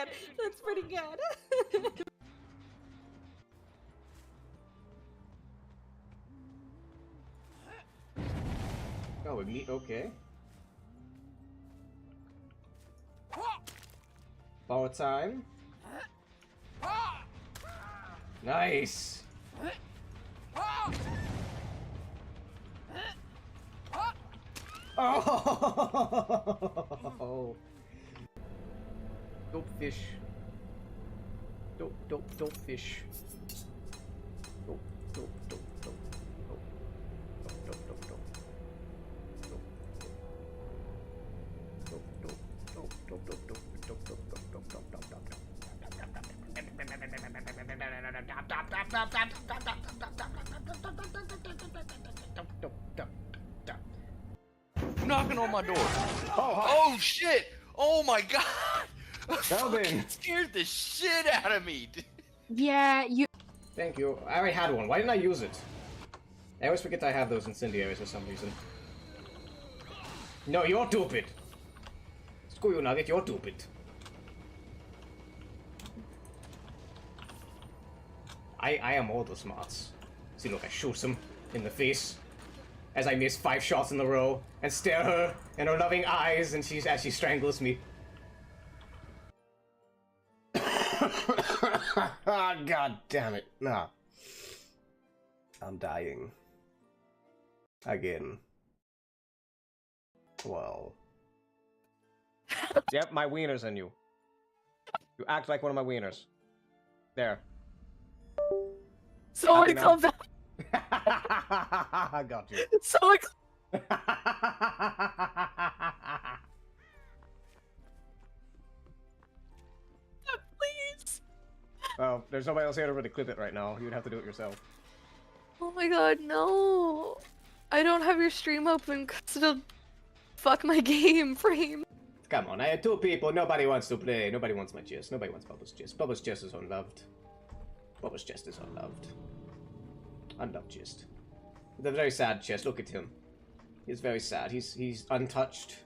good. That's pretty good. Oh, with meat, okay. Power time. Nice. Oh. Dope fish. Dope fish. Dope. Knocking on my door. Oh shit! Oh my god! Melvin! Scared the shit out of me. Yeah, you. Thank you. I already had one. Why didn't I use it? I always forget I have those incendiaries for some reason. No, you're stupid. Screw you, Nugget. You're stupid. I am all the smarts. See, look, I shoot him in the face as I miss 5 shots in a row and stare her in her loving eyes, and as she strangles me. God damn it. Nah. I'm dying. Again. Well. Yep, my wiener's in you. You act like one of my wieners. There. Someone come back. I got you. Someone. Please. Well, there's nobody else here to really clip it right now. You'd have to do it yourself. Oh my god, no. I don't have your stream open because it'll fuck my game frame. Come on, I had 2 people. Nobody wants to play. Nobody wants my chest. Nobody wants Bubba's chest. Bubba's chest is unloved. Bubba's chest is unloved. Unloved chest. The very sad chest. Look at him. He's very sad. He's untouched,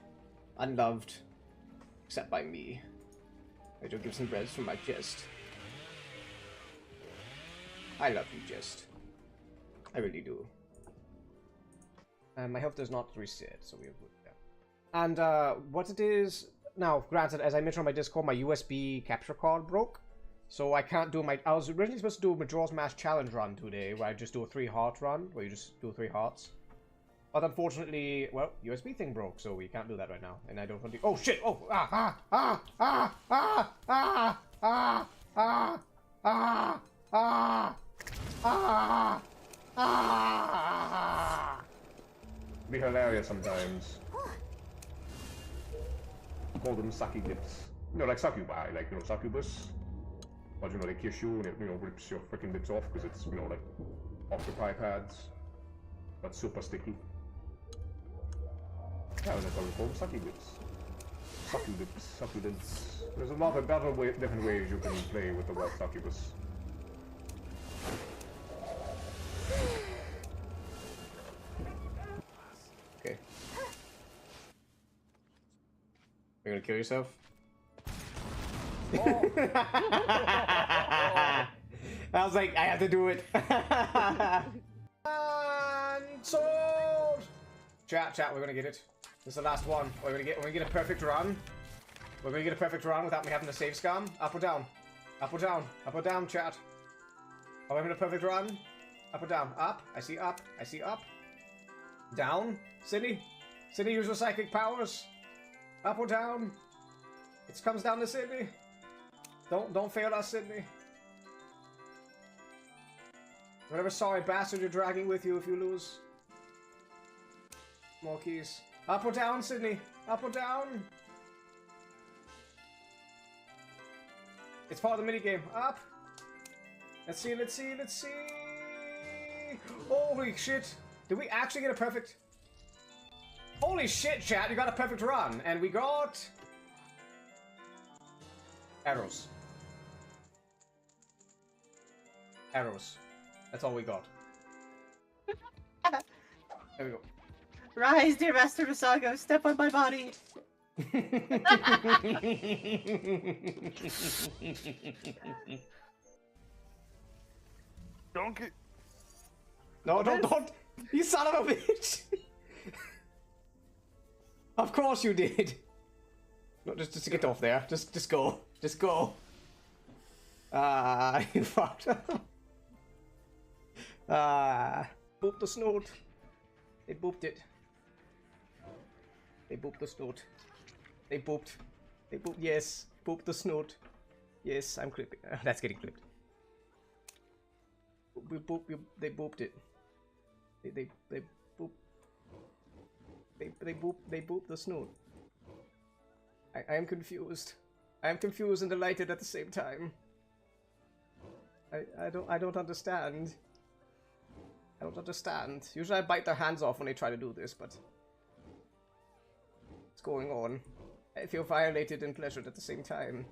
unloved, except by me. I do give some breads from my chest. I love you, chest. I really do. My health does not reset, so we have good there. And what it is now, granted, as I mentioned on my Discord, my USB capture card broke. So I can't do my... I was originally supposed to do a Majora's Mask challenge run today, where I just do a 3-heart run, where you just do 3 hearts. But unfortunately, well, USB thing broke, so we can't do that right now. And I don't want to... Oh, shit! Oh! Be hilarious sometimes. Call them sucky lips. You know, like succubi, like, you know, succubus. But, you know, they kiss you and it, you know, rips your freaking lips off because it's, you know, like, octopi pads. But super sticky. Yeah, that's what we call them, sucky lips. Succulents, succulents. There's a lot of different ways you can play with the word succubus. Okay. You're gonna kill yourself? Oh. I was like, I have to do it. And sword! Chat, we're gonna get it. This is the last one. We're gonna get a perfect run. We're gonna get a perfect run without me having to save scam. Up or down? Up or down? Up or down, chat? Are we having a perfect run? Up or down? Up. I see up. I see up. Down. Sydney. Sydney, use your psychic powers. Up or down? It comes down to Sydney. Don't fail us, Sydney. Whatever sorry bastard you're dragging with you if you lose. More keys. Up or down, Sydney? Up or down? It's part of the minigame. Up! Let's see, let's see, let's see! Holy shit! Did we actually get a perfect... Holy shit, chat! You got a perfect run! And we got... Arrows. Arrows. That's all we got. There we go. Rise, dear Master Masago, step on my body. Don't get. No, don't! You son of a bitch! Of course you did! No, just get off there. Just go. Just go. Ah, you fucked up. Ah. Boop the snoot. They booped it. They booped the snoot. They booped. They booped. Yes. Boop the snoot. Yes, I'm clipping. That's getting clipped. We boop. They booped it. They boop. They boop the snoot. I am confused. I am confused and delighted at the same time. I don't understand. I don't understand. Usually I bite their hands off when they try to do this, but what's going on? I feel violated and pleasured at the same time.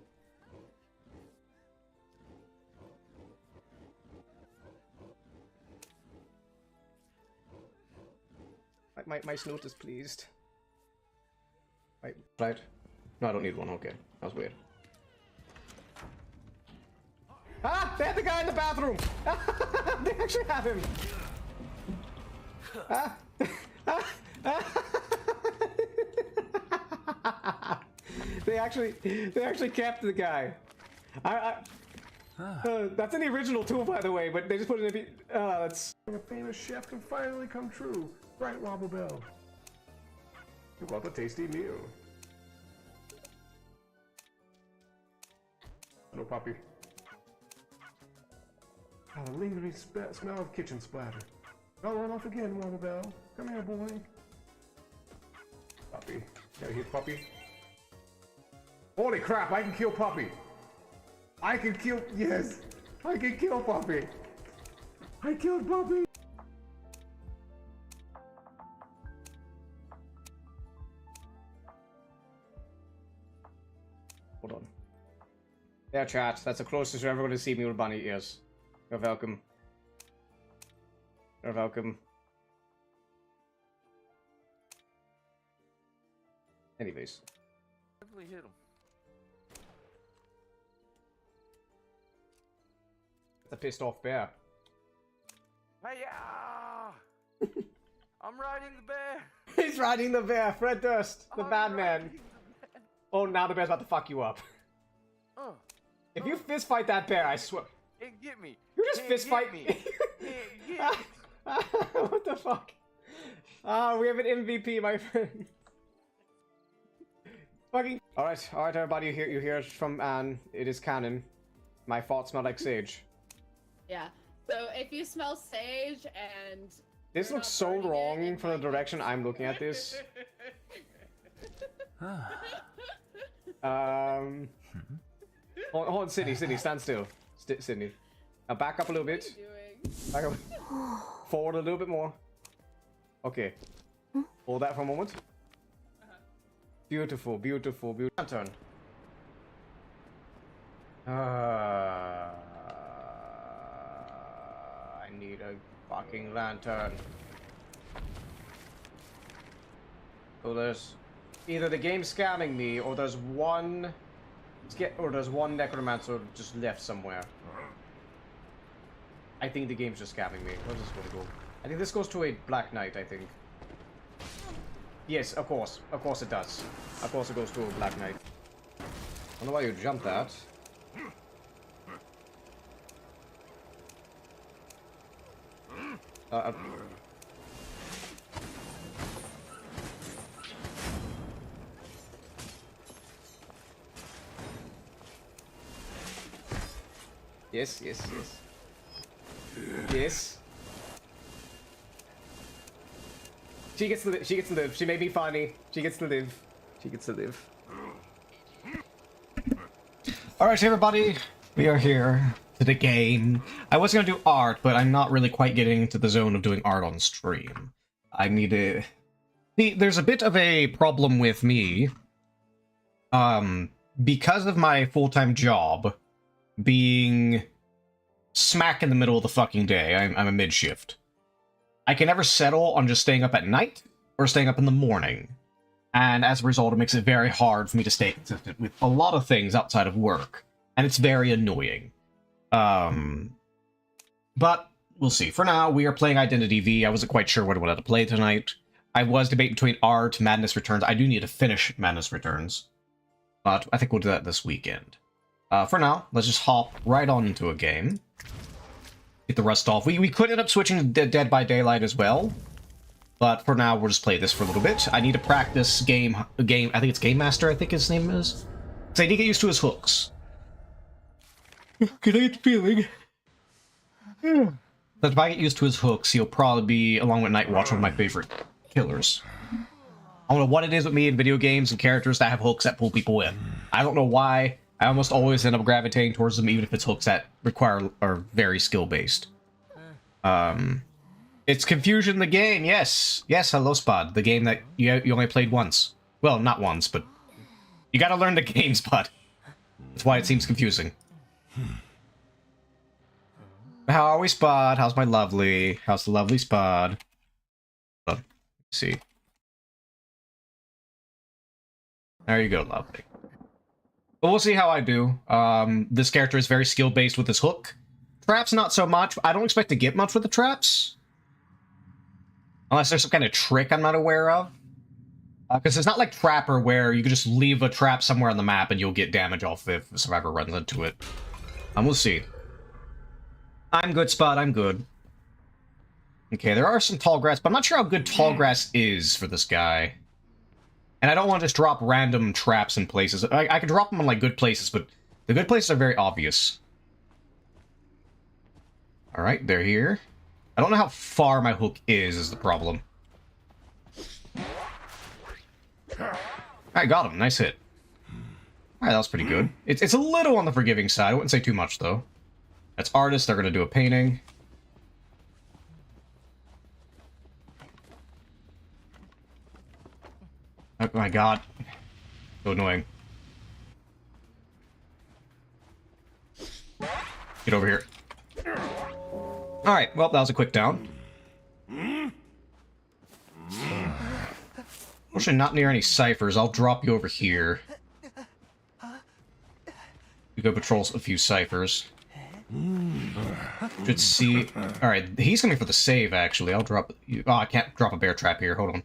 My snoot is pleased. Right? No, I don't need one. Okay, that was weird. Ah! They had the guy in the bathroom! They actually have him! Ah! They actually kept the guy. That's in the original too, by the way, but they just put it in that's... A famous chef can finally come true. Right, Wobble Bell? You want a tasty meal. Hello, puppy. Oh, the lingering smell of kitchen splatter. Don't run off again, Wobble Bell. Come here, boy. Puppy. Gotta hit puppy. Holy crap, I can kill puppy. I can kill... Yes! I can kill puppy. I killed puppy. Hold on. There, chat. That's the closest you're ever going to see me with bunny ears. You're welcome. You're welcome. Anyways. Definitely hit him. The pissed off bear. Hey-ya! I'm riding the bear! He's riding the bear. Fred Durst, the I'm bad man. riding the bear. Oh, now the bear's about to fuck you up. If you fist fight that bear, I swear. Can't get me. You just Can't fist get fight me. Can't get me. What the fuck? Ah, we have an MVP, my friend. Fucking. Alright, everybody, you hear it from Anne. It is canon. My farts smell like sage. Yeah. So if you smell sage and This you're looks not so burning it, wrong it from the might direction be- I'm looking at this. Hold on, Sydney, stand still. Sydney. Now back up a little bit. What are you doing? Back up. Forward a little bit more. Okay. Hold that for a moment. Beautiful, beautiful, beautiful. Lantern. I need a fucking lantern. So there's either the game's scamming me, or there's one necromancer just left somewhere. I think the game's just scamming me. Where's this gonna go? I think this goes to a Black Knight, I think. Yes, of course. Of course it does. Of course it goes to a Black Knight. I don't know why you jumped that. Yes, yes, yes. Yes. She gets to live. She gets to live. She made me funny. She gets to live. She gets to live. Alright, everybody. We are here to the game. I was gonna do art, but I'm not really quite getting into the zone of doing art on stream. I need to... See, there's a bit of a problem with me. Because of my full-time job being smack in the middle of the fucking day, I'm a mid-shift. I can never settle on just staying up at night or staying up in the morning. And as a result, it makes it very hard for me to stay consistent with a lot of things outside of work. And it's very annoying. But we'll see. For now, we are playing Identity V. I wasn't quite sure what I wanted to play tonight. I was debating between Art, Madness Returns. I do need to finish Madness Returns. But I think we'll do that this weekend. For now, let's just hop right on into a game. Get the rust off. We could end up switching to Dead by Daylight as well. But for now, we'll just play this for a little bit. I need to practice game. I think it's Game Master, I think his name is. So I need to get used to his hooks. Can I get the feeling? But if I get used to his hooks, he'll probably be, along with Nightwatch, one of my favorite killers. I don't know what it is with me in video games and characters that have hooks that pull people in. I don't know why. I almost always end up gravitating towards them, even if it's hooks that are very skill-based. It's Confusion the game, yes. Yes, hello, Spud. The game that you only played once. Well, not once, but you gotta learn the game, Spud. That's why it seems confusing. How are we, Spud? How's my lovely? How's the lovely Spud? Let's see. There you go, lovely. But we'll see how I do. This character is very skill-based with his hook. Traps, not so much. I don't expect to get much with the traps. Unless there's some kind of trick I'm not aware of. Because it's not like Trapper, where you can just leave a trap somewhere on the map and you'll get damage off if a survivor runs into it. We'll see. I'm good, Spud. I'm good. Okay, there are some tall grass, but I'm not sure how good tall grass is for this guy. And I don't want to just drop random traps in places. I could drop them in, like, good places, but the good places are very obvious. Alright, they're here. I don't know how far my hook is the problem. I got him. Nice hit. Alright, that was pretty good. It's a little on the forgiving side. I wouldn't say too much, though. That's artist. They're going to do a painting. Oh my god. So annoying. Get over here. Alright, well, that was a quick down. Unfortunately, not near any ciphers. I'll drop you over here. You go patrol a few ciphers. Should see... Alright, he's coming for the save, actually. I'll drop... Oh, I can't drop a bear trap here. Hold on.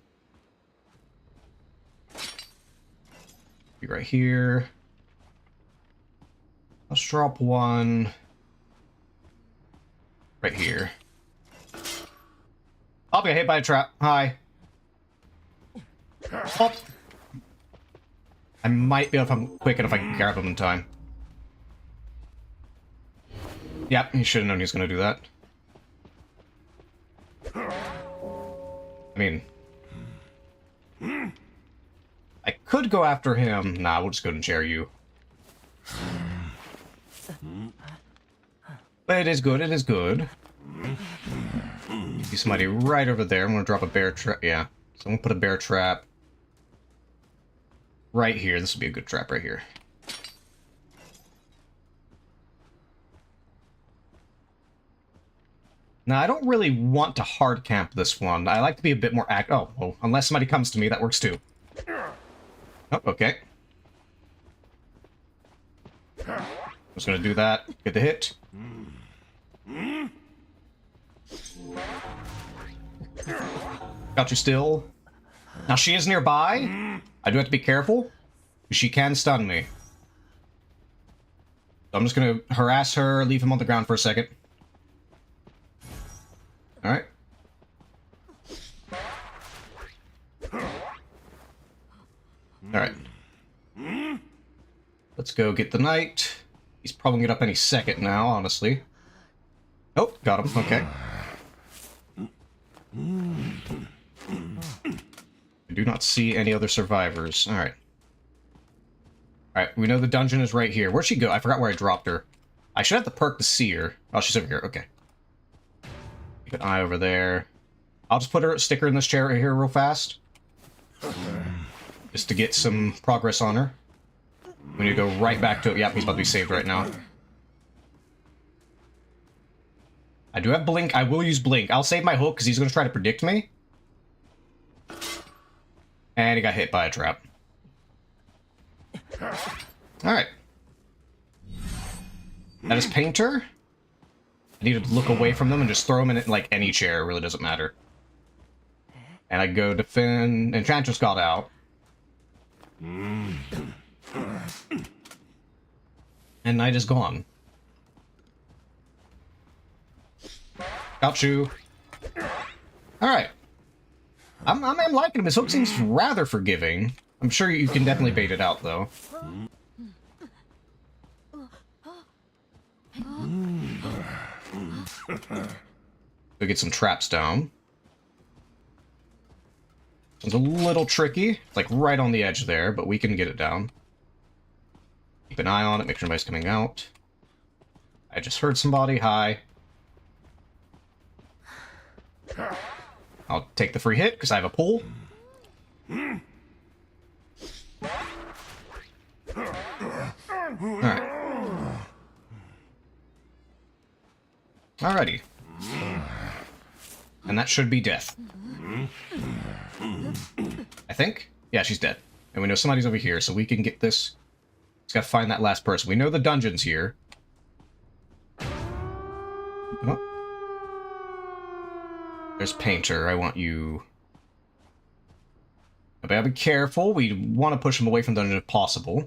Be right here. Let's drop one... right here. I'll get hit by a trap. Hi. Oh. I might be able, if I'm quick enough, I can grab him in time. Yep, he should have known he was going to do that. I mean... I could go after him. Nah, we'll just go and share you. But it is good, it is good. See somebody right over there. I'm going to drop a bear trap. Yeah. So I'm going to put a bear trap right here. This would be a good trap right here. Now, I don't really want to hard camp this one. I like to be a bit more Oh, well, unless somebody comes to me, that works too. Oh, okay. Just gonna do that. Get the hit. Got you still. Now, she is nearby. I do have to be careful. She can stun me. So I'm just gonna harass her, leave him on the ground for a second. Alright. Alright. Let's go get the knight. He's probably gonna get up any second now, honestly. Oh, got him. Okay. I do not see any other survivors. Alright. Alright, we know the dungeon is right here. Where'd she go? I forgot where I dropped her. I should have the perk to see her. Oh, she's over here. Okay. Keep an eye over there. I'll just stick her in this chair right here real fast. Just to get some progress on her. We need to go right back to it. Yep, he's about to be saved right now. I do have Blink. I will use Blink. I'll save my hook because he's going to try to predict me. And he got hit by a trap. Alright. That is Painter. I need to look away from them and just throw them in like any chair. It really doesn't matter. And I go defend. Enchantress got out. And Knight is gone. Got you. Alright. I'm liking him. His hook seems rather forgiving. I'm sure you can definitely bait it out, though. Go get some traps down. It's a little tricky. It's like right on the edge there, but we can get it down. Keep an eye on it, make sure nobody's coming out. I just heard somebody. Hi. I'll take the free hit, because I have a pull. Alright. Alrighty. And that should be death. I think? Yeah, she's dead. And we know somebody's over here, so we can get this. Just gotta find that last person. We know the dungeon's here. Come on. There's Painter. I want you... I gotta be careful. We want to push him away from the dungeon if possible.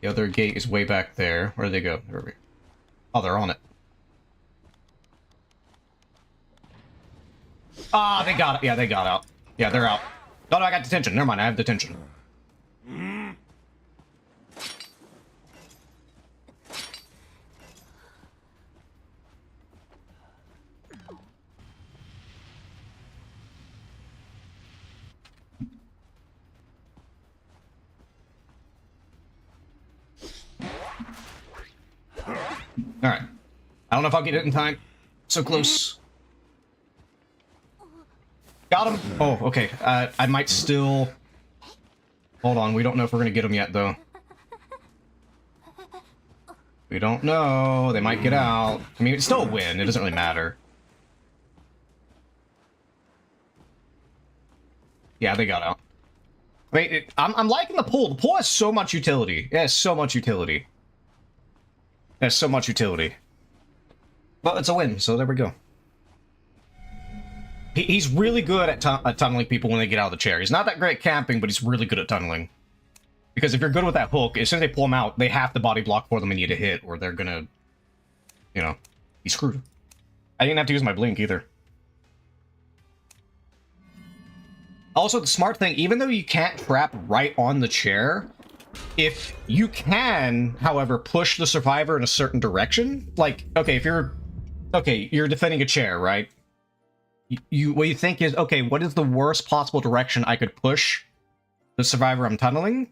The other gate is way back there. Where do they go? Oh, they're on it. Ah, they got it. Yeah, they got out. Yeah, they're out. Oh, no, I got detention. Never mind, I have detention. Alright. I don't know if I'll get it in time. So close. Got him! Oh, okay. I might still... Hold on, we don't know if we're gonna get him yet, though. We don't know. They might get out. I mean, it's still a win. It doesn't really matter. Yeah, they got out. Wait, I'm liking the pull. The pull has so much utility. It has so much utility. It has so much utility. But it's a win, so there we go. He's really good at tunneling people when they get out of the chair. He's not that great at camping, but he's really good at tunneling. Because if you're good with that hook, as soon as they pull him out, they have to body block for them and need a hit, or they're gonna, you know, be screwed. I didn't have to use my blink either. Also, the smart thing, even though you can't trap right on the chair, if you can, however, push the survivor in a certain direction, like, okay, if you're, okay, you're defending a chair, right? What you think is, okay, what is the worst possible direction I could push the survivor I'm tunneling?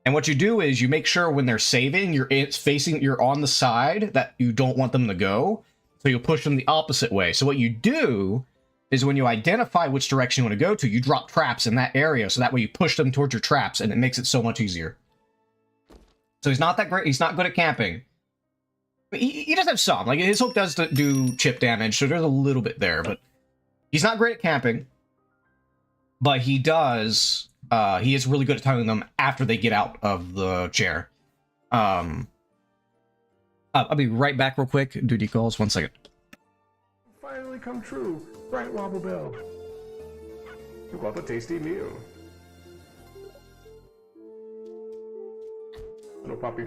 And what you do is you make sure when they're saving, you're on the side that you don't want them to go, so you'll push them the opposite way. So what you do is when you identify which direction you want to go to, you drop traps in that area, so that way you push them towards your traps, and it makes it so much easier. So he's not that great. He's not good at camping. But he does have some. Like, his hook does do chip damage, so there's a little bit there, but he's not great at camping. But he does... he is really good at tunneling them after they get out of the chair. I'll be right back real quick. Duty calls. 1 second. Finally come true. Right, Wobble Bell. You got a tasty meal. Hello, puppy.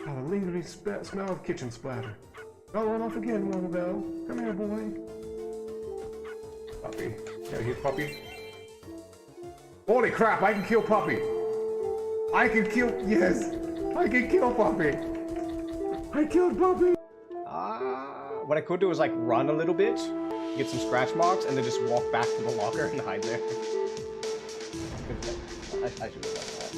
Ah, the lingering smell of kitchen splatter. I'll run off again, Wobble Bell. Come here, boy. Puppy. Yeah, here, puppy. Holy crap, I can kill Puppy! I can kill... Yes! I can kill Puppy! I killed Puppy! What I could do is like run a little bit, get some scratch marks, and then just walk back to the locker and hide there. I should have done that.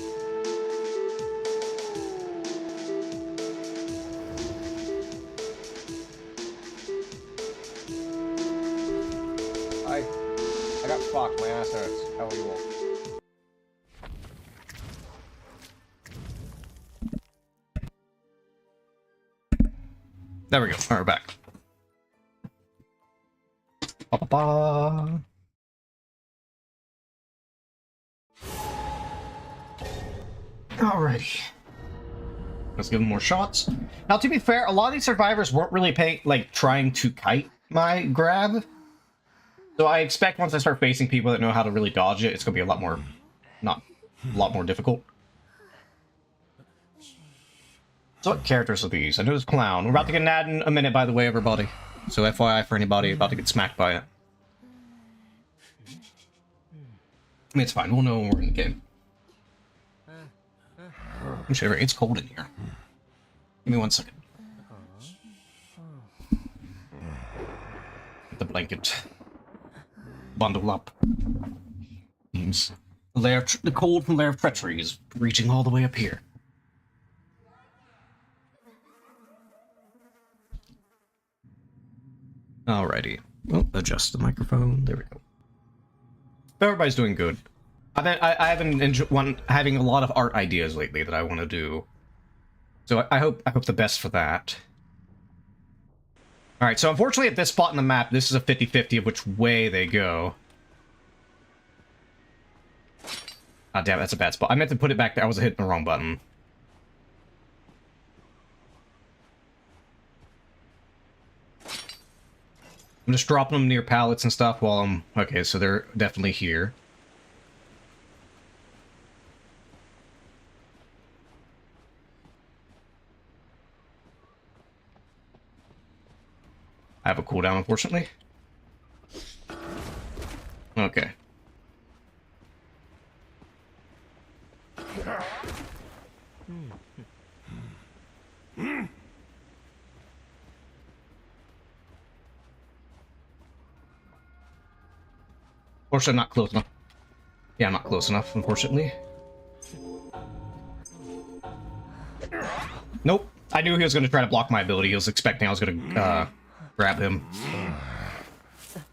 I got fucked, my ass hurts. How are you all? There we go. All right, we're back. ba. Alrighty. Let's give him more shots. Now, to be fair, a lot of these survivors weren't really trying to kite my grab. So I expect once I start facing people that know how to really dodge it, it's gonna be a lot more difficult. So what characters are these? I know there's Clown. We're about to get an ad in a minute, by the way, everybody. So FYI for anybody about to get smacked by it. I mean, it's fine. We'll know when we're in the game. I'm shivering. It's cold in here. Give me 1 second. Get the blanket. Bundle up. Seems the cold from Lair of Treachery is reaching all the way up here. Alrighty. Well, adjust the microphone. There we go. Everybody's doing good. I haven't enjoyed having a lot of art ideas lately that I want to do. So I hope the best for that. Alright, so unfortunately at this spot in the map, this is a 50-50 of which way they go. Ah, damn, that's a bad spot. I meant to put it back there. I was hitting the wrong button. I'm just dropping them near pallets and stuff while I'm... Okay, so they're definitely here. I have a cooldown, unfortunately. Okay. Unfortunately, I'm not close enough. Yeah, I'm not close enough, unfortunately. Nope. I knew he was going to try to block my ability. He was expecting I was going to grab him.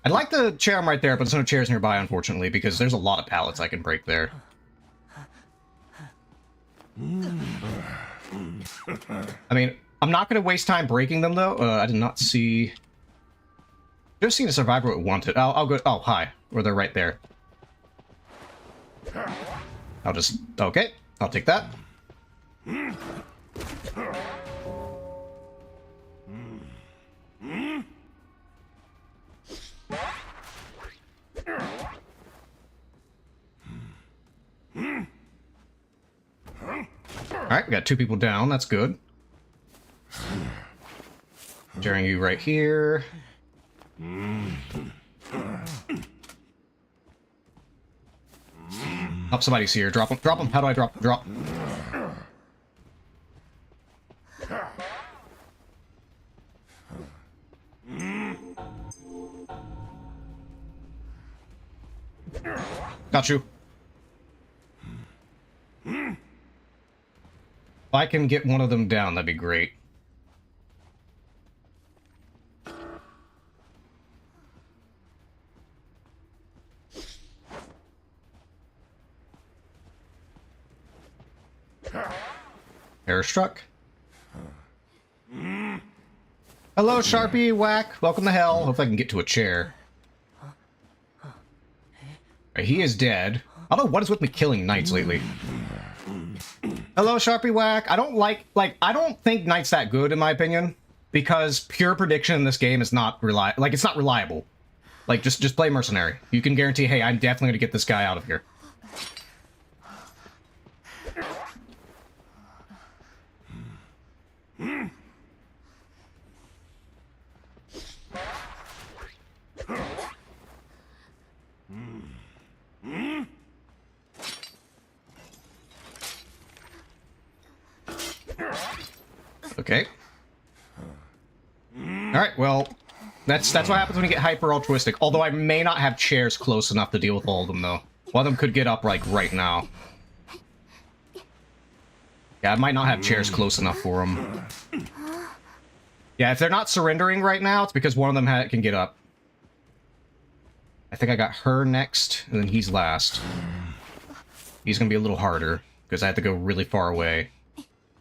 I'd like the chair arm right there, but there's no chairs nearby, unfortunately, because there's a lot of pallets I can break there. I mean, I'm not going to waste time breaking them, though. I did not see... Just seen a survivor who wanted. I'll go... Oh, hi. Or they're right there. I'll just... Okay. I'll take that. Alright, we got 2 people down. That's good. Daring you right here. Oh, somebody's here. Drop him. Drop him. How do I drop? Drop. Got you. If I can get one of them down, that'd be great. Error struck. Hello, Sharpie, whack. Welcome to hell. Hope I can get to a chair. Right, he is dead. I don't know what is with me killing knights lately. Hello, Sharpie, whack. I don't I don't think knight's that good, in my opinion. Because pure prediction in this game is not it's not reliable. Like, just play mercenary. You can guarantee, hey, I'm definitely gonna get this guy out of here. Okay. Alright, well, that's what happens when you get hyper-altruistic. Although I may not have chairs close enough to deal with all of them, though. One of them could get up, like, right now. Yeah, I might not have chairs close enough for them. Yeah, if they're not surrendering right now, it's because one of them can get up. I think I got her next, and then he's last. He's gonna be a little harder, because I have to go really far away.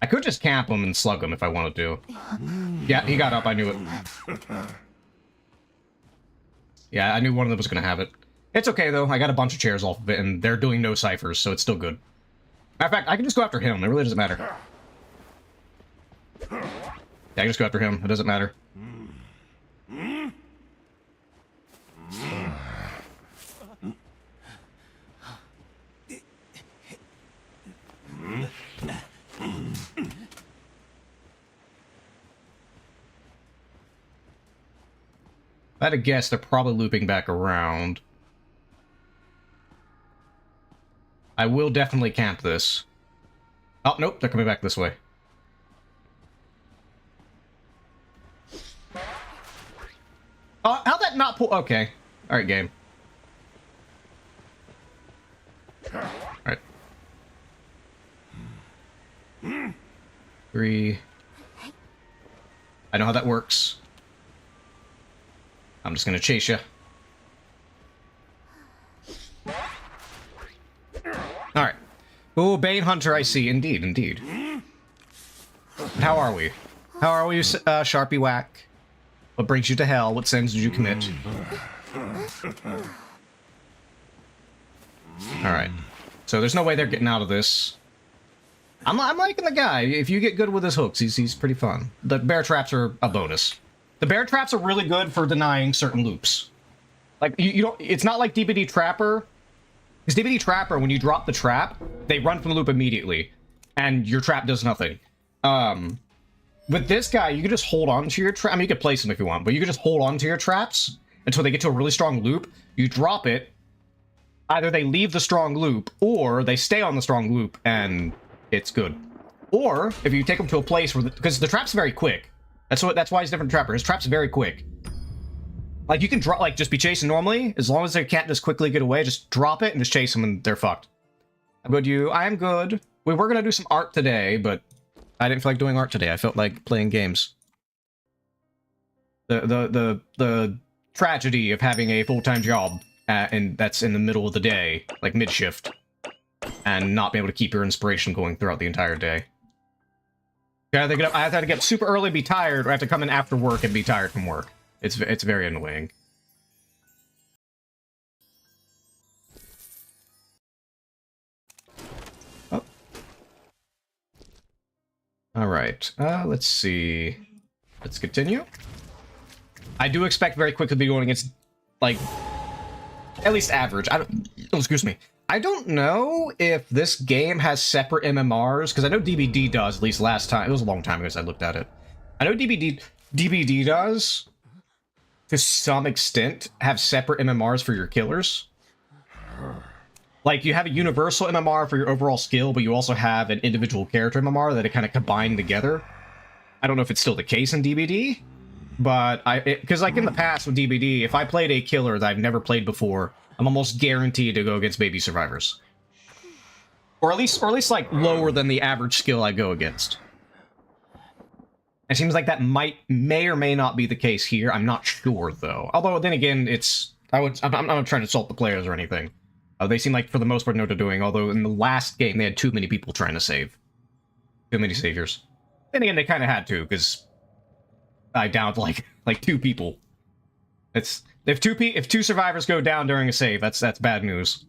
I could just camp him and slug him if I wanted to. Yeah, he got up, I knew it. Yeah, I knew one of them was going to have it. It's okay, though. I got a bunch of chairs off of it, and they're doing no ciphers, so it's still good. Matter of fact, I can just go after him. It really doesn't matter. Yeah, I can just go after him. It doesn't matter. If I had to guess, they're probably looping back around. I will definitely camp this. Oh, nope, they're coming back this way. How'd that not pull? Okay. Alright, game. Alright. 3. I know how that works. I'm just gonna chase you. Alright. Ooh, Bane Hunter, I see. Indeed, indeed. How are we? How are we, Sharpie Whack? What brings you to hell? What sins did you commit? Alright. So there's no way they're getting out of this. I'm liking the guy. If you get good with his hooks, he's pretty fun. The bear traps are a bonus. The bear traps are really good for denying certain loops. Like, you don't... It's not like DBD Trapper. Because DBD Trapper, when you drop the trap, they run from the loop immediately. And your trap does nothing. With this guy, you can just hold on to your trap. I mean, you can place them if you want, but you can just hold on to your traps until they get to a really strong loop. You drop it. Either they leave the strong loop, or they stay on the strong loop, and it's good. Or, if you take them to a place where... Because the trap's very quick. That's why he's a different trapper. His trap's very quick. Like, you can drop, like, just be chasing normally. As long as they can't just quickly get away, just drop it and just chase them and they're fucked. I'm good, you. I am good. We were gonna do some art today, but I didn't feel like doing art today. I felt like playing games. The tragedy of having a full-time job, and that's in the middle of the day, like mid-shift, and not being able to keep your inspiration going throughout the entire day. I have to get up super early, be tired, or I have to come in after work and be tired from work. It's very annoying. Oh. Alright, let's see. Let's continue. I do expect very quickly to be going against, like, at least average. Oh, excuse me. I don't know if this game has separate MMRs, because I know DBD does, at least last time. It was a long time ago since I looked at it. I know DBD does, to some extent, have separate MMRs for your killers. Like, you have a universal MMR for your overall skill, but you also have an individual character MMR that are kind of combined together. I don't know if it's still the case in DBD, but because like in the past with DBD, if I played a killer that I've never played before, I'm almost guaranteed to go against baby survivors. Or at least like lower than the average skill I go against. It seems like that may or may not be the case here. I'm not sure though. Although then again, I'm not trying to insult the players or anything. They seem like for the most part know what they're doing. Although in the last game they had too many people trying to save. Too many saviors. Then again, they kind of had to because I downed like 2 people. If two survivors go down during a save, that's bad news.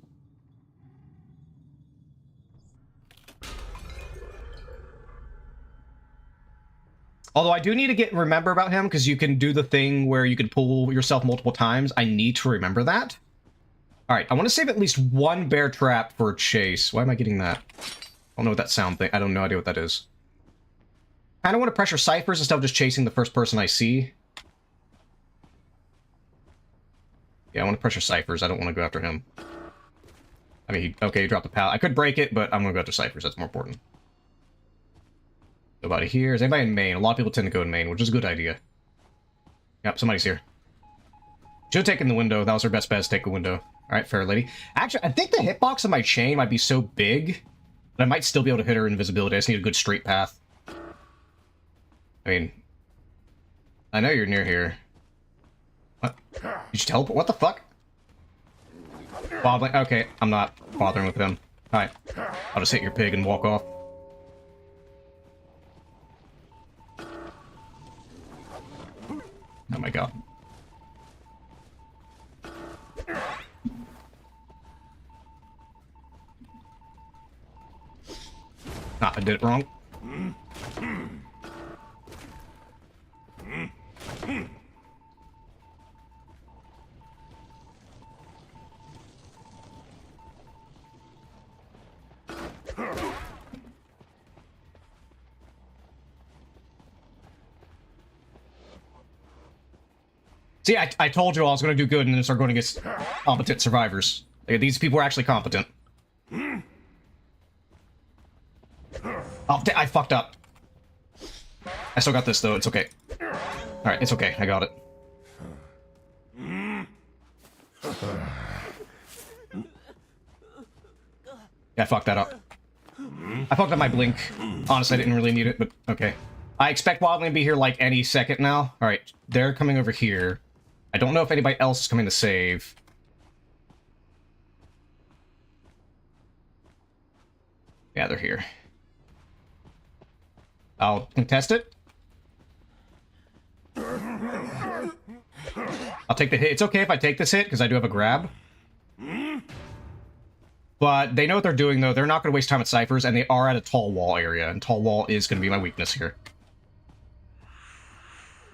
Although I do need to remember about him, because you can do the thing where you can pull yourself multiple times. I need to remember that. Alright, I want to save at least 1 bear trap for a chase. Why am I getting that? I don't know what that sound thing... I don't know idea what that is. I kind of want to pressure ciphers instead of just chasing the first person I see. Yeah, I want to pressure ciphers. I don't want to go after him. I mean, okay, he dropped the pallet. I could break it, but I'm going to go after ciphers. That's more important. Nobody here. Is anybody in Maine? A lot of people tend to go in Maine, which is a good idea. Yep, somebody's here. Should have taken the window. That was her best bet, take a window. Alright, fair lady. Actually, I think the hitbox of my chain might be so big that I might still be able to hit her invisibility. I just need a good straight path. I mean, I know you're near here. What? Did you teleport? What the fuck? Bobbling? Okay, I'm not bothering with him. Alright. I'll just hit your pig and walk off. Oh my god. Ah, I did it wrong. See, I told you I was going to do good and then start going against competent survivors. These people are actually competent. Oh, I fucked up. I still got this, though. It's okay. Alright, it's okay. I got it. Yeah, I fucked that up. I fucked up my blink. Honestly, I didn't really need it, but okay. I expect Wildling to be here, like, any second now. Alright, they're coming over here. I don't know if anybody else is coming to save. Yeah, they're here. I'll contest it. I'll take the hit. It's okay if I take this hit, because I do have a grab. But they know what they're doing, though. They're not going to waste time at ciphers, and they are at a tall wall area, and tall wall is going to be my weakness here.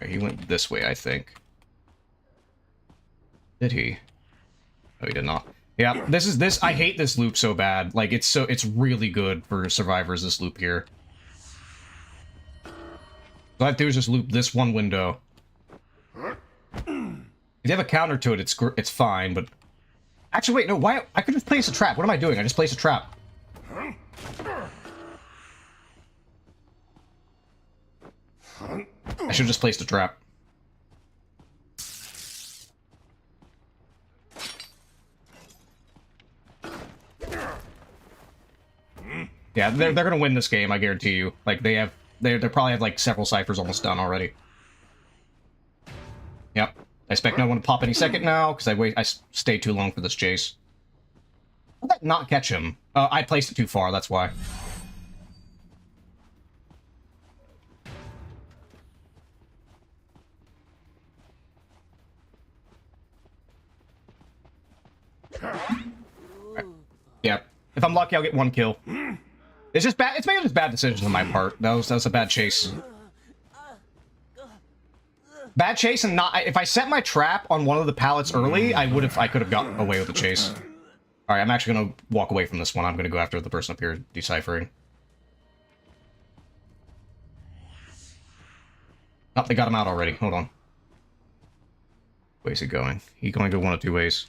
Okay, he went this way, I think. Did he? Oh, he did not. Yeah, this I hate this loop so bad. Like, it's really good for survivors, this loop here. All I have to do is just loop this one window. If you have a counter to it, it's fine, but... Actually, wait, no, why? I could just place a trap. What am I doing? I just placed a trap. I should have just placed a trap. Yeah, they're gonna win this game, I guarantee you. Like, they probably have, like, several ciphers almost done already. Yep. I expect no one to pop any second now, because I stayed too long for this chase. How did that not catch him? I placed it too far, that's why. Right. Yep. If I'm lucky, I'll get one kill. It's just bad. It's mainly just bad decisions on my part. That was a bad chase. Bad chase and not. If I set my trap on one of the pallets early, I could have gotten away with the chase. All right, I'm actually gonna walk away from this one. I'm gonna go after the person up here deciphering. Oh, they got him out already. Hold on. Where's he going? He's going to go one of two ways.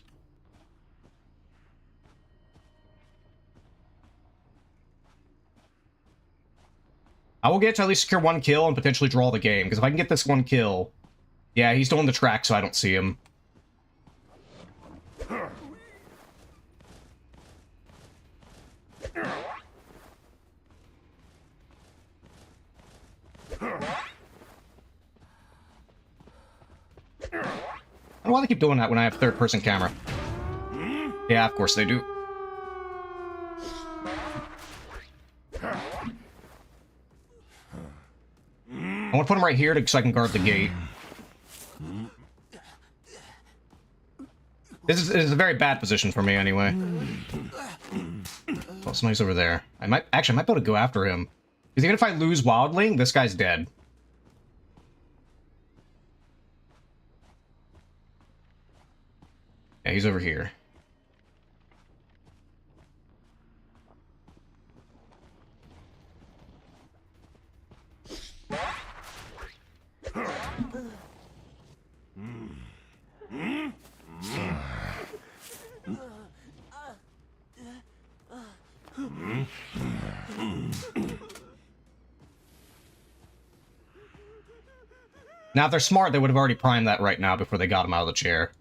I will get to at least secure one kill and potentially draw the game, because if I can get this one kill... Yeah, he's doing the track, so I don't see him. Why do they keep doing that when I have third-person camera? Yeah, of course they do. I want to put him right here so I can guard the gate. This is a very bad position for me, anyway. Oh, somebody's over there. I might be able to go after him. Because even if I lose Wildling, this guy's dead. Yeah, he's over here. Now, if they're smart, they would have already primed that right now before they got him out of the chair.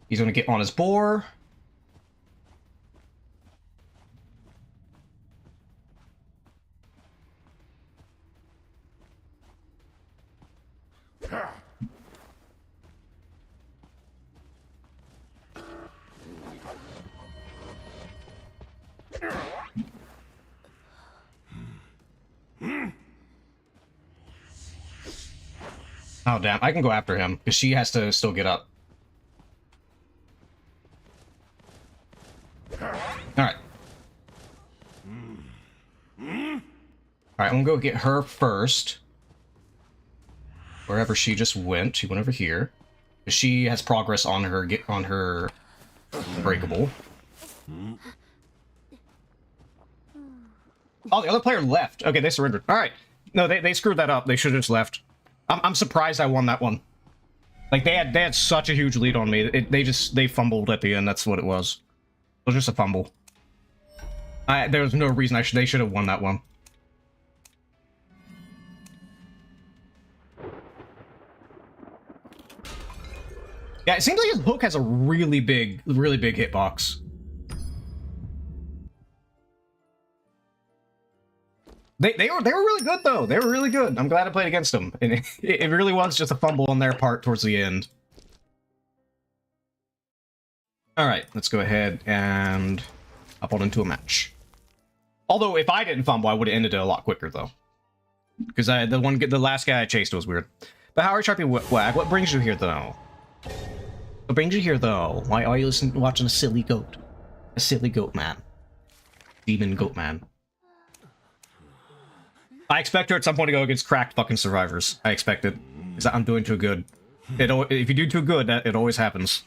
He's going to get on his boar. Oh, damn. I can go after him, because she has to still get up. Alright. Alright, I'm gonna go get her first. Wherever she just went. She went over here. She has progress on her breakable. Oh, the other player left. Okay, they surrendered. Alright. No, they screwed that up. They should have just left. I'm surprised I won that one. Like, they had such a huge lead on me. They fumbled at the end. That's what it was. It was just a fumble. There was no reason they should have won that one. Yeah, it seems like his hook has a really big hitbox. They were really good though. They were really good. I'm glad I played against them. And it really was just a fumble on their part towards the end. All right, let's go ahead and hop on into a match. Although if I didn't fumble, I would have ended it a lot quicker though, because the last guy I chased was weird. But Howard Sharpie Wag, what brings you here though? What brings you here though? Why are you watching a silly goat? A silly goat man. Demon goat man. I expect her at some point to go against cracked fucking survivors. I expect it. Because I'm doing too good. If you do too good, it always happens.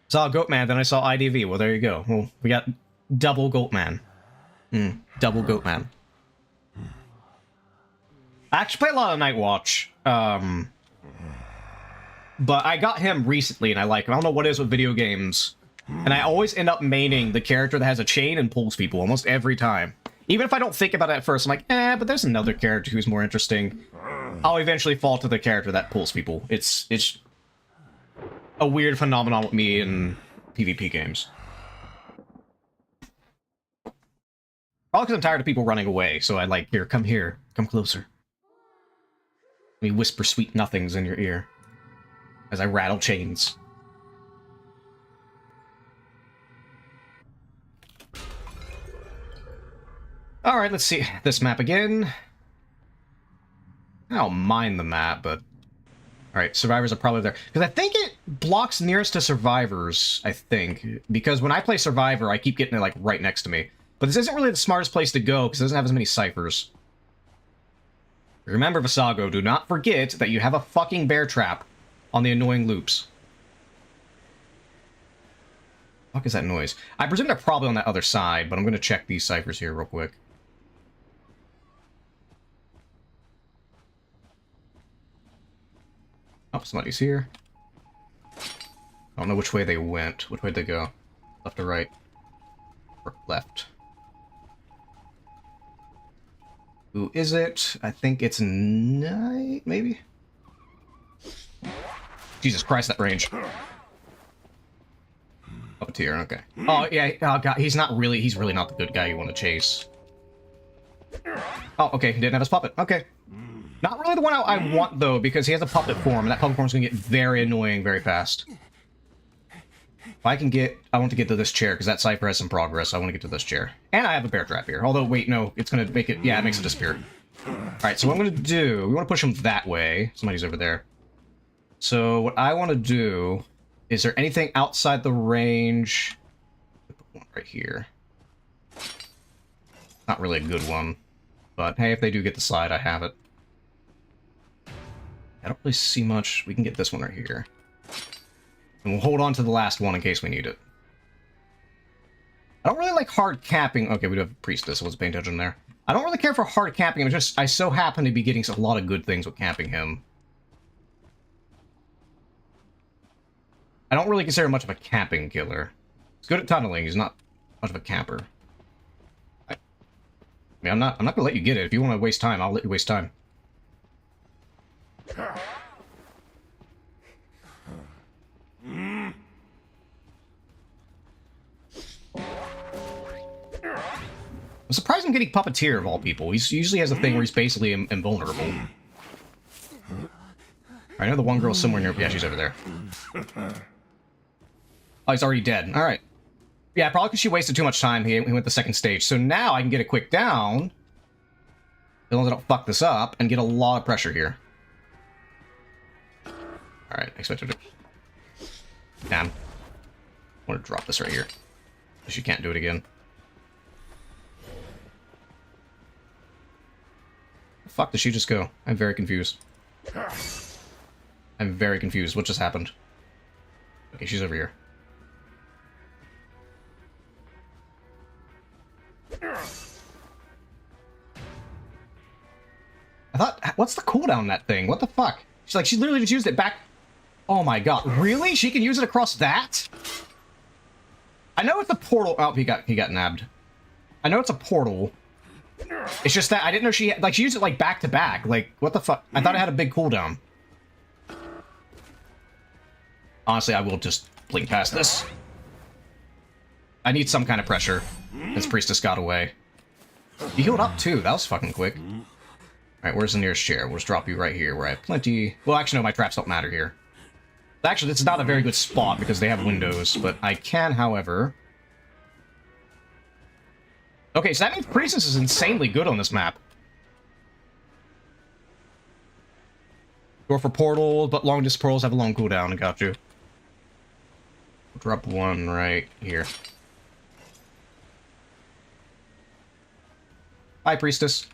Saw Goatman, then I saw IDV. Well, there you go. Well, we got double Goatman. Double Goatman. I actually play a lot of Night Watch. But I got him recently, and I like him. I don't know what it is with video games. And I always end up maining the character that has a chain and pulls people, almost every time. Even if I don't think about it at first, I'm like, but there's another character who's more interesting. I'll eventually fall to the character that pulls people. It's a weird phenomenon with me in PvP games. Probably because I'm tired of people running away, so I like, here, come closer. Let me whisper sweet nothings in your ear as I rattle chains. Alright, let's see this map again. I don't mind the map, but... Alright, survivors are probably there. Because I think it blocks nearest to survivors, I think. Because when I play survivor, I keep getting it, like, right next to me. But this isn't really the smartest place to go, because it doesn't have as many ciphers. Remember, Visago, do not forget that you have a fucking bear trap on the annoying loops. What the fuck is that noise? I presume they're probably on that other side, but I'm going to check these ciphers here real quick. Oh, somebody's here. I don't know which way they went. Which way did they go? Left or right? Or left? Who is it? I think it's Night, maybe? Jesus Christ, that range. Puppeteer, okay. Oh, yeah, oh god, he's really not the good guy you want to chase. Oh, okay, he didn't have his puppet, okay. Not really the one I want, though, because he has a puppet form, and that puppet form is going to get very annoying very fast. If I can get... I want to get to this chair, because that cipher has some progress, so I want to get to this chair. And I have a bear trap here. Although, wait, no, it's going to make it... Yeah, it makes it disappear. Alright, so what I'm going to do... We want to push him that way. Somebody's over there. So, what I want to do... Is there anything outside the range? Put one right here. Not really a good one. But, hey, if they do get the slide, I have it. I don't really see much. We can get this one right here. And we'll hold on to the last one in case we need it. I don't really like hard capping. Okay, we do have a priestess. I wasn't paying attention there. I don't really care for hard capping him. It's just, I so happen to be getting a lot of good things with capping him. I don't really consider much of a camping killer. He's good at tunneling. He's not much of a camper. I mean, I'm not gonna let you get it. If you want to waste time, I'll let you waste time. I'm surprised I'm getting Puppeteer of all people. He usually has a thing where he's basically invulnerable. I know the one girl's somewhere near... Yeah, she's over there. Oh, he's already dead. Alright. Yeah, probably because she wasted too much time. He went the second stage. So now I can get a quick down. As long as I don't fuck this up, and get a lot of pressure here. Alright, expected it. Damn. I want to drop this right here. She can't do it again. The fuck did she just go? I'm very confused. I'm very confused. What just happened? Okay, she's over here. I thought, what's the cooldown on that thing? What the fuck? She's like, she literally just used it back. Oh my god, really? She can use it across that? I know it's a portal. Oh, he got nabbed. I know it's a portal. It's just that I didn't know she had, like, she used it like back to back. Like, what the fuck? I thought it had a big cooldown. Honestly, I will just blink past this. I need some kind of pressure. This priestess got away. You healed up too. That was fucking quick. Alright, where's the nearest chair? We'll just drop you right here where I have plenty... Well, actually, no, my traps don't matter here. Actually, it's not a very good spot because they have windows, but I can, however... Okay, so that means Priestess is insanely good on this map. Go for portals, but long distance portals have a long cooldown. I got you. Drop one right here. Hi, Priestess.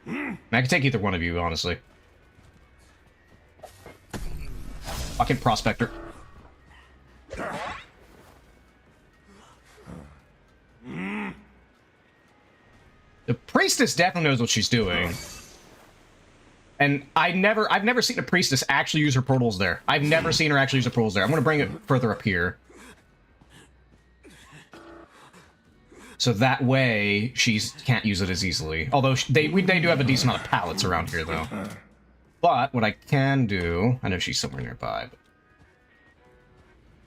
I can take either one of you, honestly. Fucking Prospector. The Priestess definitely knows what she's doing. And I've never seen a Priestess actually use her portals there. I've never seen her actually use her portals there. I'm gonna bring it further up here. So that way, she can't use it as easily. Although, they do have a decent amount of pallets around here, though. But, what I can do... I know she's somewhere nearby, but...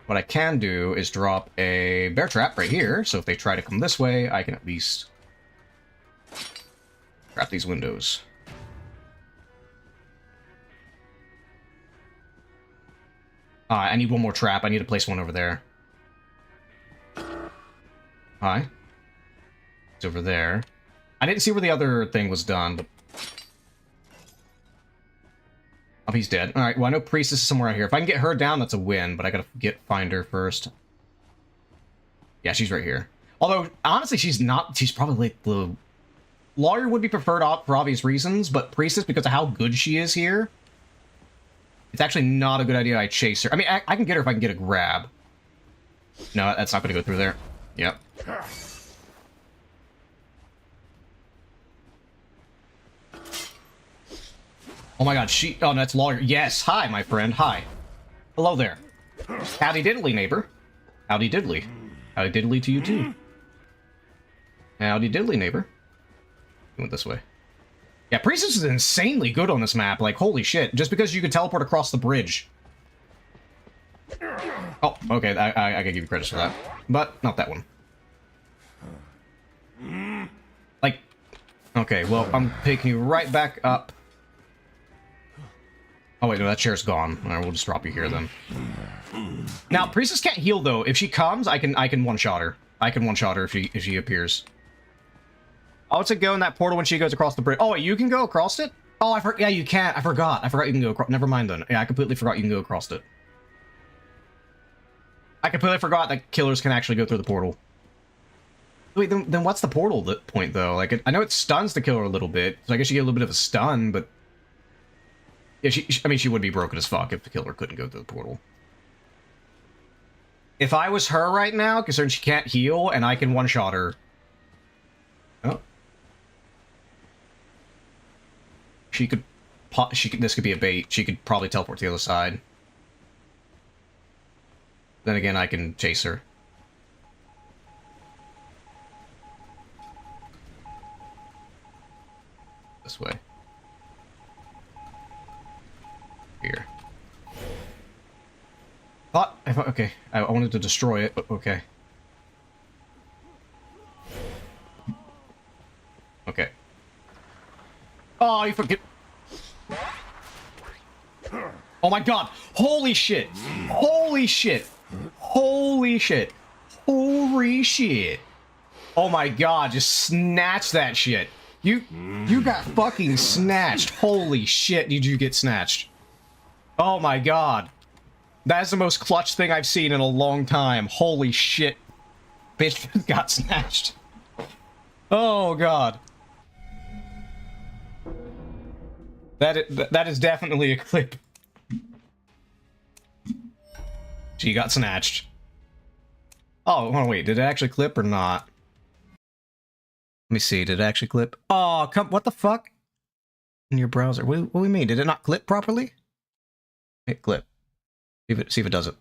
What I can do is drop a bear trap right here, so if they try to come this way, I can at least... trap these windows. I need one more trap. I need to place one over there. Hi. It's over there. I didn't see where the other thing was done, but... Oh, he's dead. Alright, well, I know Priestess is somewhere out here. If I can get her down, that's a win, but I gotta find her first. Yeah, she's right here. Although, honestly, she's not... She's probably like the... Lawyer would be preferred for obvious reasons, but Priestess, because of how good she is here, it's actually not a good idea I chase her. I mean, I can get her if I can get a grab. No, that's not gonna go through there. Yep. Oh my god, she... Oh, no, that's Lawyer. Yes, hi, my friend, hi. Hello there. Howdy diddly, neighbor. Howdy diddly. Howdy diddly to you, too. Howdy diddly, neighbor. We went this way. Yeah, Priestess is insanely good on this map. Like, holy shit. Just because you could teleport across the bridge. Oh, okay, I gotta give you credit for that. But, not that one. Like, okay, well, I'm picking you right back up. Oh wait, no, that chair's gone. Alright, we'll just drop you here then. Now, Priestess can't heal though. If she comes, I can one-shot her. I can one-shot her if she appears. I would say go in that portal when she goes across the bridge. Oh wait, you can go across it? Oh, yeah, you can't. I forgot. I forgot you can go across. Never mind then. Yeah, I completely forgot you can go across it. I completely forgot that killers can actually go through the portal. Wait, then what's the portal point though? Like, I know it stuns the killer a little bit, so I guess you get a little bit of a stun, but... Yeah, I mean, she would be broken as fuck if the killer couldn't go through the portal. If I was her right now, considering she can't heal, and I can one-shot her... Oh. She could... This could be a bait. She could probably teleport to the other side. Then again, I can chase her. This way. Here. Okay, I wanted to destroy it, but okay. Okay. Oh, you forget. Oh my god! Holy shit! Holy shit! Holy shit! Holy shit! Oh my god! Just snatch that shit! You got fucking snatched. Holy shit, did you get snatched? Oh my god. That is the most clutch thing I've seen in a long time. Holy shit. Bitch just got snatched. Oh god. That is definitely a clip. She got snatched. Oh, hold on, wait, did it actually clip or not? Let me see, did it actually clip? Oh, come, what the fuck? In your browser, what do we mean? Did it not clip properly? Hit clip. See if it does it.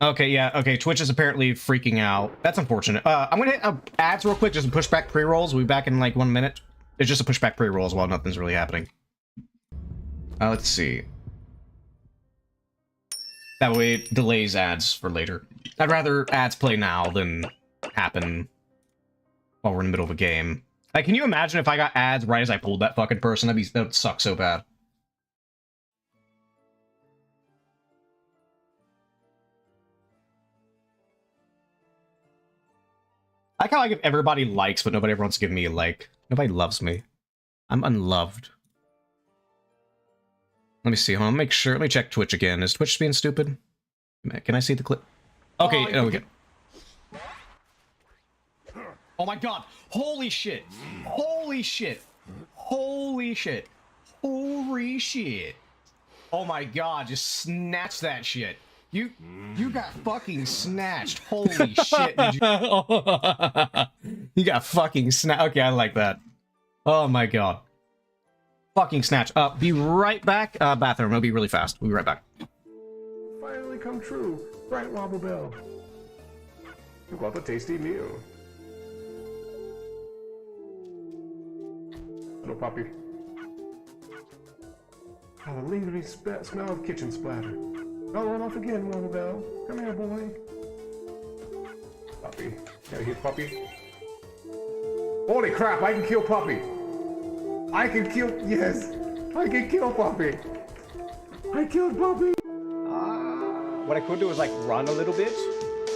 Okay, yeah, okay, Twitch is apparently freaking out. That's unfortunate. I'm gonna hit ads real quick, just to push back pre-rolls. We'll be back in like 1 minute. It's just a pushback pre-rolls while nothing's really happening. Let's see. That way it delays ads for later. I'd rather ads play now than happen while we're in the middle of a game. Like, can you imagine if I got ads right as I pulled that fucking person? That would suck so bad. I like how I give everybody likes, but nobody ever wants to give me a like. Nobody loves me. I'm unloved. Let me see. Hold on, make sure. Let me check Twitch again. Is Twitch being stupid? Can I see the clip? Okay, oh, we go. Oh my god! Holy shit! Holy shit! Holy shit! Holy shit! Oh my god! Just snatch that shit! You got fucking snatched! Holy shit! Did you got fucking snatched. Okay, I like that. Oh my god! Fucking snatch. Be right back. Bathroom. It'll be really fast. We'll be right back. Finally come true, right, Wobble Bell? You got a tasty meal. Hello, puppy. Oh, the lingering smell of kitchen splatter. Don't run off again, Wobble Bell. Come here, boy. Puppy. Gotta hit puppy. Holy crap, I can kill puppy. I can kill, yes, I can kill Puppy. I killed Puppy. What I could do is like run a little bit,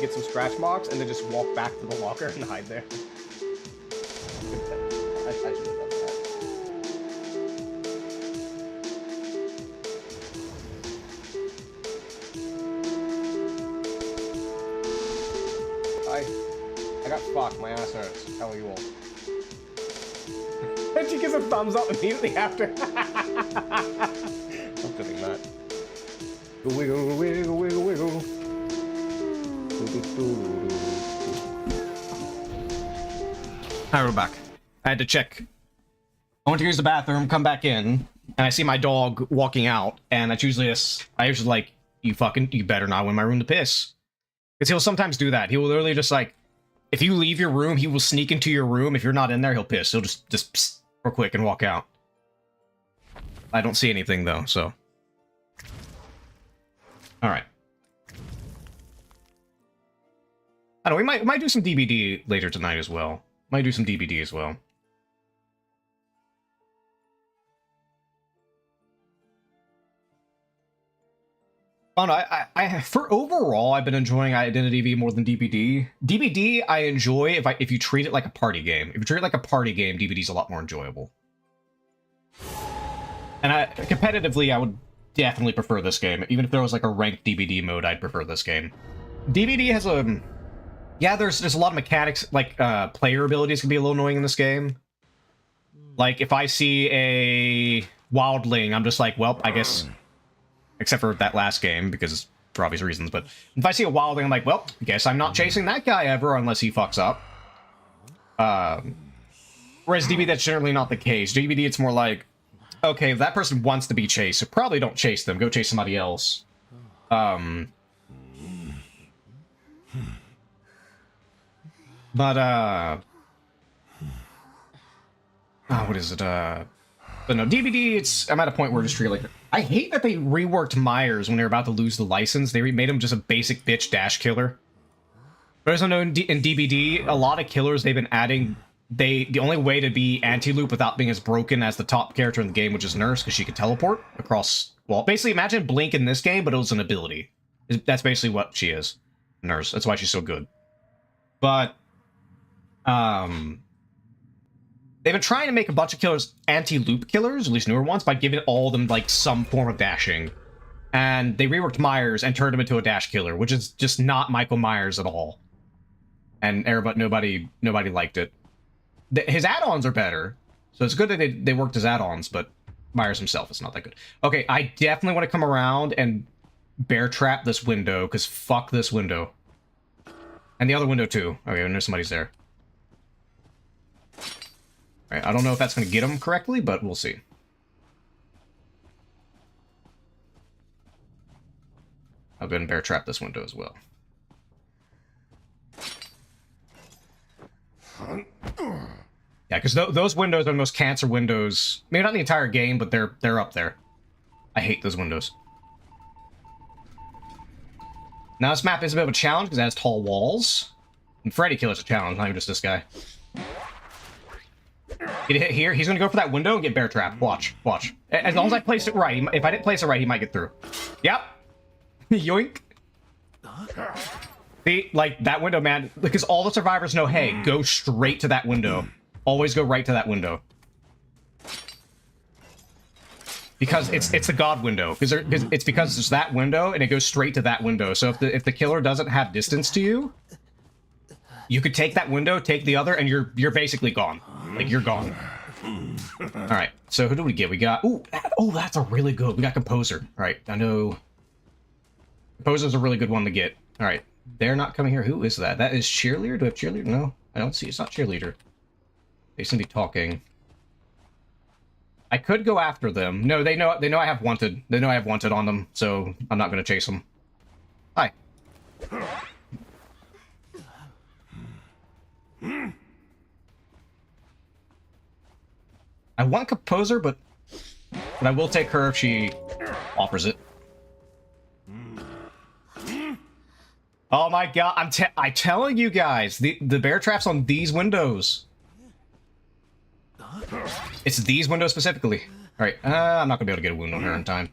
get some scratch marks, and then just walk back to the locker and hide there. I should have done that. I got fucked. My ass hurts. How are you all? And she gives a thumbs up immediately after. I'm doing that. Wiggle, wiggle, wiggle, wiggle. Alright, we're back. I had to check. I went to use the bathroom, come back in, and I see my dog walking out, and that's usually I usually like, you better not go in my room to piss. Because he'll sometimes do that. He will literally just like, if you leave your room, he will sneak into your room. If you're not in there, he'll piss. He'll just psst, real quick and walk out. I don't see anything though, so. Alright. I don't know, we might do some DBD later tonight as well. Might do some DBD as well. Oh no, for overall, I've been enjoying Identity V more than DBD. DBD, I enjoy if you treat it like a party game. If you treat it like a party game, DBD's a lot more enjoyable. And competitively, I would definitely prefer this game. Even if there was like a ranked DBD mode, I'd prefer this game. DBD has a... Yeah, there's a lot of mechanics, like player abilities can be a little annoying in this game. Like, if I see a wildling, I'm just like, well, I guess... Except for that last game, because for obvious reasons, but if I see a wildling, I'm like, well, I guess I'm not chasing that guy ever unless he fucks up. Whereas DB, that's generally not the case. DBD, it's more like, okay, if that person wants to be chased, so probably don't chase them, go chase somebody else. But, what is it, But no, DBD, I'm at a point where just treat like... I hate that they reworked Myers when they were about to lose the license. They made him just a basic bitch dash killer. But as I know in DBD, a lot of killers they've been adding, the only way to be anti-loop without being as broken as the top character in the game, which is Nurse, because she could teleport across... Well, basically imagine Blink in this game, but it was an ability. That's basically what she is. Nurse. That's why she's so good. But, they've been trying to make a bunch of killers anti-loop killers, at least newer ones, by giving all of them, like, some form of dashing. And they reworked Myers and turned him into a dash killer, which is just not Michael Myers at all. And nobody liked it. His add-ons are better, so it's good that they worked his add-ons, but Myers himself is not that good. Okay, I definitely want to come around and bear trap this window, because fuck this window. And the other window, too. Okay, I know somebody's there. Alright, I don't know if that's going to get him correctly, but we'll see. I'll go ahead and bear trap this window as well. Yeah, because those windows are the most cancer windows. Maybe not the entire game, but they're up there. I hate those windows. Now this map is a bit of a challenge because it has tall walls. And Freddy Killer's a challenge, not even just this guy. Get a hit here. He's gonna go for that window and get bear trapped. Watch, watch. As long as I place it right. If I didn't place it right, he might get through. Yep. Yoink. See, like, that window, man, because all the survivors know, hey, go straight to that window. Always go right to that window. Because it's the god window. Because it's that window, and it goes straight to that window. So if the killer doesn't have distance to you, you could take that window, take the other, and you're basically gone. Like, you're gone. Alright, so who do we get? We got... Ooh, that's a really good... We got Composer. Alright, I know... Composer's a really good one to get. Alright, they're not coming here. Who is that? That is Cheerleader? Do I have Cheerleader? No, I don't see. It's not Cheerleader. They seem to be talking. I could go after them. No, they know I have Wanted. They know I have Wanted on them, so I'm not going to chase them. Hi. I want Composer, but I will take her if she offers it. Oh my god, I'm telling you guys, the bear traps on these windows. It's these windows specifically. Alright, I'm not gonna be able to get a wound on her in time.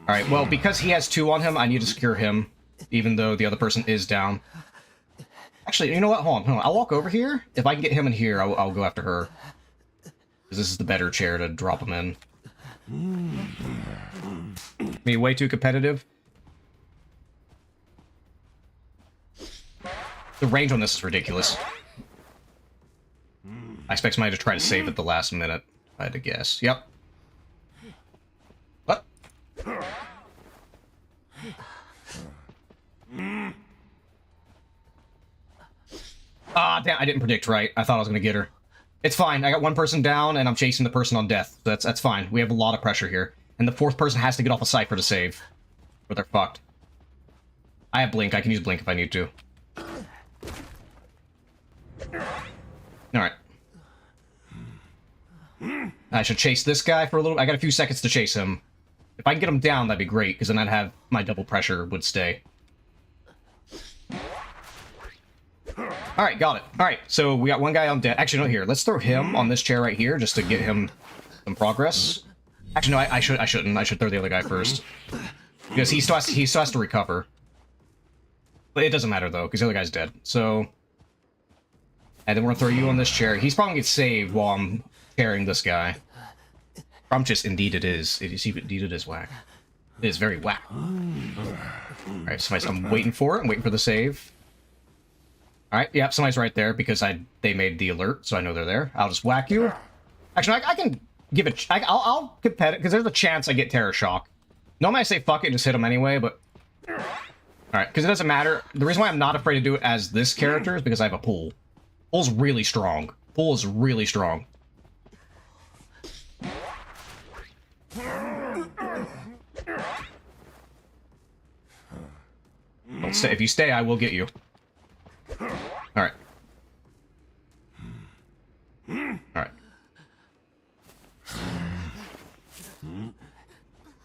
Alright, well, because he has 2 on him, I need to secure him, even though the other person is down. Actually, you know what? Hold on. I'll walk over here. If I can get him in here, I'll go after her. Because this is the better chair to drop him in. Me way too competitive. The range on this is ridiculous. I expect somebody to try to save at the last minute, if I had to guess. Yep. What? Ah, damn, I didn't predict right. I thought I was gonna get her. It's fine. I got one person down, and I'm chasing the person on death. That's fine. We have a lot of pressure here. And the 4th person has to get off a Cypher to save. Or they're fucked. I have Blink. I can use Blink if I need to. Alright. I should chase this guy for a little... I got a few seconds to chase him. If I can get him down, that'd be great, because then I'd have... My double pressure would stay. Alright, got it. Alright, so we got one guy on dead. Actually, no, here. Let's throw him on this chair right here, just to get him some progress. Actually, no, I shouldn't. I should throw the other guy first. Because he still has to recover. But it doesn't matter, though, because the other guy's dead. So... And then we're gonna throw you on this chair. He's probably gonna get saved while I'm carrying this guy. Scrumptious, indeed it is. Indeed it is whack. It is very whack. Alright, so I'm waiting for it. I'm waiting for the save. Alright, yep, somebody's right there because they made the alert, so I know they're there. I'll just whack you. Actually, I can give it... I'll compete it, because there's a chance I get Terror Shock. Normally I say fuck it and just hit him anyway, but... Alright, because it doesn't matter. The reason why I'm not afraid to do it as this character is because I have a pull. Pull's really strong. Pull is really strong. Don't stay. If you stay, I will get you. Alright. Alright.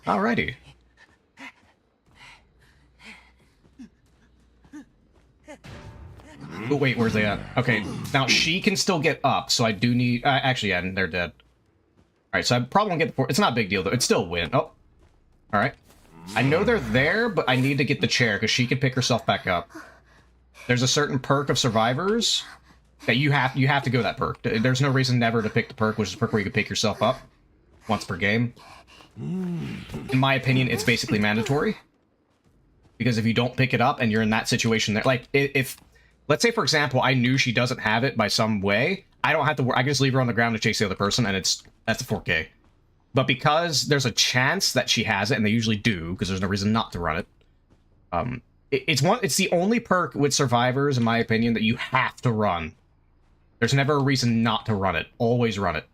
Alrighty. Oh, wait, where's they at? Okay, now she can still get up, so I do need... actually, yeah, they're dead. Alright, so I probably won't get the... It's not a big deal, though. It's still a win. Oh. Alright. I know they're there, but I need to get the chair, because she can pick herself back up. There's a certain perk of survivors that you have to go that perk. There's no reason never to pick the perk, which is a perk where you can pick yourself up once per game. In my opinion, it's basically mandatory. Because if you don't pick it up and you're in that situation there, like, if let's say, for example, I knew she doesn't have it by some way, I don't have to, I can just leave her on the ground to chase the other person, and that's a 4K. But because there's a chance that she has it, and they usually do, because there's no reason not to run it, it's the only perk with survivors, in my opinion, that you have to run. There's never a reason not to run it. Always run it.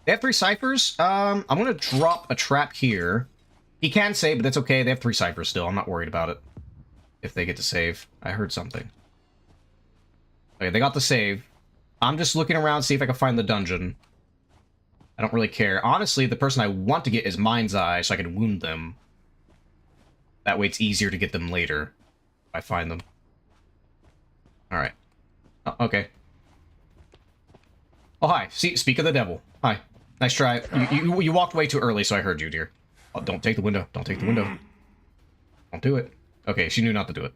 They have 3 ciphers. I'm gonna drop a trap here. He can save, but that's okay. They have 3 ciphers still. I'm not worried about it. If they get to save. I heard something. Okay, they got the save. I'm just looking around to see if I can find the dungeon. I don't really care. Honestly, the person I want to get is Mind's Eye, so I can wound them. That way it's easier to get them later. If I find them. Alright. Oh, okay. Oh, hi. See, speak of the devil. Hi. Nice try. You walked way too early, so I heard you, dear. Oh, don't take the window. Don't take the window. Don't do it. Okay, she knew not to do it.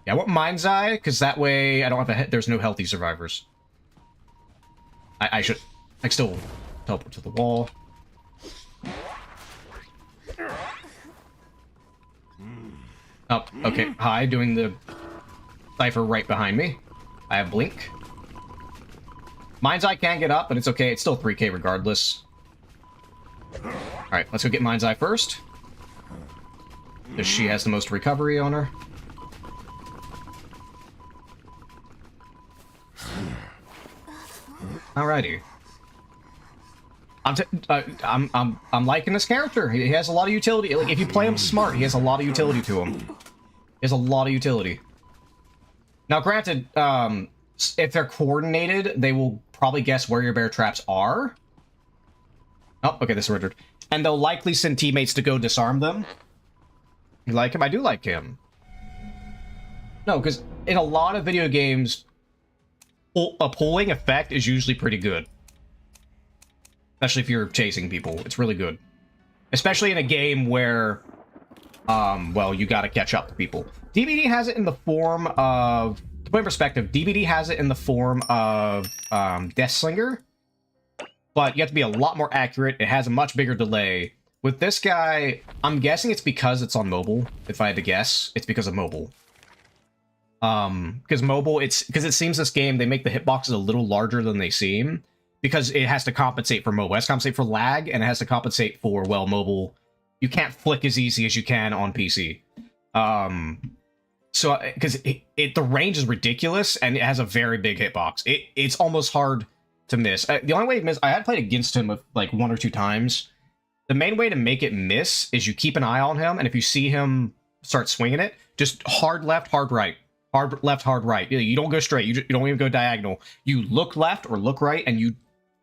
Yeah, I want Mind's Eye, because that way I don't have there's no healthy survivors. I should... I can still teleport to the wall. Oh, okay. Hi, doing the cipher right behind me. I have Blink. Mind's Eye can get up, but it's okay. It's still 3K regardless. Alright, let's go get Mind's Eye first. Because she has the most recovery on her. Alrighty. I'm liking this character. He has a lot of utility. Like, if you play him smart, he has a lot of utility to him. He has a lot of utility. Now, granted, if they're coordinated, they will probably guess where your bear traps are. Oh, okay, this is rendered. And they'll likely send teammates to go disarm them. You like him? I do like him. No, because in a lot of video games, a pulling effect is usually pretty good. Especially if you're chasing people. It's really good. Especially in a game where, well, you gotta catch up to people. DBD has it in the form of... To put in perspective, DBD has it in the form of Deathslinger, but you have to be a lot more accurate. It has a much bigger delay. With this guy, I'm guessing it's because it's on mobile. If I had to guess, it's because of mobile. Because mobile, because it seems this game, they make the hitboxes a little larger than they seem, because it has to compensate for mobile. It has to compensate for lag, and it has to compensate for, well, mobile. You can't flick as easy as you can on PC. So, because the range is ridiculous, and it has a very big hitbox. It's almost hard to miss. The only way to miss... I had played against him like 1 or 2 times. The main way to make it miss is you keep an eye on him, and if you see him start swinging it, just hard left, hard right. Hard left, hard right. You don't go straight. You don't even go diagonal. You look left or look right, and you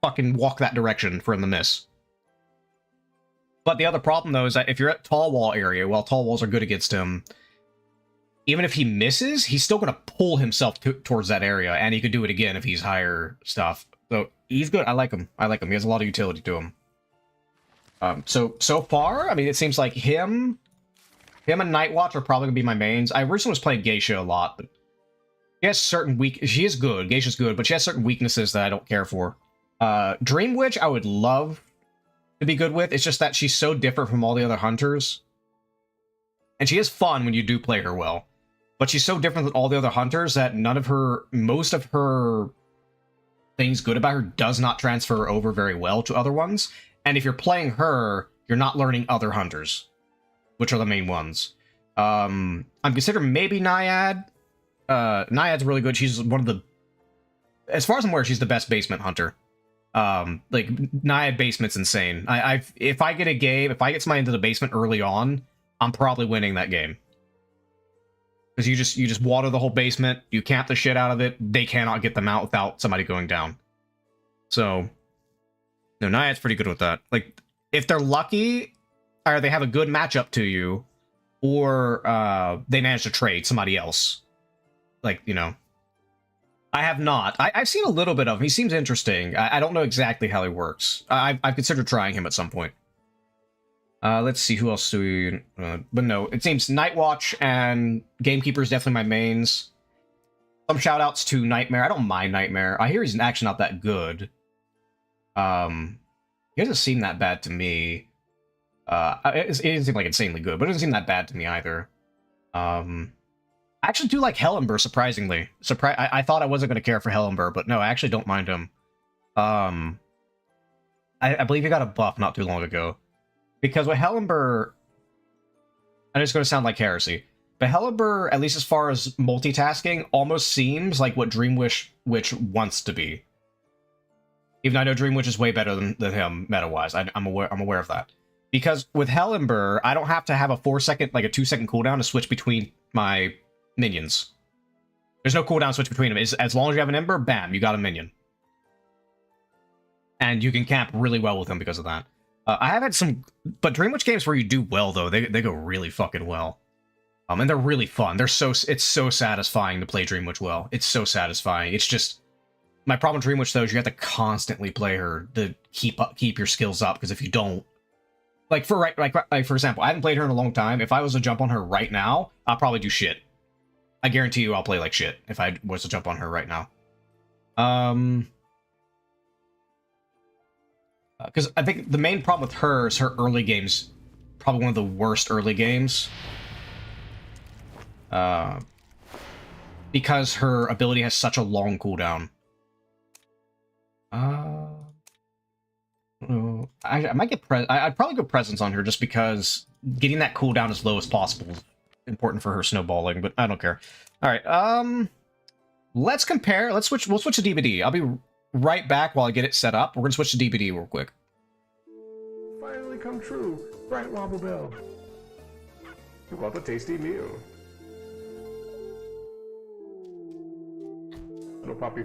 fucking walk that direction for him to miss. But the other problem, though, is that if you're at tall wall area, well, tall walls are good against him... Even if he misses, he's still going to pull himself towards that area, and he could do it again if he's higher stuff. So he's good. I like him. I like him. He has a lot of utility to him. So far, I mean, it seems like him and Nightwatch are probably going to be my mains. I originally was playing Geisha a lot, but she has certain she is good. Geisha's good, but she has certain weaknesses that I don't care for. Dream Witch, I would love to be good with. It's just that she's so different from all the other hunters. And she is fun when you do play her well. But she's so different than all the other hunters that most of her things good about her does not transfer over very well to other ones. And if you're playing her, you're not learning other hunters, which are the main ones. I'm considering maybe Naiad. Naiad's really good. She's one of the... As far as I'm aware, she's the best basement hunter. Like, Naiad basement's insane. If I get somebody into the basement early on, I'm probably winning that game. Because you just water the whole basement, you camp the shit out of it, they cannot get them out without somebody going down. So, no, Naiad's pretty good with that. Like, if they're lucky, or they have a good matchup to you, or they manage to trade somebody else. Like, you know. I have not. I've seen a little bit of him. He seems interesting. I don't know exactly how he works. I've considered trying him at some point. Let's see, who else do we... but no, it seems Nightwatch and Gamekeeper is definitely my mains. Some shoutouts to Nightmare. I don't mind Nightmare. I hear he's actually not that good. He doesn't seem that bad to me. It doesn't seem like insanely good, but it doesn't seem that bad to me either. I actually do like Hellenber, surprisingly. I thought I wasn't going to care for Hellenber, but no, I actually don't mind him. I believe he got a buff not too long ago. Because with Hellenber... And it's going to sound like heresy. But Hellenber, at least as far as multitasking, almost seems like what Dream Witch wants to be. Even though I know Dream Witch is way better than him, meta-wise. I'm aware of that. Because with Hellenber, I don't have to have a 4-second, like a 2-second cooldown to switch between my minions. There's no cooldown switch between them. As long as you have an Ember, bam, you got a minion. And you can camp really well with him because of that. I have had some... But Dream Witch games where you do well, though, they go really fucking well. And they're really fun. It's so satisfying to play Dream Witch well. It's so satisfying. It's just... My problem with Dream Witch, though, is you have to constantly play her to keep your skills up, because if you don't... Like, for example, I haven't played her in a long time. If I was to jump on her right now, I'll probably do shit. I guarantee you I'll play like shit if I was to jump on her right now. Because I think the main problem with her is her early games. Probably one of the worst early games. Because her ability has such a long cooldown. I might get I'd probably go Presence on her just because getting that cooldown as low as possible is important for her snowballing, but I don't care. Alright, let's compare. We'll switch to DVD. I'll be right back while I get it set up. We're gonna switch to DVD real quick. Finally come true, Bright Wobble Bell. You got a tasty meal. Hello, puppy.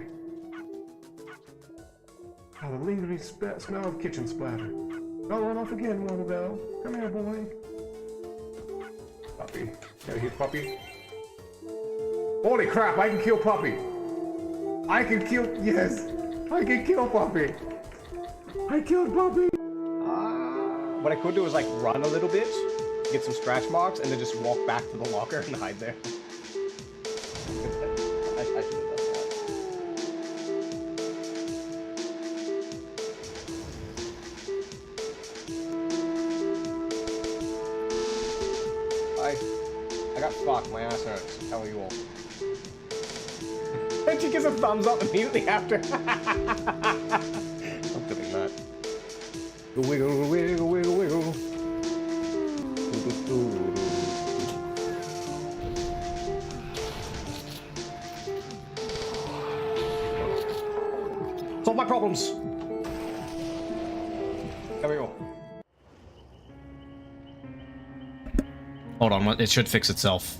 Oh, the lingering smell of kitchen splatter. Don't run off again, Wobble Bell. Come here, boy. Puppy. Gotta hit puppy. Holy crap, I can kill puppy. I can kill... Yes. I can kill puppy. I killed puppy. What I could do is like run a little bit, get some scratch marks, and then just walk back to the locker and hide there. I should have done that. I got fucked. My ass hurts. How are you all? And she gives a thumbs up immediately after. I'm doing that. Wiggle, wiggle, wiggle, wiggle. Solve my problems. There we go. Hold on, it should fix itself.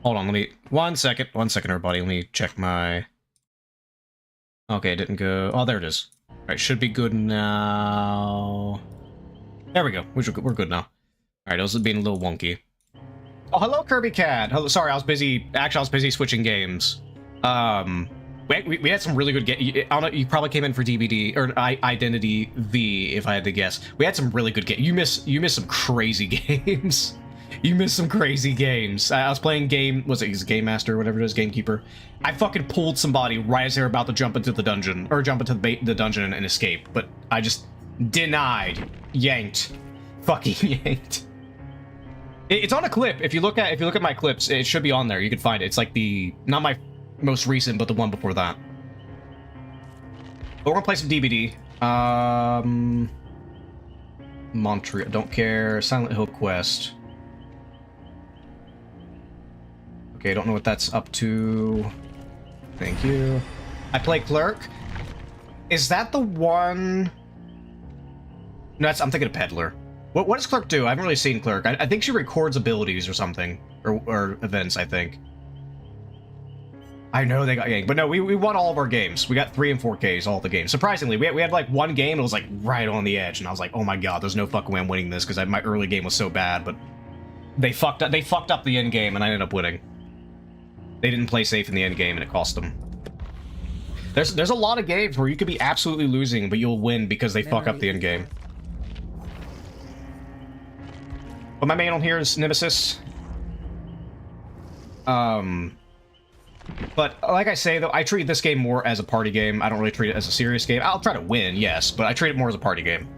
Hold on, let me... One second, everybody. Let me check my... Okay, it didn't go... Oh, there it is. Alright, should be good now... There we go. We're good now. Alright, it was being a little wonky. Oh, hello, Kirby Cat! Hello, sorry, I was busy... Actually, I was busy switching games. We had some really good games. I don't know, you probably came in for DVD... Or Identity V, if I had to guess. We had some really good games. You missed some crazy games. You missed some crazy games. I was playing Game Master or whatever it is, Gamekeeper. I fucking pulled somebody right as they were about to jump into the dungeon, or jump into the dungeon and escape, but I just denied, yanked, fucking yanked. It's on a clip. If you look at my clips, it should be on there. You can find it. It's like not my most recent, but the one before that. But we're gonna play some DBD. Montreal, don't care. Silent Hill Quest. Okay, don't know what that's up to. Thank you. I play Clerk. Is that the one... No, I'm thinking of Peddler. What does Clerk do? I haven't really seen Clerk. I think she records abilities or something. Or events, I think. I know they got yanked. But no, we won all of our games. We got 3 and 4Ks, all the games. Surprisingly, we had like one game, it was like right on the edge. And I was like, oh my god, there's no fucking way I'm winning this, because my early game was so bad. But they fucked up the end game, and I ended up winning. They didn't play safe in the end game, and it cost them. There's a lot of games where you could be absolutely losing, but you'll win because they fuck up the end game. But my main on here is Nemesis. But like I say, though, I treat this game more as a party game. I don't really treat it as a serious game. I'll try to win, yes, but I treat it more as a party game.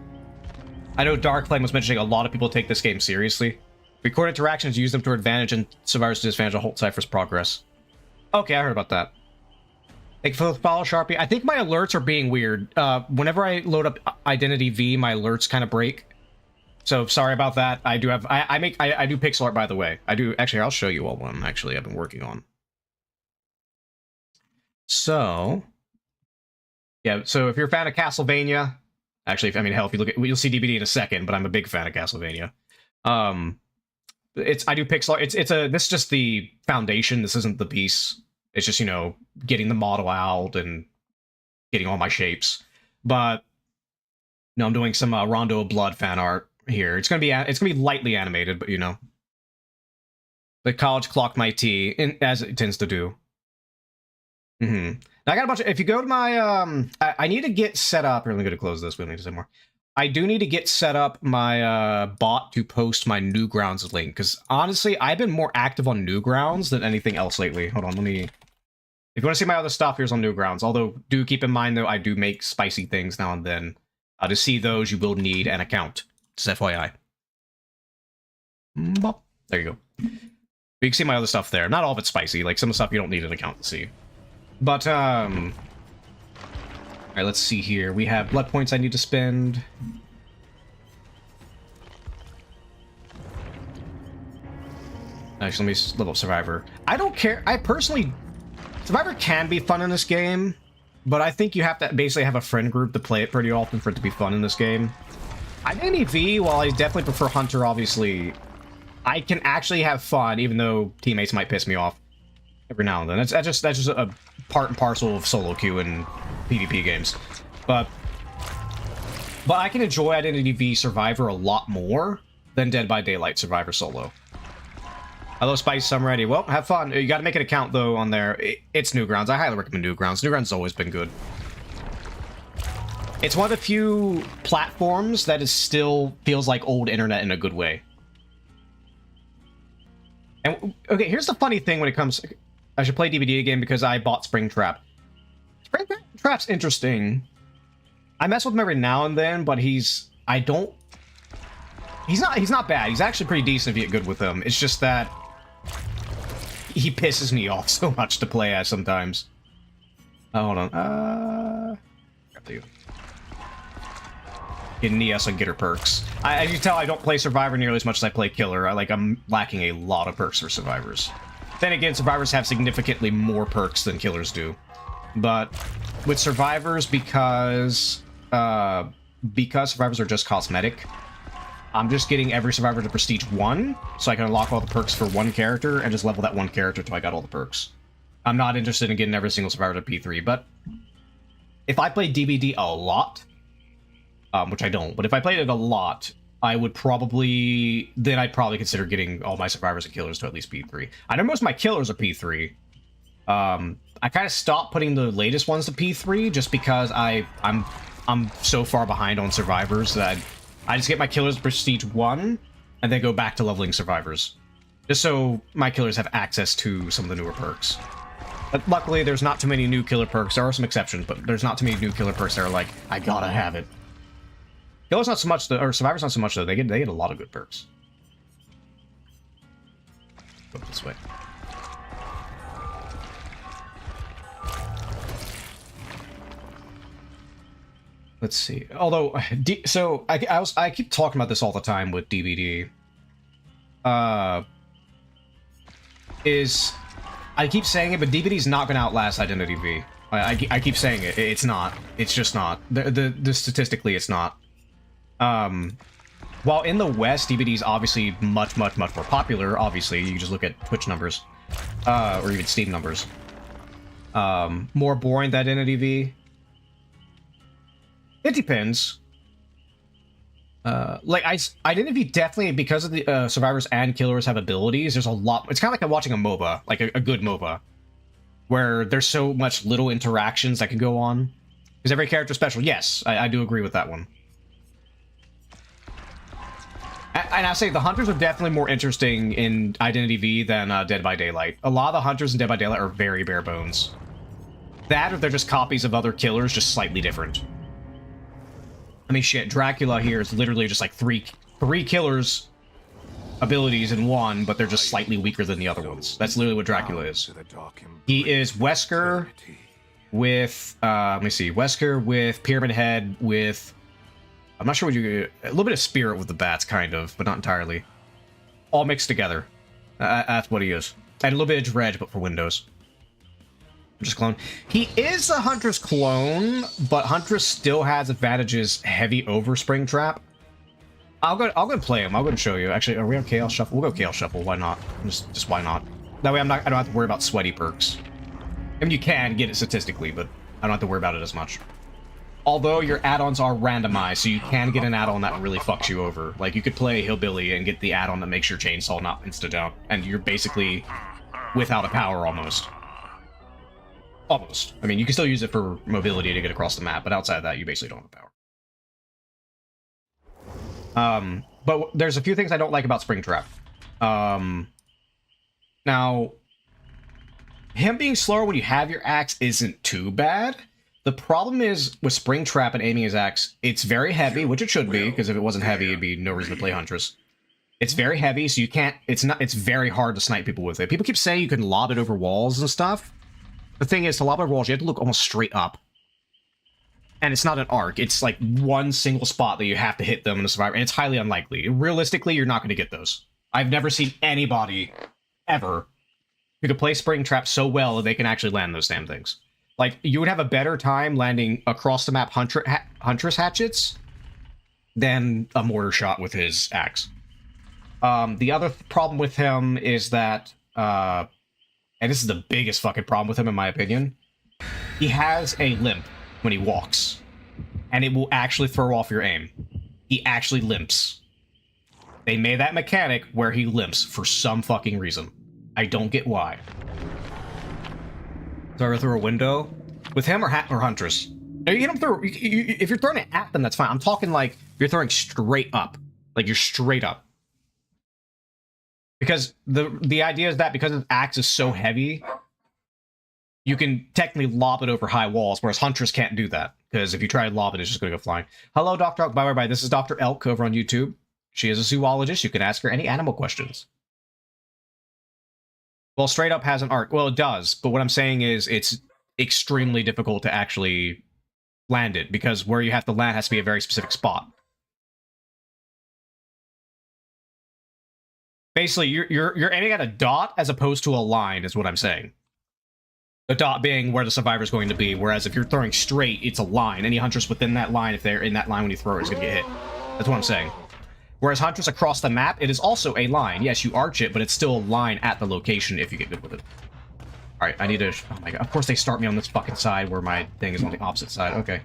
I know Dark Flame was mentioning a lot of people take this game seriously. Record interactions, use them to advantage and survivors to disadvantage to halt Cypher's progress. Okay, I heard about that. Thank you for the follow, Sharpie. I think my alerts are being weird. Whenever I load up Identity V, my alerts kind of break. So sorry about that. I do have I do pixel art, by the way. I do actually. I'll show you all one. Actually, I've been working on. So yeah. So if you're a fan of Castlevania, actually, I mean, hell, if you look at, you'll see DBD in a second. But I'm a big fan of Castlevania. I do pixel art. This is just the foundation. This isn't the piece. It's just, you know, getting the model out and getting all my shapes. But no, I'm doing some Rondo of Blood fan art here. It's gonna be lightly animated, but you know, the college clocked my tea, as it tends to do. Now I got a bunch of. If you go to my, I need to get set up. Here, let me go to close this. We don't need to say more. I do need to get set up my bot to post my Newgrounds link, because honestly, I've been more active on Newgrounds than anything else lately. Hold on, let me. If you want to see my other stuff, here's on Newgrounds. Although, do keep in mind, though, I do make spicy things now and then. To see those, you will need an account. Just FYI. Bop. There you go. But you can see my other stuff there. Not all of it's spicy. Like, some of the stuff you don't need an account to see. But, alright, let's see here. We have blood points I need to spend. Actually, let me level up Survivor. I don't care. I personally... Survivor can be fun in this game, but I think you have to basically have a friend group to play it pretty often for it to be fun in this game. Identity V, while I definitely prefer Hunter, obviously, I can actually have fun, even though teammates might piss me off every now and then. That's just a part and parcel of solo queue and PvP games. But I can enjoy Identity V Survivor a lot more than Dead by Daylight Survivor solo. Hello, Spice, I'm ready. Well, have fun. You gotta make an account, though, on there. It's Newgrounds. I highly recommend Newgrounds. Newgrounds has always been good. It's one of the few platforms that is still feels like old internet in a good way. And, okay, here's the funny thing when it comes... I should play DVD again because I bought Springtrap. Springtrap's interesting. I mess with him every now and then, but he's not bad. He's actually pretty decent if you get good with him. It's just that he pisses me off so much to play as sometimes. Oh, hold on. Grab you. Get Nias and get her perks. As you tell, I don't play Survivor nearly as much as I play Killer. I'm lacking a lot of perks for Survivors. Then again, Survivors have significantly more perks than Killers do. But with Survivors, because Survivors are just cosmetic, I'm just getting every Survivor to Prestige 1, so I can unlock all the perks for one character, and just level that one character till I got all the perks. I'm not interested in getting every single Survivor to P3, but if I played DBD a lot, which I don't, but if I played it a lot, I'd probably consider getting all my Survivors and Killers to at least P3. I know most of my Killers are P3. I kind of stopped putting the latest ones to P3 just because I'm so far behind on Survivors that I just get my Killers Prestige 1 and then go back to leveling Survivors. Just so my Killers have access to some of the newer perks. But luckily, there's not too many new killer perks. There are some exceptions, but there's not too many new killer perks that are like, I gotta have it. Killers not so much, or Survivors not so much, though. They get a lot of good perks. Go this way. Let's see. Although, I keep talking about this all the time with DVD. I keep saying it, but DVD's not gonna outlast Identity V. I keep saying it. It's not. It's just not. Statistically, it's not. While in the West, DVD's obviously much more popular. Obviously, you can just look at Twitch numbers, or even Steam numbers. More boring than Identity V. It depends. Identity V definitely, because of the Survivors and Killers have abilities, there's a lot. It's kind of like watching a MOBA, like a good MOBA. where there's so much little interactions that can go on. Is every character special? Yes, I do agree with that one. And I say the hunters are definitely more interesting in Identity V than Dead by Daylight. A lot of the hunters in Dead by Daylight are very bare bones. That, or they're just copies of other killers, just slightly different. I mean, shit, Dracula here is literally just like three killers' abilities in one, but they're just slightly weaker than the other ones. That's literally what Dracula is. He is Wesker with, let me see, Wesker with Pyramid Head with, I'm not sure what you, a little bit of Spirit with the bats, kind of, but not entirely. All mixed together. That's what he is. And a little bit of Dredge, but for Windows. Just clone. He is a Huntress clone, but Huntress still has advantages heavy over Springtrap. I'll go and play him. I'll go and show you. Actually, are we on Chaos Shuffle? We'll go Chaos Shuffle. Why not? Just why not? That way I don't have to worry about sweaty perks. I mean, you can get it statistically, but I don't have to worry about it as much. Although your add-ons are randomized, so you can get an add-on that really fucks you over. Like, you could play Hillbilly and get the add-on that makes your chainsaw not insta-down, and you're basically without a power almost. Almost. I mean, you can still use it for mobility to get across the map, but outside of that, you basically don't have power. But there's a few things I don't like about Springtrap. Now, him being slower when you have your axe isn't too bad. The problem is, with Springtrap and aiming his axe, it's very heavy, which it should be, because if it wasn't heavy, it'd be no reason to play Huntress. It's very heavy, so you can't, it's very hard to snipe people with it. People keep saying you can lob it over walls and stuff. The thing is, to lob over walls, you have to look almost straight up. And it's not an arc, it's like one single spot that you have to hit them in a survivor, and it's highly unlikely. Realistically, you're not going to get those. I've never seen anybody, ever, who could play Springtrap so well that they can actually land those damn things. Like, you would have a better time landing across-the-map Huntress hatchets than a mortar shot with his axe. The other problem with him is that, and this is the biggest fucking problem with him, in my opinion, he has a limp when he walks, and it will actually throw off your aim. He actually limps. They made that mechanic where he limps for some fucking reason. I don't get why. Throw her through a window? With him or Huntress? No, you don't throw, if you're throwing it at them, that's fine. I'm talking like, you're throwing straight up. Like, you're straight up. Because the idea is that because his axe is so heavy, you can technically lob it over high walls, whereas Huntress can't do that. Because if you try to lob it, it's just going to go flying. Hello, Dr. Elk. Bye. This is Dr. Elk over on YouTube. She is a zoologist. You can ask her any animal questions. Well, straight up has an arc. Well, it does, but what I'm saying is it's extremely difficult to actually land it, because where you have to land has to be a very specific spot. Basically, you're aiming at a dot as opposed to a line, is what I'm saying. The dot being where the survivor is going to be, whereas if you're throwing straight, it's a line. Any Huntress within that line, if they're in that line when you throw it, is going to get hit. That's what I'm saying. Whereas Huntress across the map, it is also a line. Yes, you arch it, but it's still a line at the location if you get good with it. Alright, I need to... Oh my god, of course they start me on this fucking side where my thing is on the opposite side. Okay.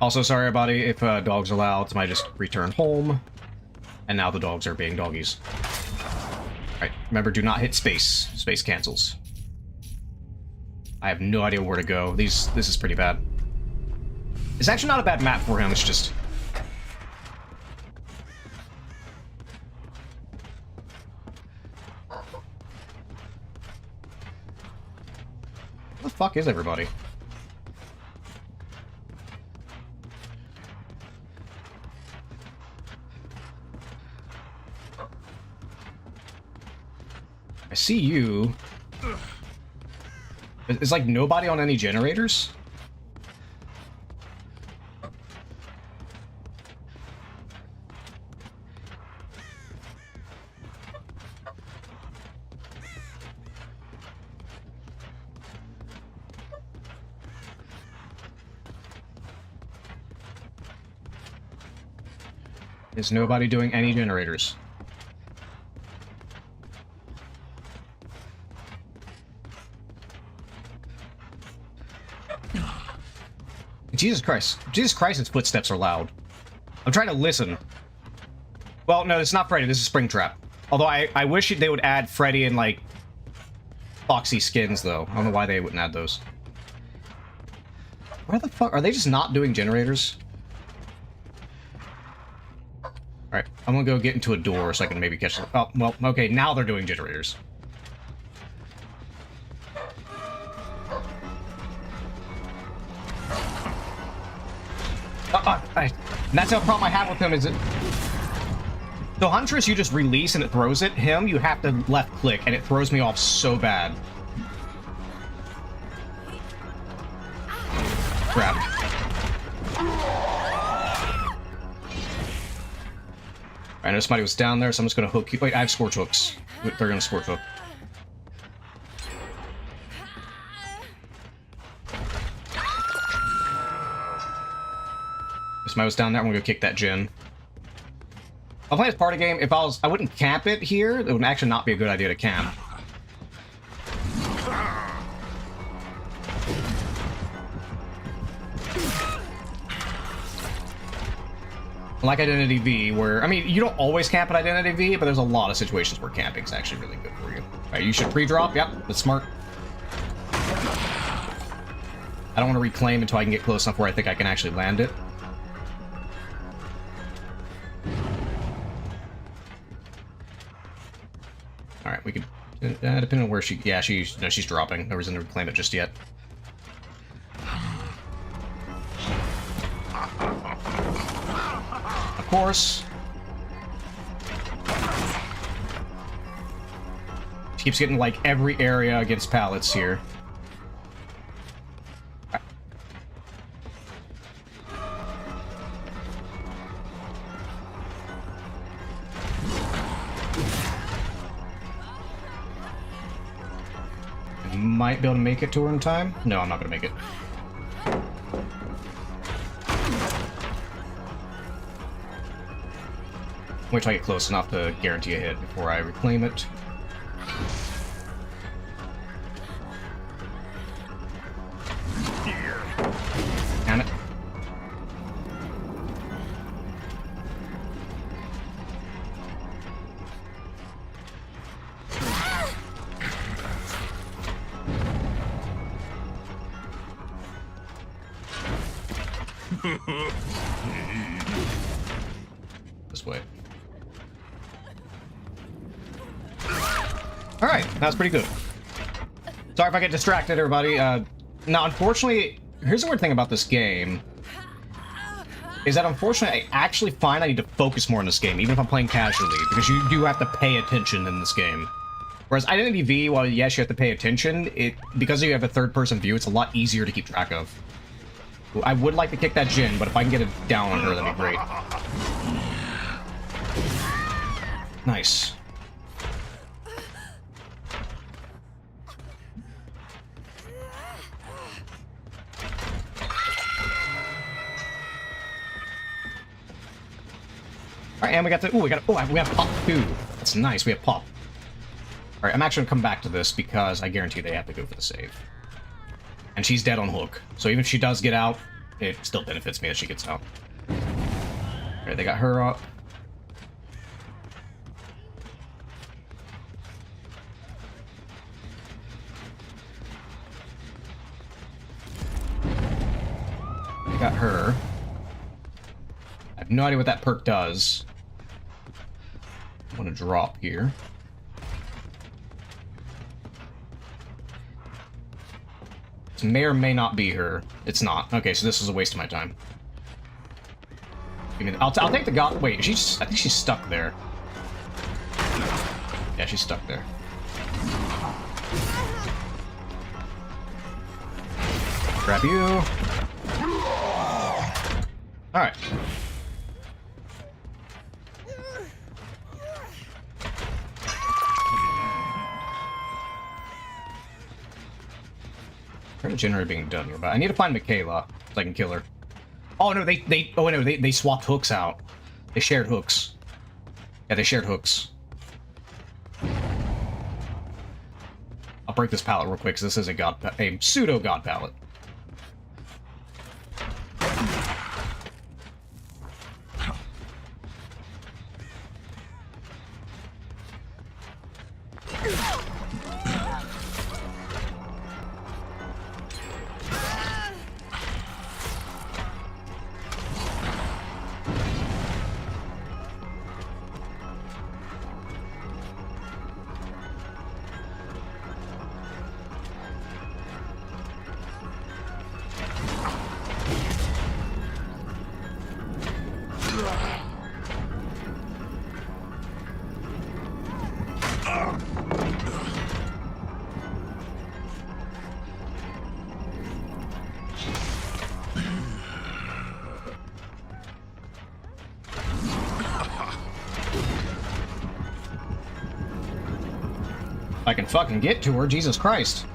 Also, sorry, everybody, if dogs are loud, somebody just returned home. And now the dogs are being doggies. Alright, remember, do not hit space. Space cancels. I have no idea where to go. This is pretty bad. It's actually not a bad map for him, it's just... Where the fuck is everybody? I see you. Is like nobody on any generators? Is nobody doing any generators? Jesus Christ. Jesus Christ, his footsteps are loud. I'm trying to listen. Well, no, it's not Freddy, this is Springtrap. Although I wish they would add Freddy and, like, Foxy skins, though. I don't know why they wouldn't add those. Where the fuck? Are they just not doing generators? Alright, I'm gonna go get into a door so I can maybe catch them. Oh, well, okay, now they're doing generators. That's the problem I have with him, is it... So Huntress, you just release and it throws it. Him, you have to left click, and it throws me off so bad. Crap. I know somebody was down there, so I'm just gonna hook you. Wait, I have scorch hooks. They're gonna scorch hook. Somebody was down there, I'm gonna go kick that gen. I'll play this party game. If I wouldn't camp it here. It would actually not be a good idea to camp. Like Identity V, where, I mean, you don't always camp at Identity V, but there's a lot of situations where camping is actually really good for you. Alright, you should pre-drop. Yep, that's smart. I don't want to reclaim until I can get close enough where I think I can actually land it. Alright, we could... depending on where she... Yeah, she's dropping. No reason to reclaim it just yet. Of course. She keeps getting, like, every area against pallets here. Might be able to make it to her in time. No, I'm not going to make it. Wait till I get close enough to guarantee a hit before I reclaim it. Damn it. This way. Alright, that's pretty good. Sorry if I get distracted, everybody. Now, unfortunately, here's the weird thing about this game. Is that unfortunately, I actually find I need to focus more in this game, even if I'm playing casually, because you do have to pay attention in this game. Whereas Identity V, while yes, you have to pay attention, because you have a third-person view, it's a lot easier to keep track of. I would like to kick that Jin, but if I can get it down on her, that'd be great. Nice. Alright, and we got the... Ooh, we have pop too. That's nice, we have pop. Alright, I'm actually gonna come back to this because I guarantee they have to go for the save. And she's dead on hook. So even if she does get out, it still benefits me that she gets out. Alright, they got her up. They got her. I have no idea what that perk does. I'm gonna drop here. This may or may not be her. It's not. Okay, so this was a waste of my time. Give me I'll take the god. Wait, I think she's stuck there. Yeah, she's stuck there. Grab you. Alright. The generator being done here, but I need to find Michaela so I can kill her. Oh no, they swapped hooks out. They shared hooks. Yeah, they shared hooks. I'll break this pallet real quick, because this is a pseudo god pallet. I can fucking get to her, Jesus Christ.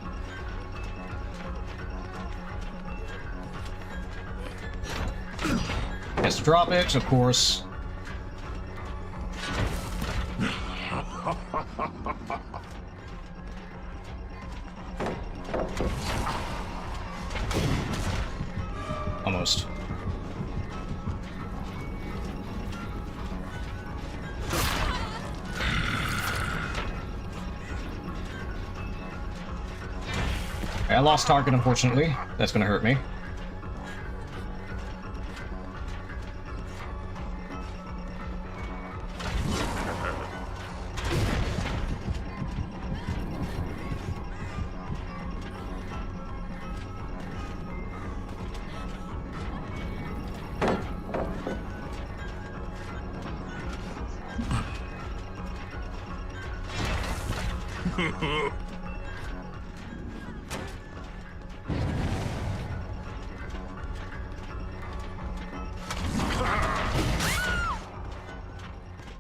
Has to drop it, of course. Almost. I lost target, unfortunately. That's gonna hurt me.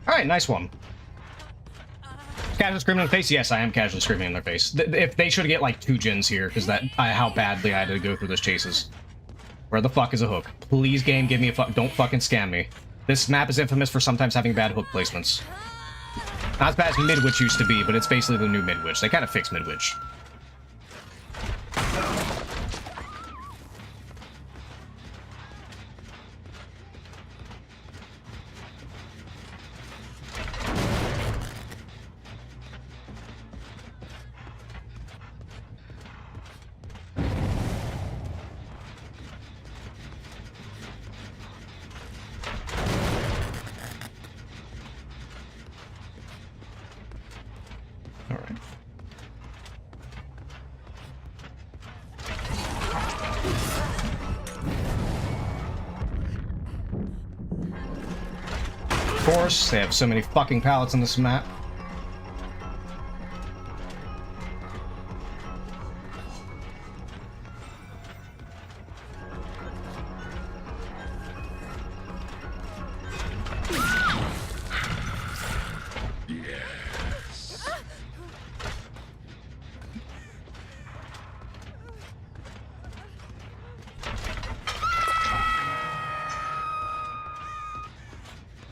Alright, nice one. Casually screaming in their face? Yes, I am casually screaming in their face. If they should get like 2 gens here, because how badly I had to go through those chases. Where the fuck is a hook? Please, game, give me a fuck. Don't fucking scam me. This map is infamous for sometimes having bad hook placements. Not as bad as Midwich used to be, but it's basically the new Midwich. They kind of fixed Midwich. Alright. Of course, they have so many fucking pallets on this map.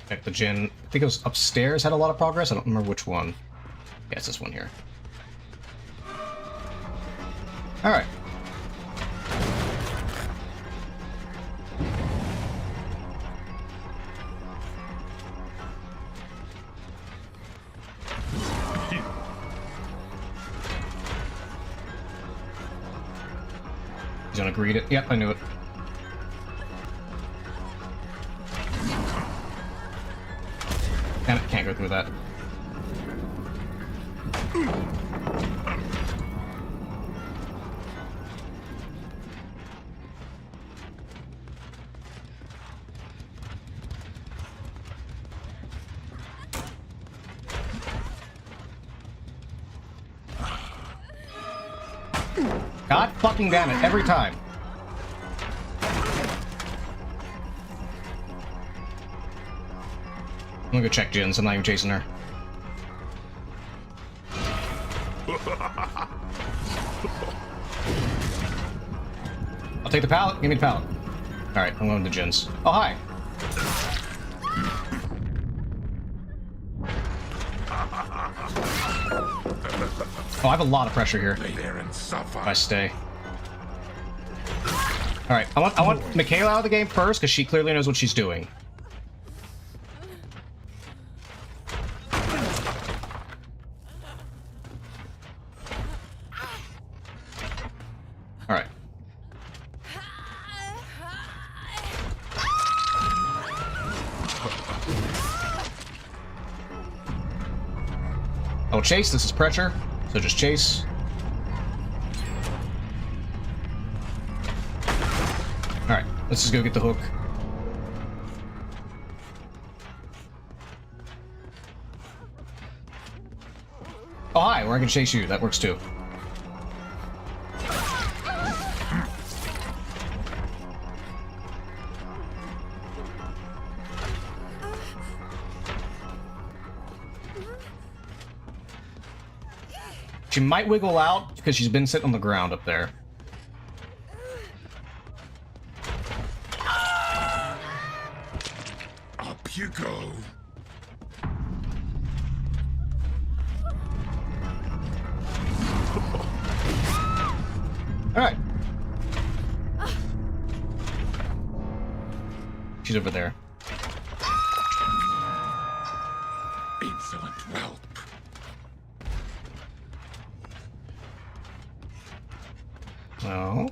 Check the gen. I think it was upstairs, had a lot of progress. I don't remember which one. Yeah, it's this one here. Alright. He's gonna greet it. Yep, I knew it. Damn it, can't go through that. God fucking damn it, every time. I'm gonna go check Jin's, I'm not even chasing her. I'll take the pallet, give me the pallet. Alright, I'm going to Jin's. Oh, hi! Oh, I have a lot of pressure here. If I stay. Alright, I want Michaela out of the game first, because she clearly knows what she's doing. Alright. I'll chase, this is pressure, so just chase. Alright, let's just go get the hook. Oh hi, or I can chase you, that works too. She might wiggle out because she's been sitting on the ground up there. Up you go. All right. She's over there. Insolent whelp. Well.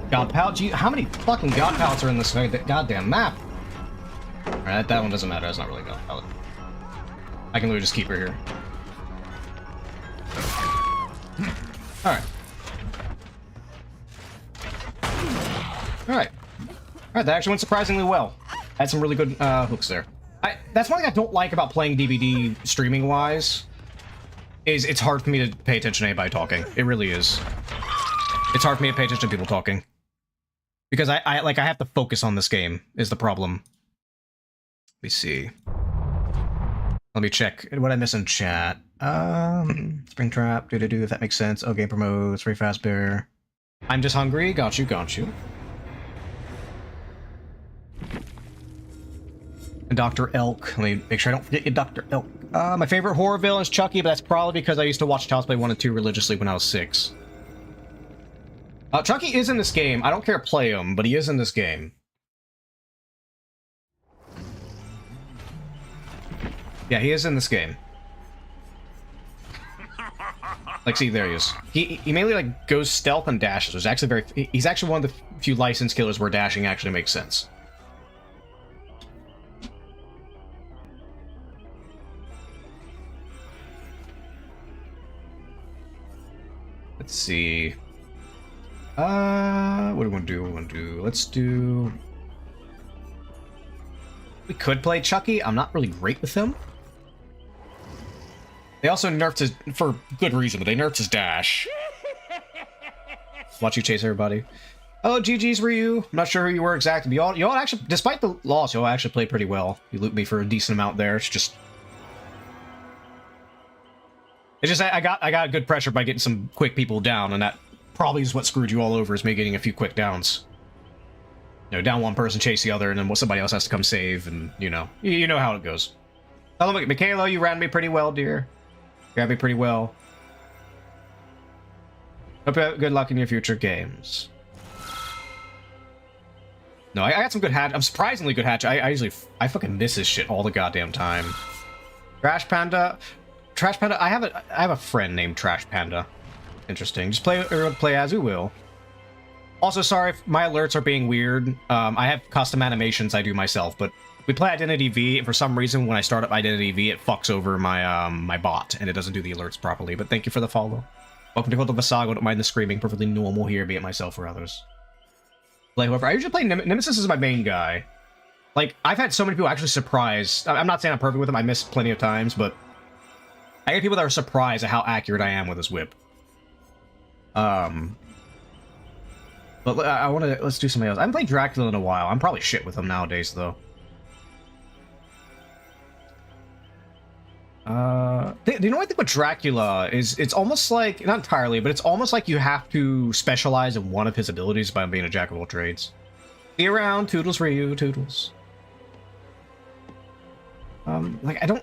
God pallet? How many fucking god pallets are in this goddamn map? Alright, that one doesn't matter. That's not really god pallet. I can literally just keep her here. Alright. Alright. Alright, that actually went surprisingly well. I had some really good hooks there. That's one thing I don't like about playing DVD streaming-wise, is it's hard for me to pay attention to anybody talking. It really is. It's hard for me to pay attention to people talking. Because I have to focus on this game, is the problem. Let me see. Let me check. What did I miss in chat? Springtrap, do-do-do, if that makes sense. Oh, game promotes, very fast bear. I'm just hungry, got you, got you. And Dr. Elk. Let me make sure I don't forget you, Dr. Elk. My favorite horror villain is Chucky, but that's probably because I used to watch Child's Play 1 and 2 religiously when I was 6. Chucky is in this game. I don't care to play him, but he is in this game. Yeah, he is in this game. Like, see, there he is. He mainly, like, goes stealth and dashes. There's actually he's actually one of the few licensed killers where dashing actually makes sense. Let's see. What do we want to do? Let's do... We could play Chucky. I'm not really great with him. They also nerfed his... For good reason, but they nerfed his dash. Watch you chase everybody. Oh, GG's Ryu. I'm not sure who you were exactly, but y'all actually... Despite the loss, y'all actually played pretty well. You looped me for a decent amount there. It's just... I got good pressure by getting some quick people down, and that probably is what screwed you all over, is me getting a few quick downs. You know, down one person, chase the other, and then somebody else has to come save, and, you know how it goes. Oh, look, Michaela, you ran me pretty well, dear. You ran me pretty well. Hope you have good luck in your future games. No, I got some good hatch. I'm surprisingly good hatch. I fucking miss this shit all the goddamn time. Trash Panda. Trash Panda, I have a friend named Trash Panda. Interesting. Just play as you will. Also, sorry if my alerts are being weird. I have custom animations I do myself, but we play Identity V, and for some reason, when I start up Identity V, it fucks over my my bot, and it doesn't do the alerts properly. But thank you for the follow. Welcome to Cult of Vasago. Don't mind the screaming. Perfectly normal here, be it myself or others. Play whoever. I usually play Nemesis is my main guy. Like, I've had so many people actually surprised. I'm not saying I'm perfect with him. I missed plenty of times, but I get people that are surprised at how accurate I am with his whip. But let's do something else. I haven't played Dracula in a while. I'm probably shit with him nowadays, though. You know what I think with Dracula is, it's almost like, not entirely, but it's almost like you have to specialize in one of his abilities by being a jack of all trades. See you around, Toodles Ryu, Toodles. Like, I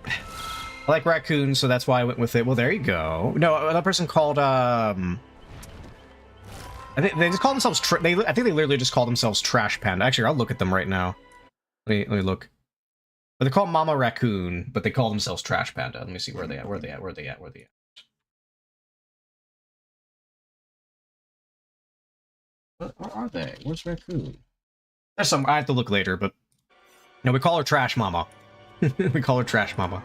like raccoons, so that's why I went with it. Well, there you go. No, another person called, I think they just call themselves, I think they literally just call themselves Trash Panda. Actually, I'll look at them right now. Let me look. But they call Mama Raccoon, but they call themselves Trash Panda. Let me see where they at. Where they at? Where are they? Where's Raccoon? There's some. I have to look later, but no, we call her Trash Mama. We call her Trash Mama.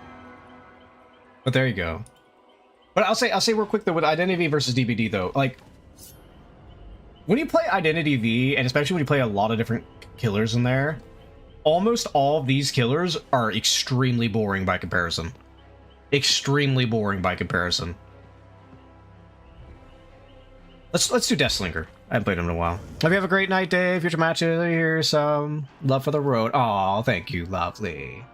But there you go. But I'll say real quick though, with Identity versus DBD though, like when you play Identity V, and especially when you play a lot of different killers in there, almost all of these killers are extremely boring by comparison. Extremely boring by comparison. Let's do Deathslinger. I haven't played him in a while. Hope you have a great night, Dave. Future matches, here's some love for the road. Aw, thank you, lovely.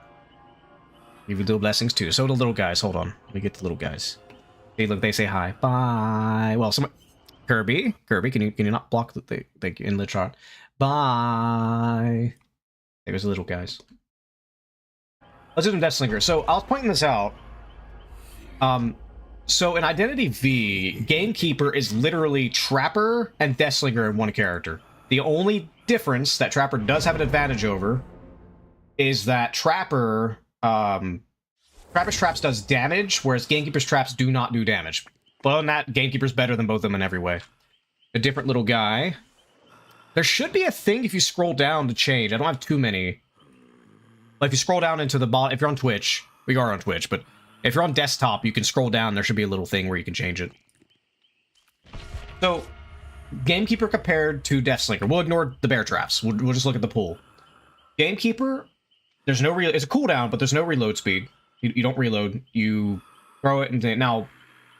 Give you little blessings too. So the little guys, hold on. Let me get the little guys. Hey, look, they say hi. Bye. Well, some Kirby, can you not block the thing? Thank you in the chart. Bye. There's the little guys. Let's do some Deathslinger. So I was pointing this out. So in Identity V, Gamekeeper is literally Trapper and Deathslinger in one character. The only difference that Trapper does have an advantage over is that Trapper's traps does damage, whereas Gamekeeper's traps do not do damage. But other than that, Gamekeeper's better than both of them in every way. A different little guy. There should be a thing if you scroll down to change. I don't have too many. Like if you scroll down into the bottom, if you're on Twitch, we are on Twitch, but if you're on desktop, you can scroll down. There should be a little thing where you can change it. So, Gamekeeper compared to Deathslinger. We'll ignore the bear traps. We'll just look at the pool. Gamekeeper, there's no it's a cooldown, but there's no reload speed. You don't reload. You throw it, and now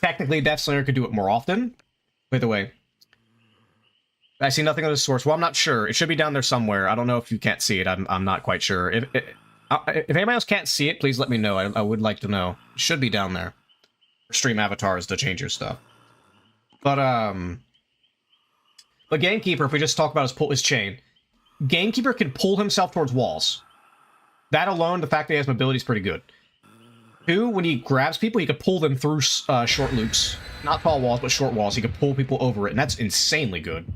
technically Deathslinger could do it more often. By the way, I see nothing on the source. Well, I'm not sure. It should be down there somewhere. I don't know if you can't see it. I'm not quite sure. If anybody else can't see it, please let me know. I would like to know. It should be down there. Stream avatars to change your stuff. But Gamekeeper, if we just talk about his chain, Gamekeeper can pull himself towards walls. That alone, the fact that he has mobility is pretty good. 2, when he grabs people, he can pull them through short loops. Not tall walls, but short walls. He can pull people over it, and that's insanely good.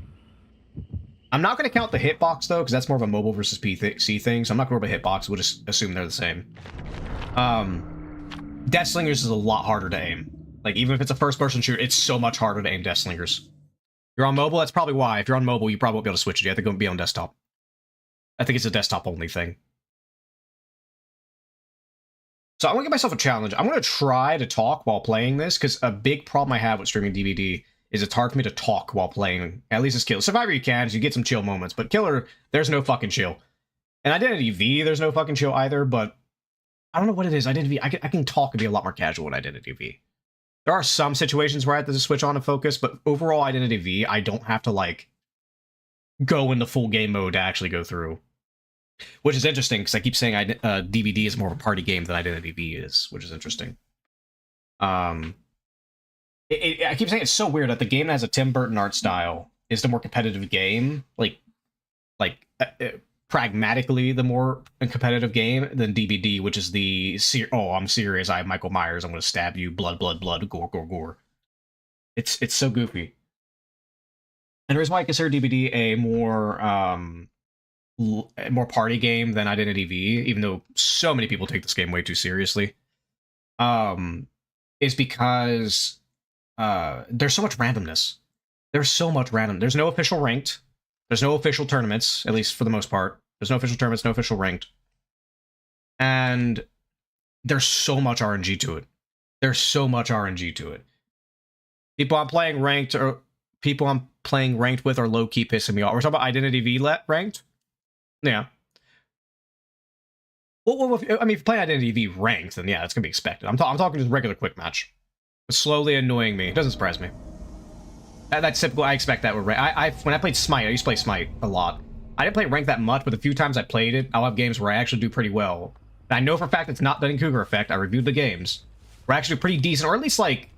I'm not going to count the hitbox, though, because that's more of a mobile versus PC thing, so I'm not going to worry about hitbox. We'll just assume they're the same. Deathslingers is a lot harder to aim. Like, even if it's a first-person shooter, it's so much harder to aim Deathslingers. You're on mobile, that's probably why. If you're on mobile, you probably won't be able to switch it. You have to go be on desktop. I think it's a desktop-only thing. So I'm going to give myself a challenge. I'm going to try to talk while playing this, because a big problem I have with streaming DVD is it's hard for me to talk while playing. At least as Killer. Survivor you can, so you get some chill moments, but Killer, there's no fucking chill. And Identity V, there's no fucking chill either, but I don't know what it is. Identity V, I can talk and be a lot more casual in Identity V. There are some situations where I have to just switch on and focus, but overall Identity V, I don't have to, like, go into full game mode to actually go through. Which is interesting, because I keep saying DVD is more of a party game than Identity V is, which is interesting. I keep saying it's so weird that the game that has a Tim Burton art style is the more competitive game, pragmatically the more competitive game than DVD, which is the oh, I'm serious, I have Michael Myers, I'm going to stab you, blood, blood, blood, gore, gore, gore. It's so goofy. And the reason why I consider DVD a more party game than Identity V, even though so many people take this game way too seriously, is because there's so much randomness. There's so much random. There's no official ranked. There's no official tournaments, at least for the most part. There's no official tournaments, no official ranked. And there's so much RNG to it. There's so much RNG to it. People I'm playing ranked or people I'm playing ranked with are low-key pissing me off. We're talking about Identity V ranked? Yeah. Well, I mean, if you play Identity V ranked, then yeah, it's gonna be expected. I'm talking just regular quick match. It's slowly annoying me. It doesn't surprise me. That's typical. I expect that with rank. When I played Smite, I used to play Smite a lot. I didn't play rank that much, but the few times I played it, I'll have games where I actually do pretty well. And I know for a fact it's not Dunning-Kruger effect. I reviewed the games. We're actually pretty decent, or at least like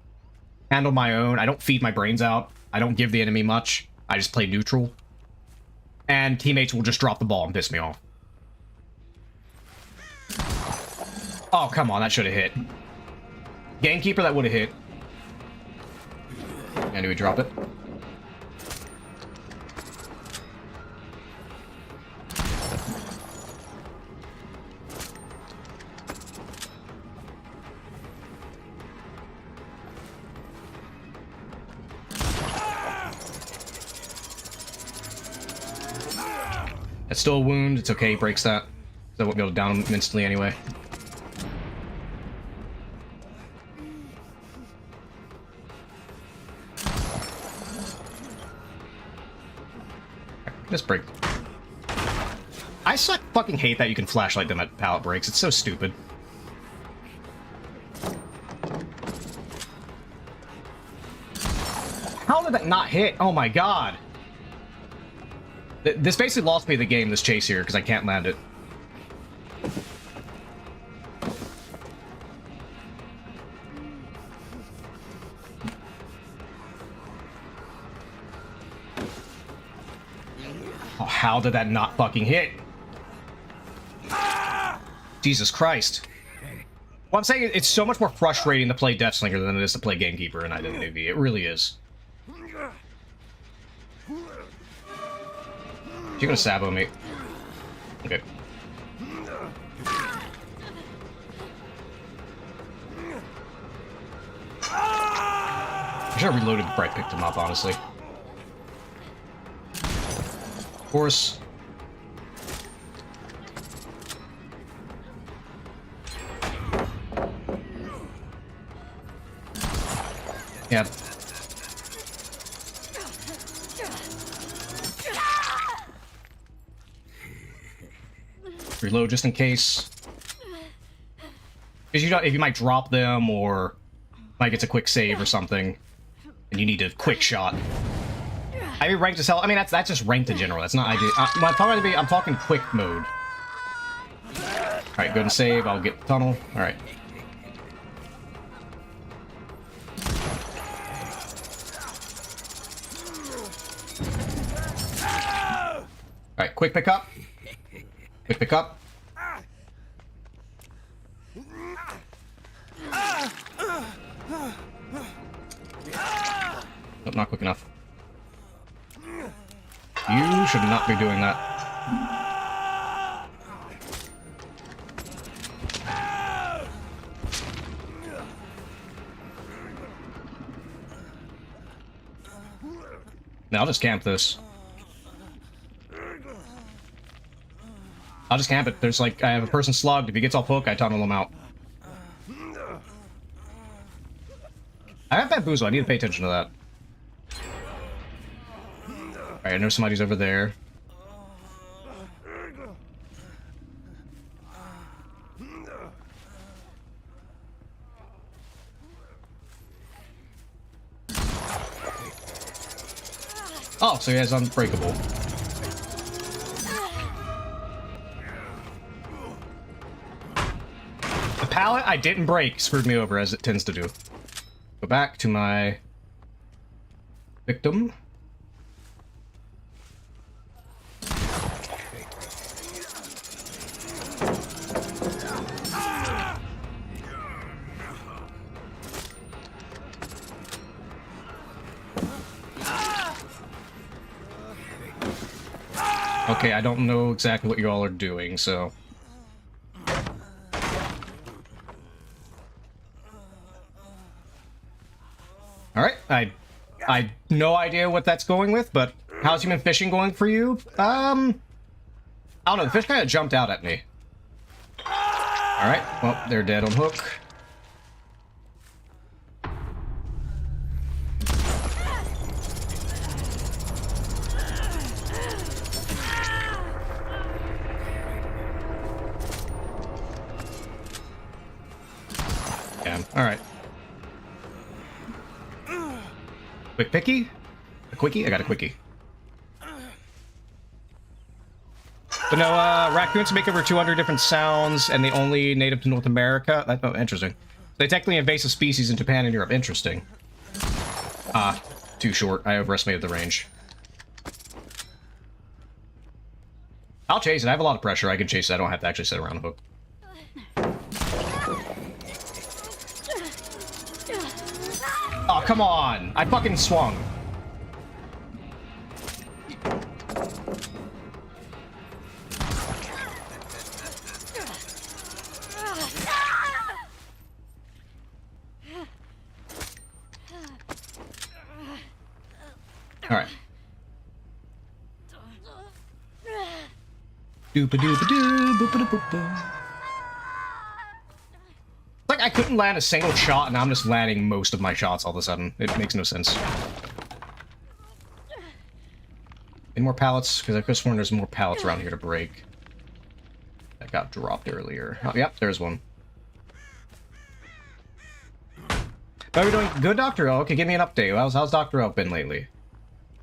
handle my own. I don't feed my brains out. I don't give the enemy much. I just play neutral. And teammates will just drop the ball and piss me off. Oh, come on, that should have hit. Gamekeeper, that would have hit. And do we drop it? That's still a wound. It's okay, he breaks that. So I won't be able to down him instantly anyway. Just break. I fucking hate that you can flashlight them at pallet breaks. It's so stupid. How did that not hit? Oh my god. This basically lost me the game, this chase here, because I can't land it. Oh, how did that not fucking hit? Jesus Christ. Well, I'm saying it's so much more frustrating to play Deathslinger than it is to play Gamekeeper in Identity. It really is. You're gonna sabo me. Okay. I should have reloaded before I picked him up, honestly. Of course. Yeah. Reload just in case. Because you know, if you might drop them or might get a quick save or something, and you need a quick shot. I mean, ranked as hell. I mean, that's just ranked in general. That's not ideal. I'm talking quick mode. All right, go and save. I'll get the tunnel. All right. All right, quick pickup. Quick pickup. Nope, not quick enough. You should not be doing that. Now I'll just camp this. I'll just camp it. There's like, I have a person slugged. If he gets off hook, I tunnel him out. I have bamboozle. I need to pay attention to that. Alright, I know somebody's over there. Oh, so he has unbreakable. The pallet I didn't break screwed me over, as it tends to do. Go back to my victim. Okay, I don't know exactly what you all are doing, so... Alright, I no idea what that's going with, but how's human fishing going for you? I don't know, the fish kind of jumped out at me. Alright, well, they're dead on hook. Alright. Quick picky? A quickie? I got a quickie. But no, raccoons make over 200 different sounds, and they only native to North America. That's interesting. They technically invasive species in Japan and Europe. Interesting. Too short. I overestimated the range. I'll chase it. I have a lot of pressure. I can chase it. I don't have to actually sit around a hook. Oh, come on! I fucking swung. Alright. Doopa-doopa-doo, boop-a-doo-boop-a. Like, I couldn't land a single shot, and I'm just landing most of my shots all of a sudden. It makes no sense. Any more pallets? Because I could have sworn there's more pallets around here to break. That got dropped earlier. Oh, yep, there's one. How are we doing? Good, Dr. O. Okay, give me an update. How's Dr. O been lately?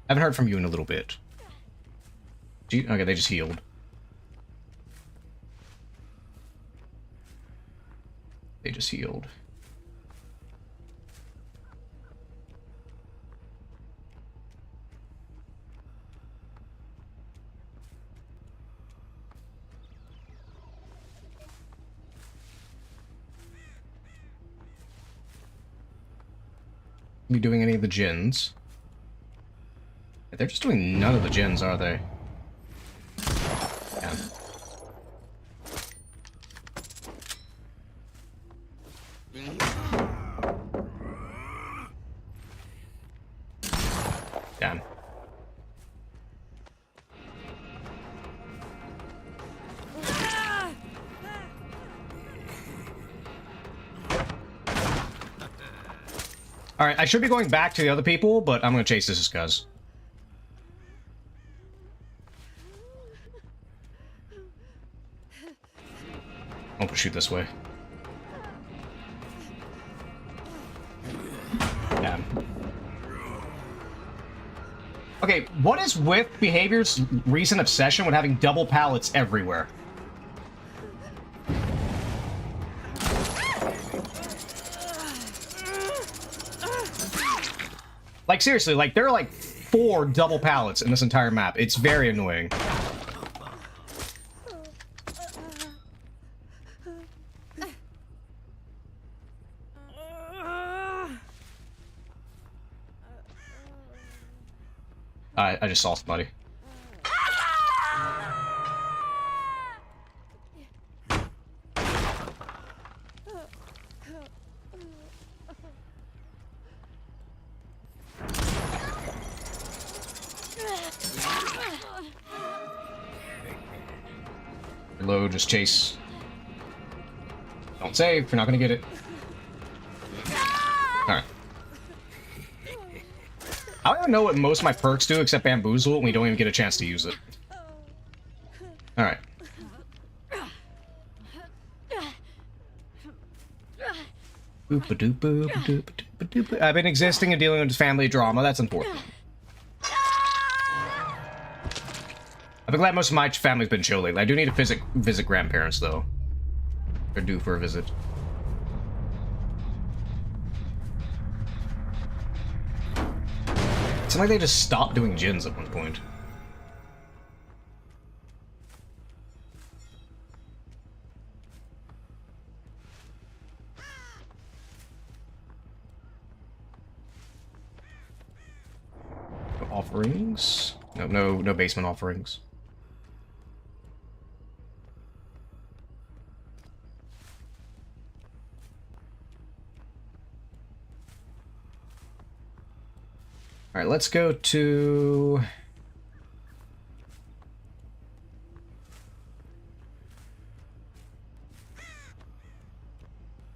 I haven't heard from you in a little bit. Okay, they just healed. They just healed. You doing any of the gens? They're just doing none of the gens, are they? Yeah. Damn. Alright, I should be going back to the other people, but I'm gonna chase this just cuz. I'll shoot this way. Damn. Okay, what is with Behavior's recent obsession with having double pallets everywhere? Like, seriously, like, there are, like, 4 double pallets in this entire map. It's very annoying. I just saw somebody. Reload, just chase. Don't save, you're not gonna get it. Alright. I don't even know what most of my perks do except Bamboozle, and we don't even get a chance to use it. Alright. I've been existing and dealing with family drama, that's important. I've been glad most of my family's been chill lately. I do need to visit grandparents, though. They're due for a visit. It's like they just stopped doing gens at one point. Offerings? No basement offerings. All right, let's go to...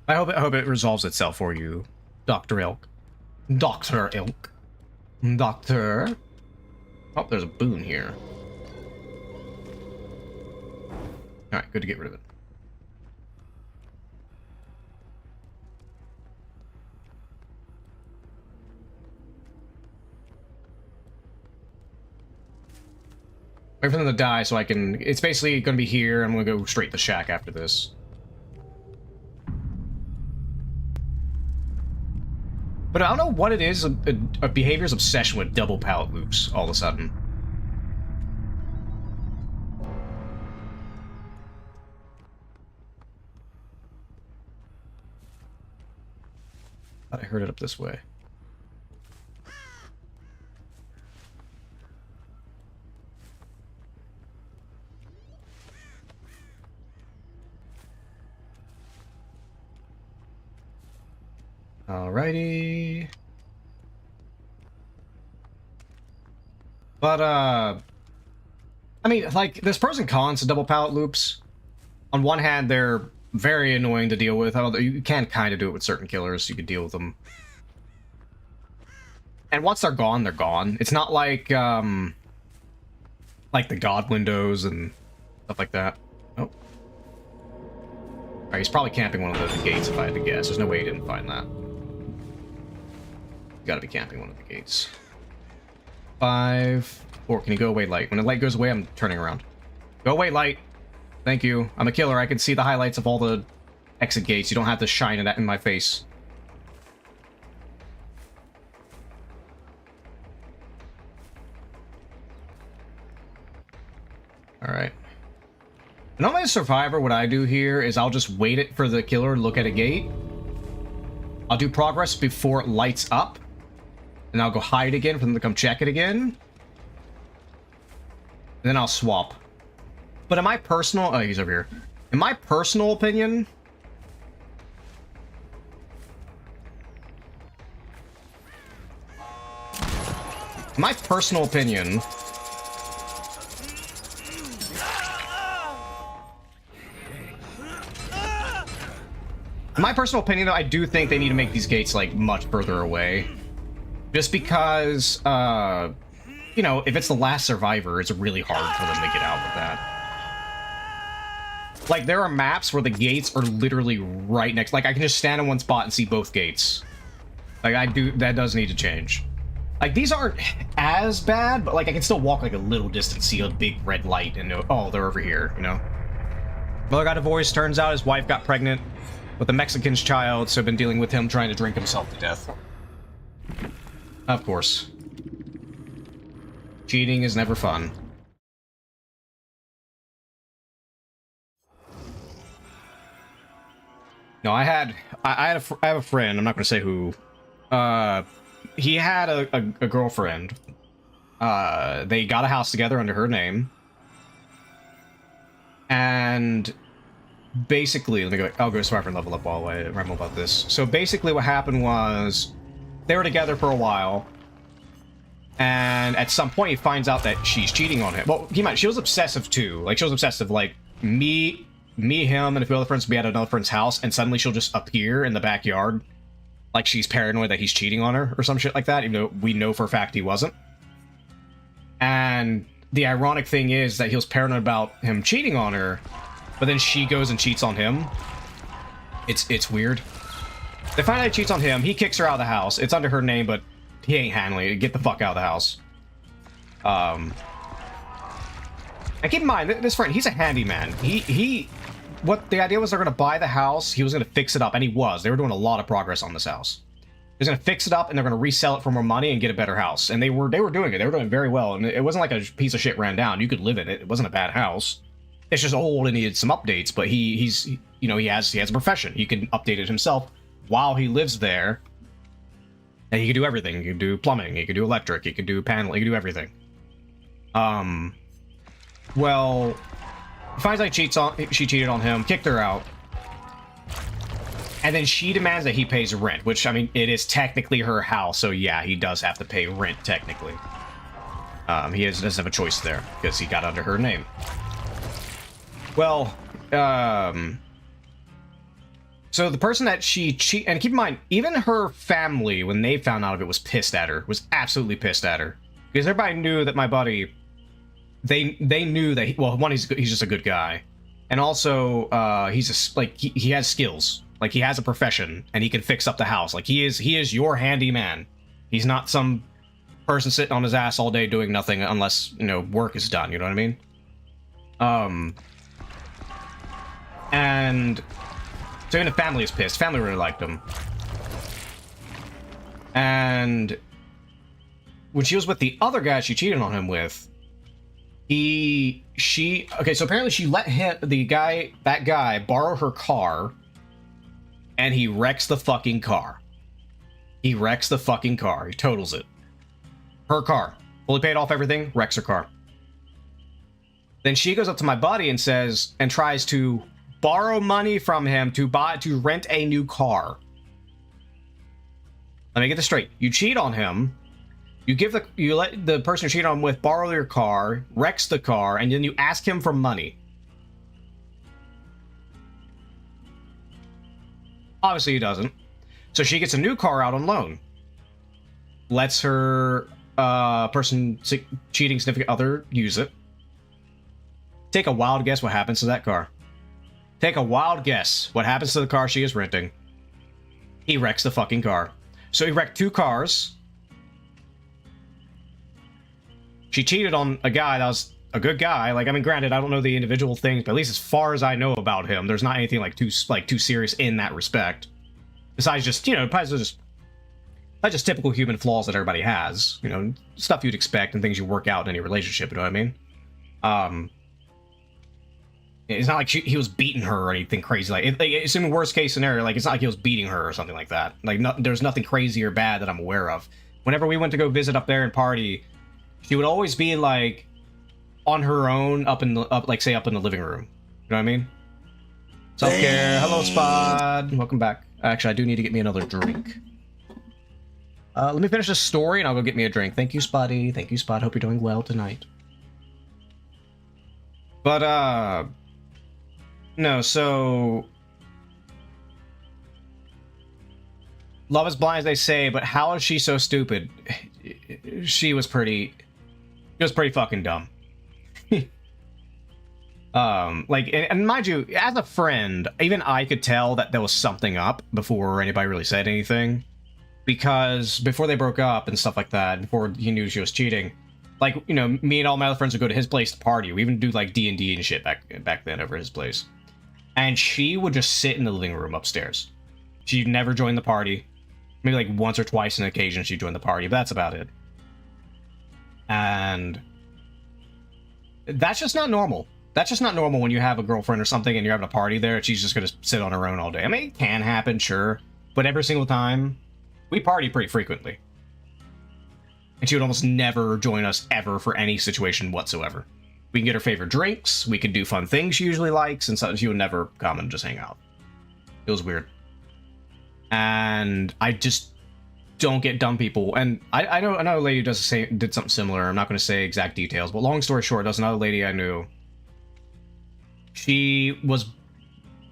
I hope it resolves itself for you, Dr. Elk. Dr. Elk. Doctor. Oh, there's a boon here. Alright, good to get rid of it. Wait for them to die so I can... It's basically going to be here. I'm going to go straight to shack after this. But I don't know what it is, a Behavior's obsession with double pallet loops all of a sudden. Thought I heard it up this way. Alrighty. But, I mean, like, there's pros and cons to double pallet loops. On one hand, they're very annoying to deal with. Although you can kind of do it with certain killers, so you can deal with them. And once they're gone, they're gone. It's not like the God windows and stuff like that. Oh. Alright, he's probably camping one of the gates if I had to guess. There's no way he didn't find that. You gotta be camping one of the gates. 5. Or can you go away, light? When the light goes away, I'm turning around. Go away, light. Thank you. I'm a killer. I can see the highlights of all the exit gates. You don't have to shine it in my face. Alright. Normally, as a survivor, what I do here is I'll just wait it for the killer to look at a gate. I'll do progress before it lights up. And I'll go hide again for them to come check it again. And then I'll swap. But in my personal... Oh, he's over here. In my personal opinion... My personal opinion... In my personal opinion, though, I do think they need to make these gates, like, much further away. Just because, you know, if it's the last survivor, it's really hard for them to get out with that. Like, there are maps where the gates are literally right next... Like, I can just stand in one spot and see both gates. Like, that does need to change. Like, these aren't as bad, but, like, I can still walk, like, a little distance, see a big red light, and know, oh, they're over here, you know? Brother got a voice. Turns out his wife got pregnant with a Mexican's child, so I've been dealing with him trying to drink himself to death. Of course. Cheating is never fun. No, I have a friend, I'm not going to say who. He had a girlfriend. They got a house together under her name. And... basically, let me go. I'll go survivor and level up while I ramble about this. So basically, what happened was they were together for a while, and at some point, he finds out that she's cheating on him. Well, she was obsessive too. Like, she was obsessive. Like me, him, and a few other friends would be at another friend's house, and suddenly she'll just appear in the backyard, like she's paranoid that he's cheating on her or some shit like that. Even though we know for a fact he wasn't. And the ironic thing is that he was paranoid about him cheating on her. But then she goes and cheats on him. It's weird. They find out he cheats on him. He kicks her out of the house. It's under her name, but he ain't handling it. Get the fuck out of the house. And keep in mind, this friend, he's a handyman. What the idea was, they're gonna buy the house. He was gonna fix it up, and he was. They were doing a lot of progress on this house. He was gonna fix it up, and they're gonna resell it for more money and get a better house. And they were doing it. They were doing very well, and it wasn't like a piece of shit ran down. You could live in it. It wasn't a bad house. It's just old and needed some updates, but he's you know, he has a profession. He can update it himself while he lives there. And he can do everything. He can do plumbing, he can do electric, he can do paneling, he can do everything. Well, he finds out she cheated on him, kicked her out. And then she demands that he pays rent, which, I mean, it is technically her house, so yeah, he does have to pay rent, technically. He doesn't have a choice there, because he got under her name. Well, so the person that she and keep in mind, even her family, when they found out of it, was pissed at her, was absolutely pissed at her. Because everybody knew that my buddy, they knew that, well, one, he's just a good guy. And also, he has skills. Like, he has a profession, and he can fix up the house. Like, he is your handyman. He's not some person sitting on his ass all day doing nothing unless, you know, work is done, you know what I mean? And so even the family is pissed. Family really liked him. And when she was with the other guy she cheated on him with, okay, so apparently she let that guy borrow her car, and he wrecks the fucking car. He wrecks the fucking car. He totals it. Her car. Fully paid off everything, wrecks her car. Then she goes up to my buddy and tries to borrow money from him to rent a new car. Let me get this straight. You cheat on him, you let the person you cheat on with borrow your car, wrecks the car, and then you ask him for money. Obviously he doesn't. So she gets a new car out on loan. Lets her cheating significant other use it. Take a wild guess what happens to that car. Take a wild guess what happens to the car she is renting. He wrecks the fucking car. So he wrecked two cars. She cheated on a guy that was a good guy. Like, I mean, granted, I don't know the individual things, but at least as far as I know about him, there's not anything too serious in that respect. Besides just, you know, just typical human flaws that everybody has. You know, stuff you'd expect and things you work out in any relationship, you know what I mean? It's not like he was beating her or anything crazy. Like, assuming worst case scenario, like, it's not like he was beating her or something like that. Like, there's nothing crazy or bad that I'm aware of. Whenever we went to go visit up there and party, she would always be, like, on her own up in the living room. You know what I mean? Self-care. Hello, Spod. Welcome back. Actually, I do need to get me another drink. Let me finish this story and I'll go get me a drink. Thank you, Spotty. Thank you, Spot. Hope you're doing well tonight. But, no, so... Love is blind, as they say, but how is she so stupid? She was pretty fucking dumb. Like, and mind you, as a friend, even I could tell that there was something up before anybody really said anything. Because before they broke up and stuff like that, before he knew she was cheating, like, you know, me and all my other friends would go to his place to party. We even do, like, D&D and shit back then over his place. And she would just sit in the living room upstairs. She'd never join the party. Maybe, like, once or twice on occasion she'd join the party, but that's about it. And that's just not normal. That's just not normal when you have a girlfriend or something and you're having a party there and she's just gonna sit on her own all day. I mean, it can happen, sure. But every single time, we party pretty frequently. And she would almost never join us ever for any situation whatsoever. We can get her favorite drinks, we can do fun things she usually likes, and so she would never come and just hang out. It was weird. And I just don't get dumb people. And I know another lady did something similar. I'm not going to say exact details, but long story short, there's another lady I knew. She was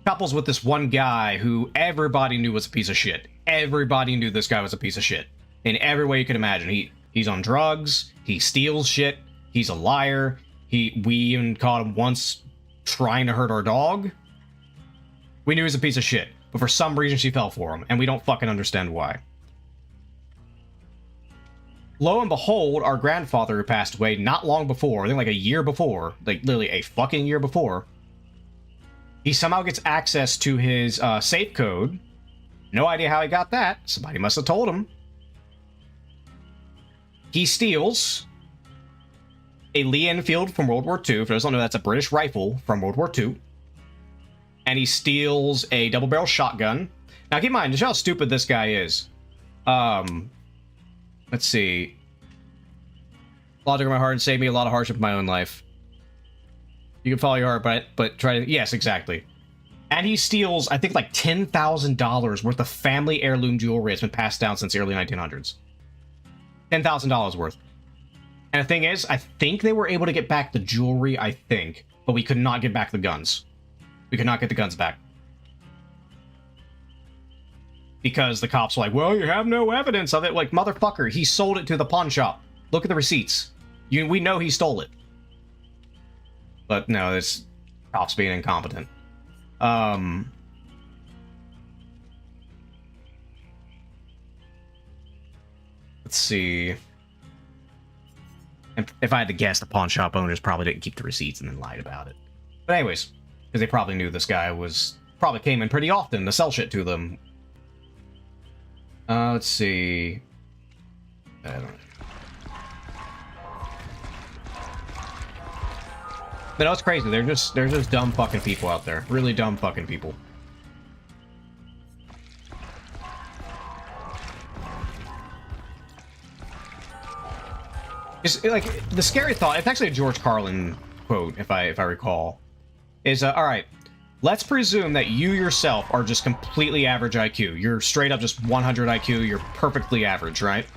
couples with this one guy who everybody knew was a piece of shit. Everybody knew this guy was a piece of shit. In every way you could imagine. He's on drugs, he steals shit, he's a liar, we even caught him once trying to hurt our dog. We knew he was a piece of shit, but for some reason she fell for him, and we don't fucking understand why. Lo and behold, our grandfather who passed away not long before, I think like a year before, like literally a fucking year before, he somehow gets access to his safe code. No idea how he got that. Somebody must have told him. He steals a Lee Enfield from World War II. For those who don't know, that's a British rifle from World War II. And he steals a double-barrel shotgun. Now, keep in mind, just how stupid this guy is. Let's see. Logic in my heart and saved me a lot of hardship in my own life. You can follow your heart, but try to... Yes, exactly. And he steals, I think, like $10,000 worth of family heirloom jewelry that's been passed down since the early 1900s. $10,000 worth. And the thing is, I think they were able to get back the jewelry, I think. But we could not get back the guns. We could not get the guns back. Because the cops were like, well, you have no evidence of it. Like, motherfucker, he sold it to the pawn shop. Look at the receipts. We know he stole it. But no, it's cops being incompetent. Let's see. If I had to guess, the pawn shop owners probably didn't keep the receipts and then lied about it. But anyways, because they probably knew this guy probably came in pretty often to sell shit to them. Let's see. I don't know. But no, it's crazy. They're just dumb fucking people out there. Really dumb fucking people. It's like the scary thought. It's actually a George Carlin quote, if I recall. Is all right. Let's presume that you yourself are just completely average IQ. You're straight up just 100 IQ. You're perfectly average, right?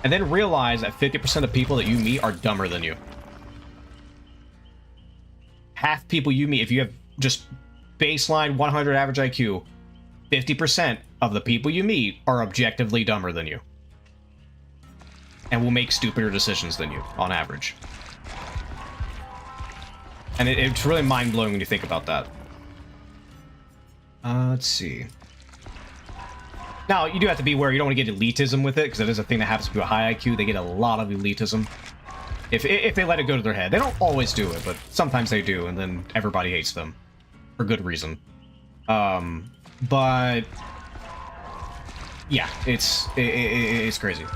And then realize that 50% of people that you meet are dumber than you. Half people you meet, if you have just baseline 100 average IQ, 50% of the people you meet are objectively dumber than you. And will make stupider decisions than you, on average. And it's really mind-blowing when you think about that. Let's see. Now, you do have to be aware you don't want to get elitism with it, because that is a thing that happens to people with high IQ. They get a lot of elitism. If they let it go to their head. They don't always do it, but sometimes they do, and then everybody hates them. For good reason. But... yeah, it's crazy.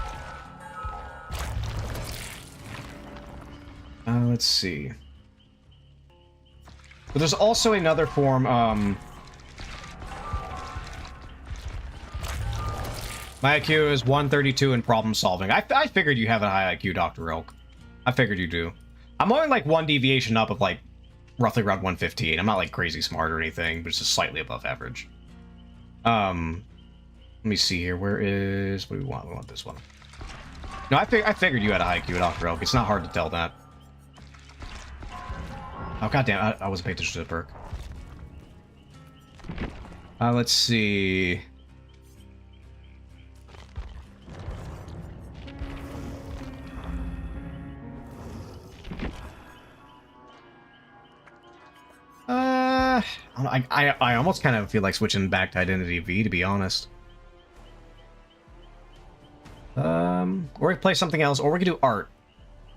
Let's see. But there's also another form, my IQ is 132 in problem solving. I figured you have a high IQ, Dr. Elk. I figured you do. I'm only like one deviation up of like roughly around 115. I'm not like crazy smart or anything, but it's just slightly above average. Let me see here. Where is... what do we want? We want this one. No, I figured you had a high IQ, Dr. Elk. It's not hard to tell that. Oh, goddamn. I wasn't paying attention to the perk. Let's see... I almost kind of feel like switching back to Identity V, to be honest. Or we can play something else, or we can do art.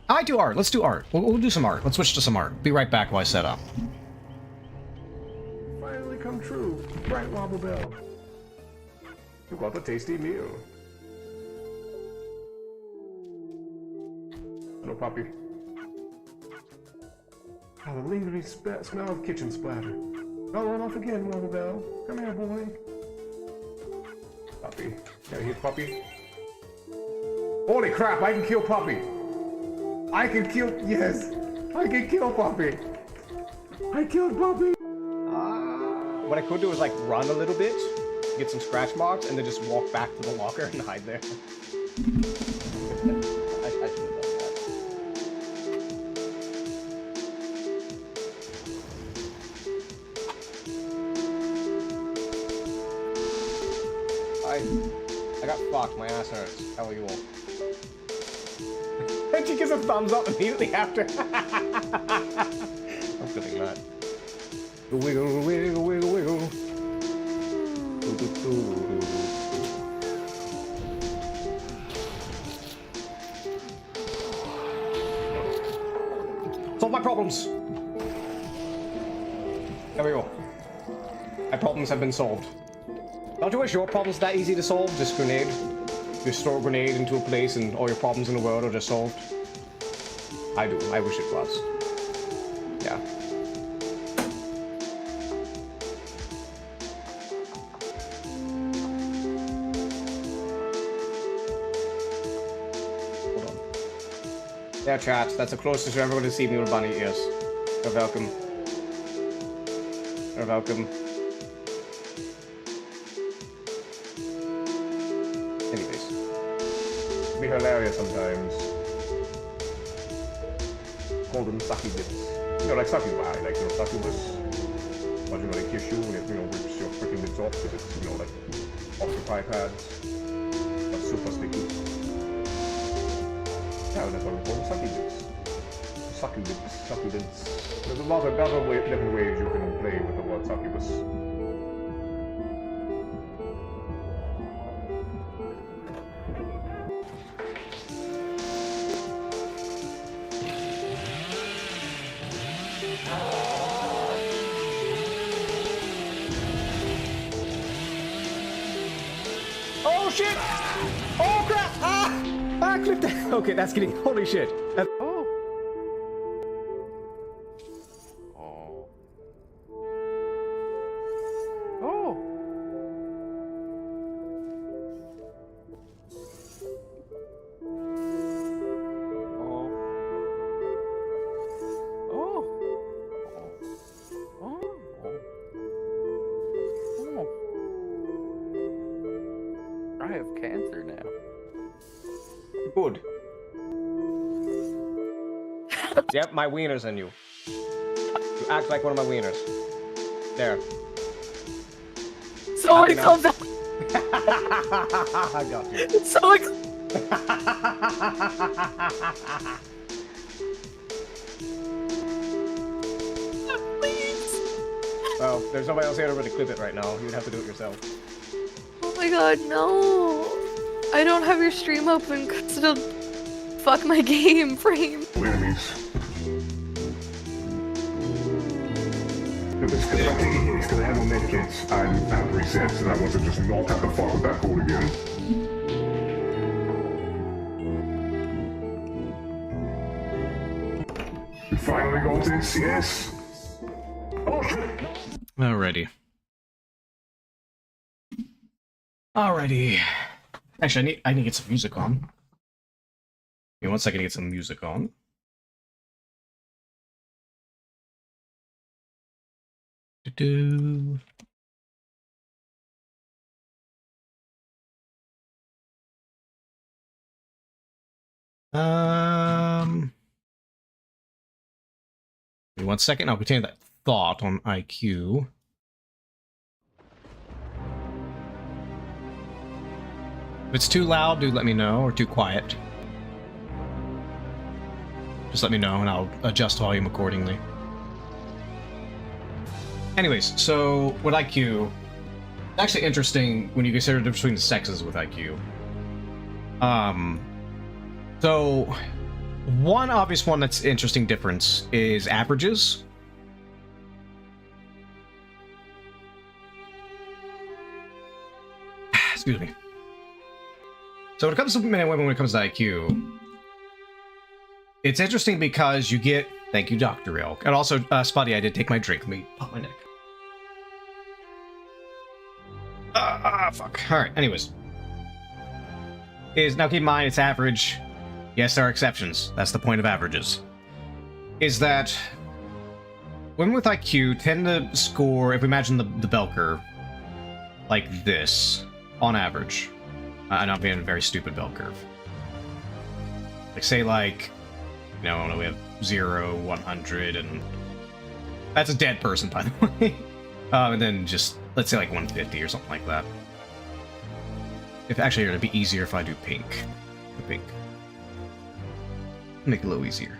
I do art. Let's do art. We'll do some art. Let's switch to some art. Be right back while I set up. Finally come true. Bright Wobble Bell. You got a tasty meal. Hello, puppy. Oh, the lingering smell of kitchen splatter. Don't run off again, Wobble Bell. Come here, boy. Puppy. Can I hit puppy? Holy crap, I can kill puppy. I can kill... yes. I can kill puppy. I killed puppy. What I could do is like run a little bit, get some scratch marks, and then just walk back to the locker and hide there. I should have done that. I got fucked. My ass hurts. How are you all? And she gives a thumbs up immediately after. I'm feeling that. Wiggle, wiggle, wiggle, wiggle. Solve my problems. There we go. My problems have been solved. Don't you wish your problems that easy to solve? Just grenade. Just throw a grenade into a place and all your problems in the world are just solved. I do. I wish it was. Yeah. Hold on. Yeah, chat. That's the closest you're ever going to see me with bunny ears. You're welcome. You're welcome. Anyways. It'd be hilarious sometimes. Call them sucky bits. You know, like succubi, like, you know, succubus. But, you know, they kiss you and it, you know, rips your freaking bits off because it's, you know, like, octopi pads. That's super sticky. Yeah, that's what we call them, sucky bits. Succubits, succulents. There's a lot of other different ways you can play with the word succubus. Oh shit! Oh crap! Ah, clipped that. Okay, that's getting. Holy shit! That's... Oh. Oh. I have cancer now. Good. Yep, my wiener's in you. You act like one of my wieners. There. Someone Happy come now? back. I got you. Someone. Please. Well, there's nobody else here to really clip it right now. You'd have to do it yourself. Oh my god, no. I don't have your stream open because it'll fuck my game frame. Enemies. Because I take it here, it's gonna have no medkits and resets, and I want to just not have to fuck with that code again. We finally got this, yes! Oh shit! Alrighty. Alrighty. Actually, I need to get some music on. Give me 1 second to get some music on. Do-do. Give me 1 second. I'll continue that thought on IQ. If it's too loud, do let me know, or too quiet. Just let me know, and I'll adjust volume accordingly. Anyways, so with IQ, it's actually interesting when you consider the difference between the sexes with IQ. So one obvious one that's interesting difference is averages. Excuse me. So when it comes to men and women, when it comes to IQ, it's interesting because you get... Thank you, Dr. Elk. And also, Spotty, I did take my drink. Let me pop my neck. Fuck. Alright, anyways. Now keep in mind, it's average. Yes, there are exceptions. That's the point of averages. Is that women with IQ tend to score, if we imagine the bell curve, like this, on average. And I'm being a very stupid bell curve. Like, say, like, you know, we have 0, 100, and that's a dead person, by the way. And then just, let's say, like, 150 or something like that. If actually, it'd be easier if I do pink. Pink. Make it a little easier.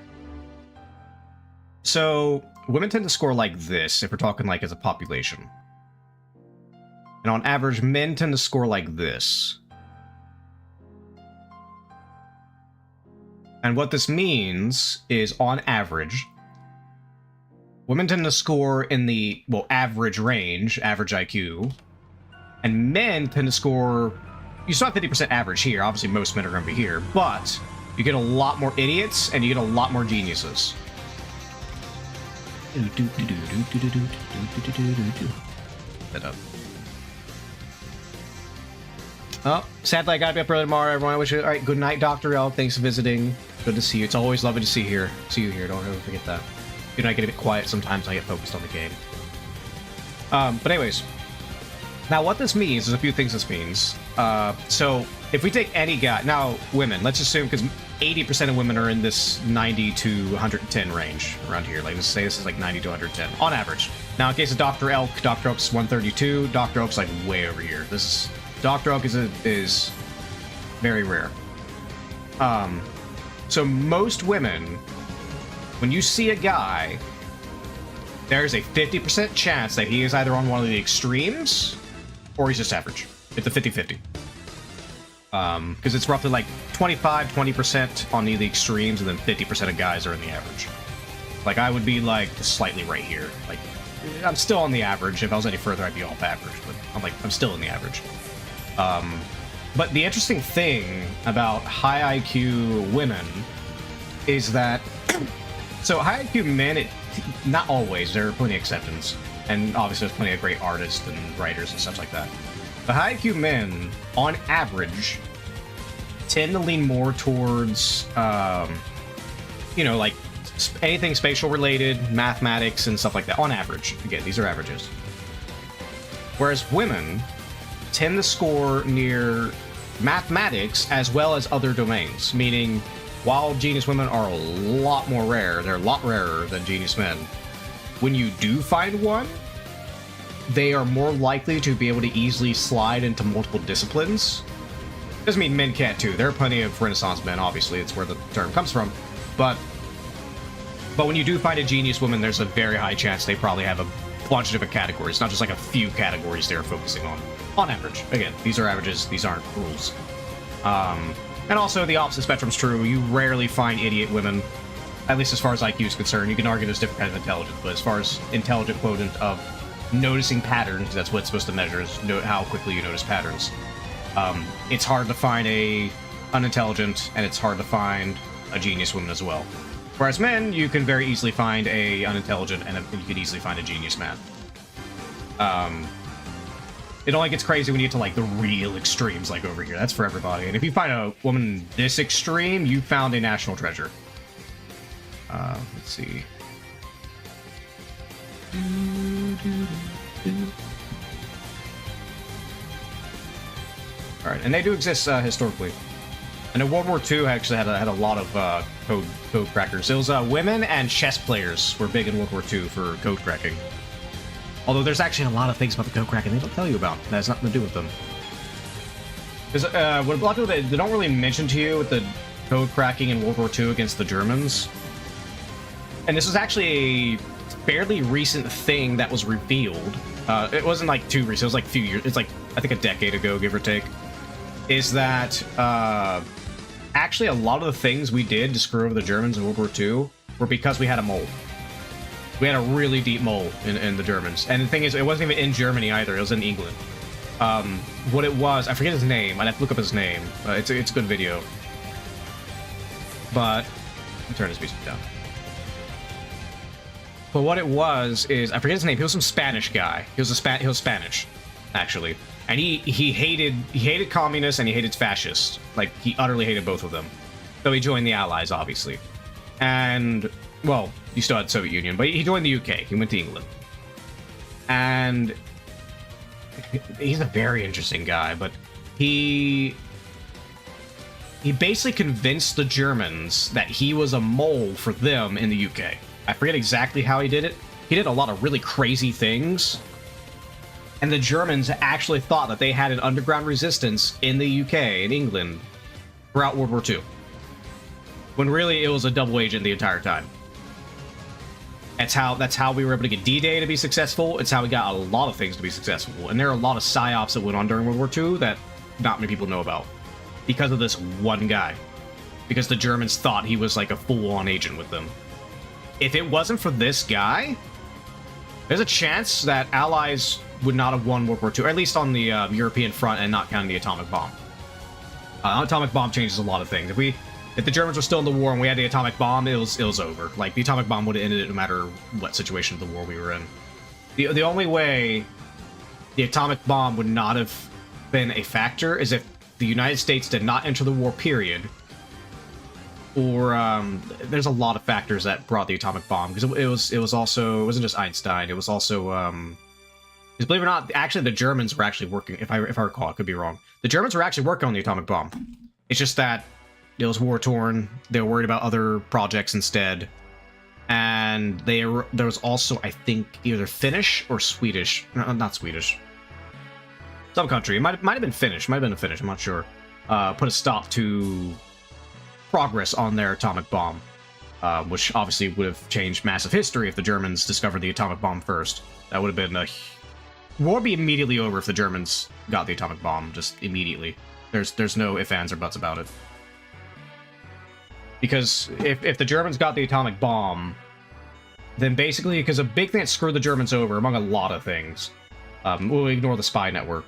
So, women tend to score like this, if we're talking, like, as a population. And on average, men tend to score like this. And what this means is, on average, women tend to score in the, well, average range, average IQ, and men tend to score, you still have 50% average here, obviously most men are going to be here, but you get a lot more idiots, and you get a lot more geniuses. That up. Oh, sadly I gotta be up early tomorrow, everyone. I wish you... Alright, good night, Dr. L. Thanks for visiting. Good to see you. It's always lovely to see you here. Don't ever forget that. You know, I get a bit quiet sometimes. I get focused on the game. But anyways. Now, what this means, there's a few things this means. So, if we take any guy... Now, women, let's assume, because 80% of women are in this 90 to 110 range around here. Like, let's say this is like 90 to 110, on average. Now, in case of Dr. Elk, Dr. Elk's 132. Dr. Elk's like way over here. This is... Dr. Elk is very rare. So most women, when you see a guy, there's a 50% chance that he is either on one of the extremes, or he's just average. It's a 50-50. Because it's roughly like 20% on the extremes, and then 50% of guys are in the average. Like, I would be like slightly right here. Like, I'm still on the average. If I was any further, I'd be off average, but I'm still in the average. But the interesting thing about high IQ women is that, so high IQ men, not always, there are plenty of exceptions, and obviously there's plenty of great artists and writers and stuff like that. The high IQ men, on average, tend to lean more towards, you know, like anything spatial related, mathematics and stuff like that, on average. Again, these are averages. Whereas women tend to score near mathematics as well as other domains, meaning while genius women are a lot more rare, they're a lot rarer than genius men, when you do find one, they are more likely to be able to easily slide into multiple disciplines. Doesn't mean men can't too. There are plenty of Renaissance men, obviously, it's where the term comes from, but when you do find a genius woman, there's a very high chance they probably have a bunch of different categories, not just like a few categories they're focusing on average. Again, these are averages, these aren't rules. And also, the opposite spectrum's true. You rarely find idiot women, at least as far as IQ is concerned. You can argue there's different kinds of intelligence, but as far as intelligent quotient of noticing patterns, that's what it's supposed to measure, is how quickly you notice patterns. It's hard to find a unintelligent, and it's hard to find a genius woman as well. Whereas men, you can very easily find a unintelligent, and you can easily find a genius man. It only gets crazy when you get to, like, the real extremes, like over here. That's for everybody. And if you find a woman this extreme, you found a national treasure. Let's see. Alright, and they do exist historically. I know World War II actually had a lot of code crackers. It was women and chess players were big in World War II for code cracking. Although there's actually a lot of things about the code cracking they don't tell you about. That has nothing to do with them. Because what a lot of people they don't really mention to you with the code cracking in World War II against the Germans. And this was actually a fairly recent thing that was revealed. It wasn't like too recent. It was like a few years. It's like I think a decade ago, give or take. Is that actually a lot of the things we did to screw over the Germans in World War II were because we had a mole. We had a really deep mole in the Germans. And the thing is, it wasn't even in Germany either. It was in England. What it was, I forget his name. I'd have to look up his name. It's a good video. But, let me turn this music down. But what it was is, I forget his name. He was some Spanish guy. He was Spanish, actually. And he hated communists and he hated fascists. Like, he utterly hated both of them. So he joined the Allies, obviously. And, well, he still had the Soviet Union, but he joined the UK. He went to England. And he's a very interesting guy, but he basically convinced the Germans that he was a mole for them in the UK. I forget exactly how he did it. He did a lot of really crazy things. And the Germans actually thought that they had an underground resistance in the UK, in England, throughout World War II. When really it was a double agent the entire time. That's how we were able to get D-Day to be successful. It's how we got a lot of things to be successful. And there are a lot of psyops that went on during World War II that not many people know about. Because of this one guy. Because the Germans thought he was like a full-on agent with them. If it wasn't for this guy, there's a chance that Allies would not have won World War II, or at least on the European front, and not counting the atomic bomb. Atomic bomb changes a lot of things. If the Germans were still in the war and we had the atomic bomb, it was over. Like, the atomic bomb would have ended it no matter what situation of the war we were in. The only way the atomic bomb would not have been a factor is if the United States did not enter the war, period. Or, there's a lot of factors that brought the atomic bomb. Because it wasn't just Einstein, it was also, because believe it or not, actually the Germans were actually working, if I recall, I could be wrong. The Germans were actually working on the atomic bomb. It's just that it was war-torn, they were worried about other projects instead. And there was also, I think, either Finnish or Swedish. No, not Swedish. Some country. It might have been Finnish. Might have been a Finnish, I'm not sure. Put a stop to progress on their atomic bomb. Which obviously would have changed massive history if the Germans discovered the atomic bomb first. That would have been a... War would be immediately over if the Germans got the atomic bomb. Just immediately. There's no ifs, ands, or buts about it. Because if the Germans got the atomic bomb, then basically, because a big thing that screwed the Germans over, among a lot of things, we'll ignore the spy network,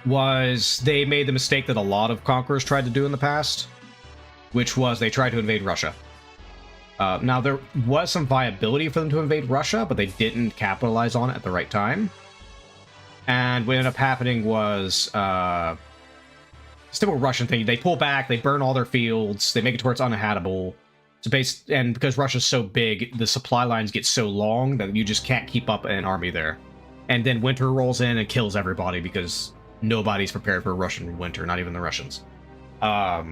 was they made the mistake that a lot of conquerors tried to do in the past, which was they tried to invade Russia. Now, there was some viability for them to invade Russia, but they didn't capitalize on it at the right time. And what ended up happening was... typical Russian thing. They pull back, they burn all their fields, they make it to where it's uninhabitable. And because Russia's so big, the supply lines get so long that you just can't keep up an army there. And then winter rolls in and kills everybody because nobody's prepared for a Russian winter, not even the Russians. But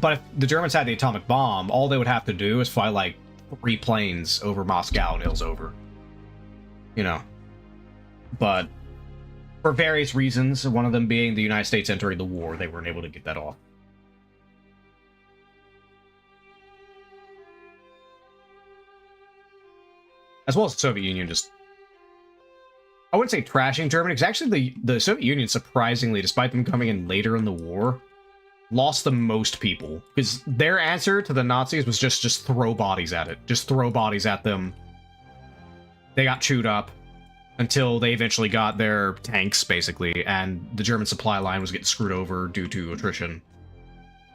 if the Germans had the atomic bomb, all they would have to do is fly like 3 planes over Moscow and it was over. You know. But for various reasons, one of them being the United States entering the war, they weren't able to get that off. As well as the Soviet Union just I wouldn't say trashing Germany, because actually the Soviet Union, surprisingly, despite them coming in later in the war, lost the most people. Because their answer to the Nazis was just throw bodies at it. Just throw bodies at them. They got chewed up until they eventually got their tanks, basically, and the German supply line was getting screwed over due to attrition.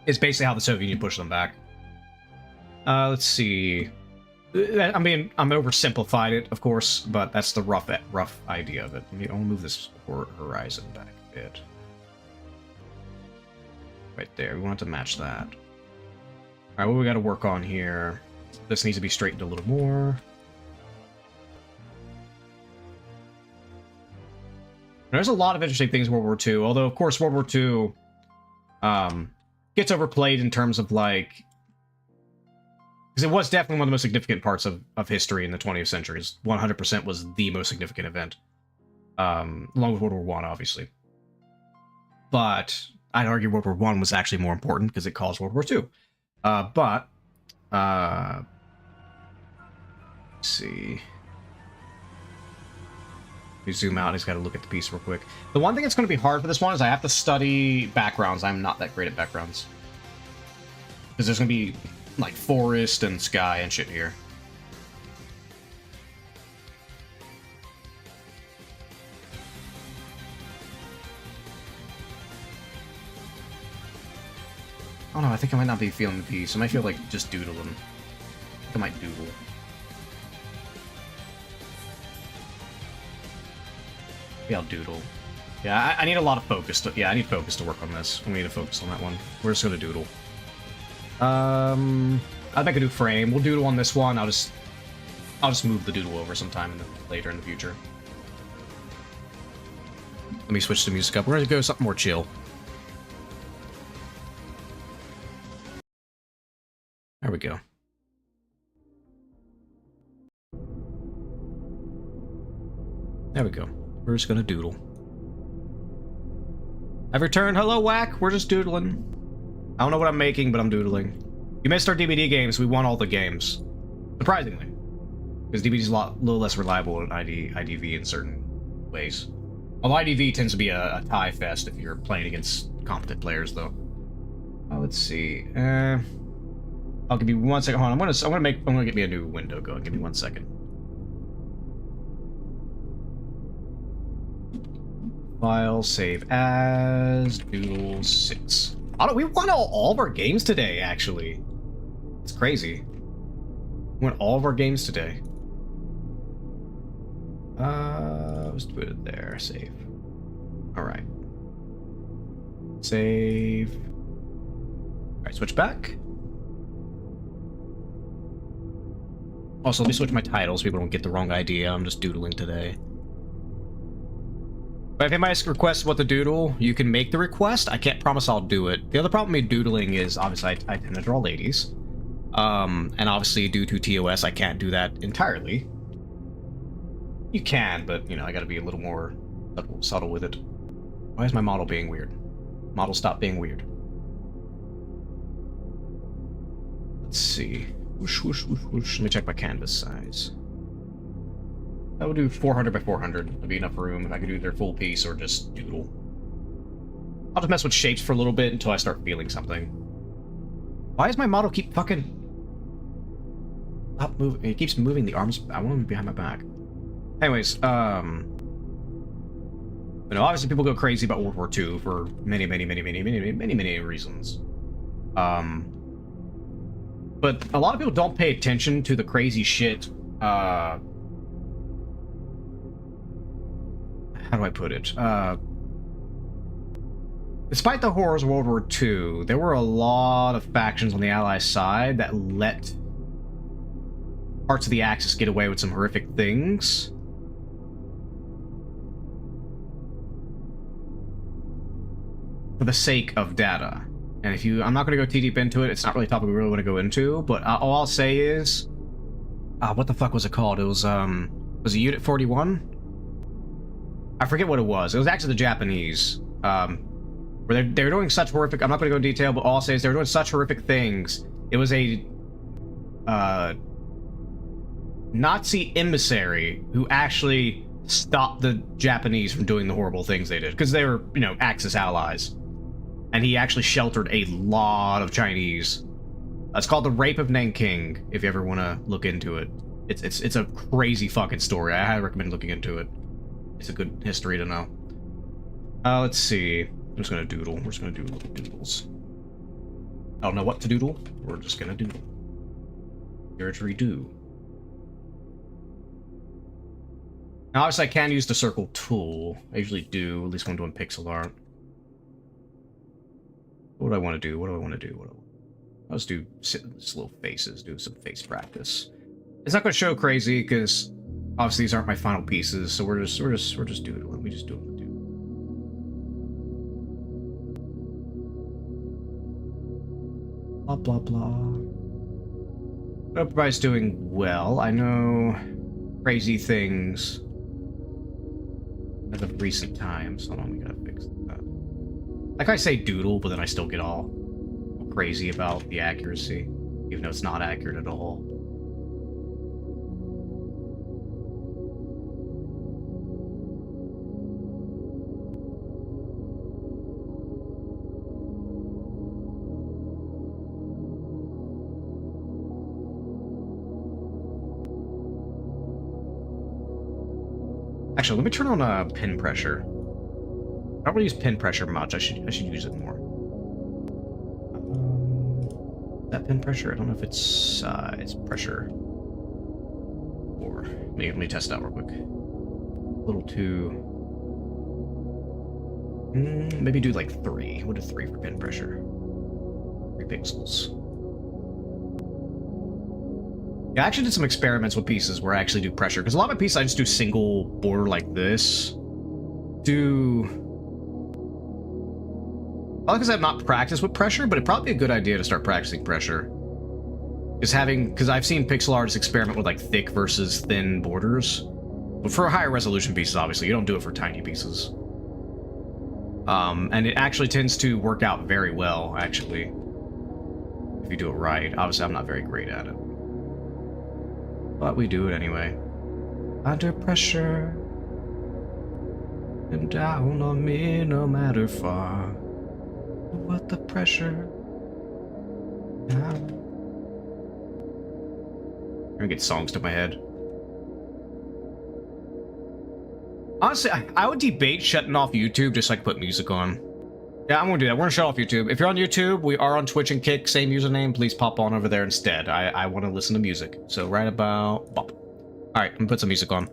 It's basically how the Soviet Union pushed them back. Let's see. I mean, I'm oversimplified it, of course, but that's the rough idea of it. I'll move this horizon back a bit. Right there. We want to match that. All right, what we got to work on here? This needs to be straightened a little more. There's a lot of interesting things in World War II, although, of course, World War II gets overplayed in terms of, like... Because it was definitely one of the most significant parts of history in the 20th century. 100% was the most significant event. Along with World War I, obviously. But I'd argue World War I was actually more important because it caused World War II. Let's see... We zoom out, I just gotta look at the piece real quick. The one thing that's going to be hard for this one is I have to study backgrounds. I'm not that great at backgrounds. Because there's going to be, like, forest and sky and shit here. Oh no, I think I might not be feeling the piece. I might feel like just doodling. I think I might doodle. Maybe I'll doodle. Yeah, I need a lot of focus yeah, I need focus to work on this. We need to focus on that one. We're just gonna doodle. I'll make a new frame. We'll doodle on this one. I'll just move the doodle over sometime later in the future. Let me switch the music up. We're gonna go something more chill. There we go. There we go. We're just gonna doodle. I've returned. Hello, Whack. We're just doodling. I don't know what I'm making, but I'm doodling. You missed our DVD games. We won all the games. Surprisingly. Because DVD's a little less reliable than IDV in certain ways. Although IDV tends to be a tie fest if you're playing against competent players, though. Let's see. I'll give you 1 second. Hold on. I'm gonna get me a new window going. Give me 1 second. File, save as, doodle 6. Oh, we won all of our games today, actually. It's crazy. We won all of our games today. Let's put it there. Save. Alright. Save. Alright, switch back. Also, let me switch my title so people don't get the wrong idea. I'm just doodling today. But if anybody requests what to doodle, you can make the request. I can't promise I'll do it. The other problem with doodling is, obviously, I tend to draw ladies. And obviously, due to TOS, I can't do that entirely. You can, but, you know, I gotta be a little more subtle with it. Why is my model being weird? Model, stop being weird. Let's see. Whoosh, whoosh, whoosh, whoosh. Let me check my canvas size. I would do 400 by 400. That'd be enough room if I could do their full piece or just doodle. I'll just mess with shapes for a little bit until I start feeling something. Why does my model keep fucking... Stop moving. It keeps moving the arms. I want them behind my back. Anyways, but no, obviously people go crazy about World War II for many reasons. But a lot of people don't pay attention to the crazy shit, how do I put it? Despite the horrors of World War II, there were a lot of factions on the Allied side that let parts of the Axis get away with some horrific things. For the sake of data. And if you... I'm not going to go too deep into it, it's not really a topic we really want to go into, but all I'll say is... what the fuck was it called? It was it Unit 41? I forget what it was. It was actually the Japanese. Where they were doing such horrific... I'm not going to go in detail, but all I'll say is they were doing such horrific things. It was a... Nazi emissary who actually stop the Japanese from doing the horrible things they did, because they were, you know, Axis allies. And he actually sheltered a lot of Chinese. It's called the Rape of Nanking, if you ever want to look into it. It's a crazy fucking story. I highly recommend looking into it. It's a good history to know. Let's see. I'm just gonna doodle. We're just gonna do little doodles. I don't know what to doodle. We're just gonna doodle. Here's redo. Now, obviously, I can use the circle tool. I usually do, at least when I'm doing pixel art. What do I want to do? What do I want to do? Let's do just little faces. Do some face practice. It's not going to show crazy because obviously these aren't my final pieces. So we're just doodling. We just do them. Blah blah blah. Everybody's doing well. I know crazy things as of recent times. Hold on, we gotta fix that. Like I say doodle, but then I still get all crazy about the accuracy, even though it's not accurate at all. Actually, let me turn on pin pressure. I don't really use pin pressure much. I should use it more. That pin pressure? I don't know if it's pressure. Or let me test it out real quick. A little too. Maybe do like 3. We'll do 3 for pin pressure. 3 pixels. Yeah, I actually did some experiments with pieces where I actually do pressure, because a lot of my pieces I just do single border like this. Probably because I've not practiced with pressure, but it'd probably be a good idea to start practicing pressure. Because I've seen pixel artists experiment with like thick versus thin borders. But for higher resolution pieces, obviously, you don't do it for tiny pieces. And it actually tends to work out very well, actually. If you do it right. Obviously, I'm not very great at it. But we do it anyway. Under pressure. And down on me, no matter far. What the pressure? Now. I'm gonna get songs to my head. Honestly, I would debate shutting off YouTube just so I could put music on. Yeah, I'm gonna do that. We're gonna shut off YouTube. If you're on YouTube, we are on Twitch and Kick, same username. Please pop on over there instead. I want to listen to music. So right about bop. All right, I'm gonna put some music on.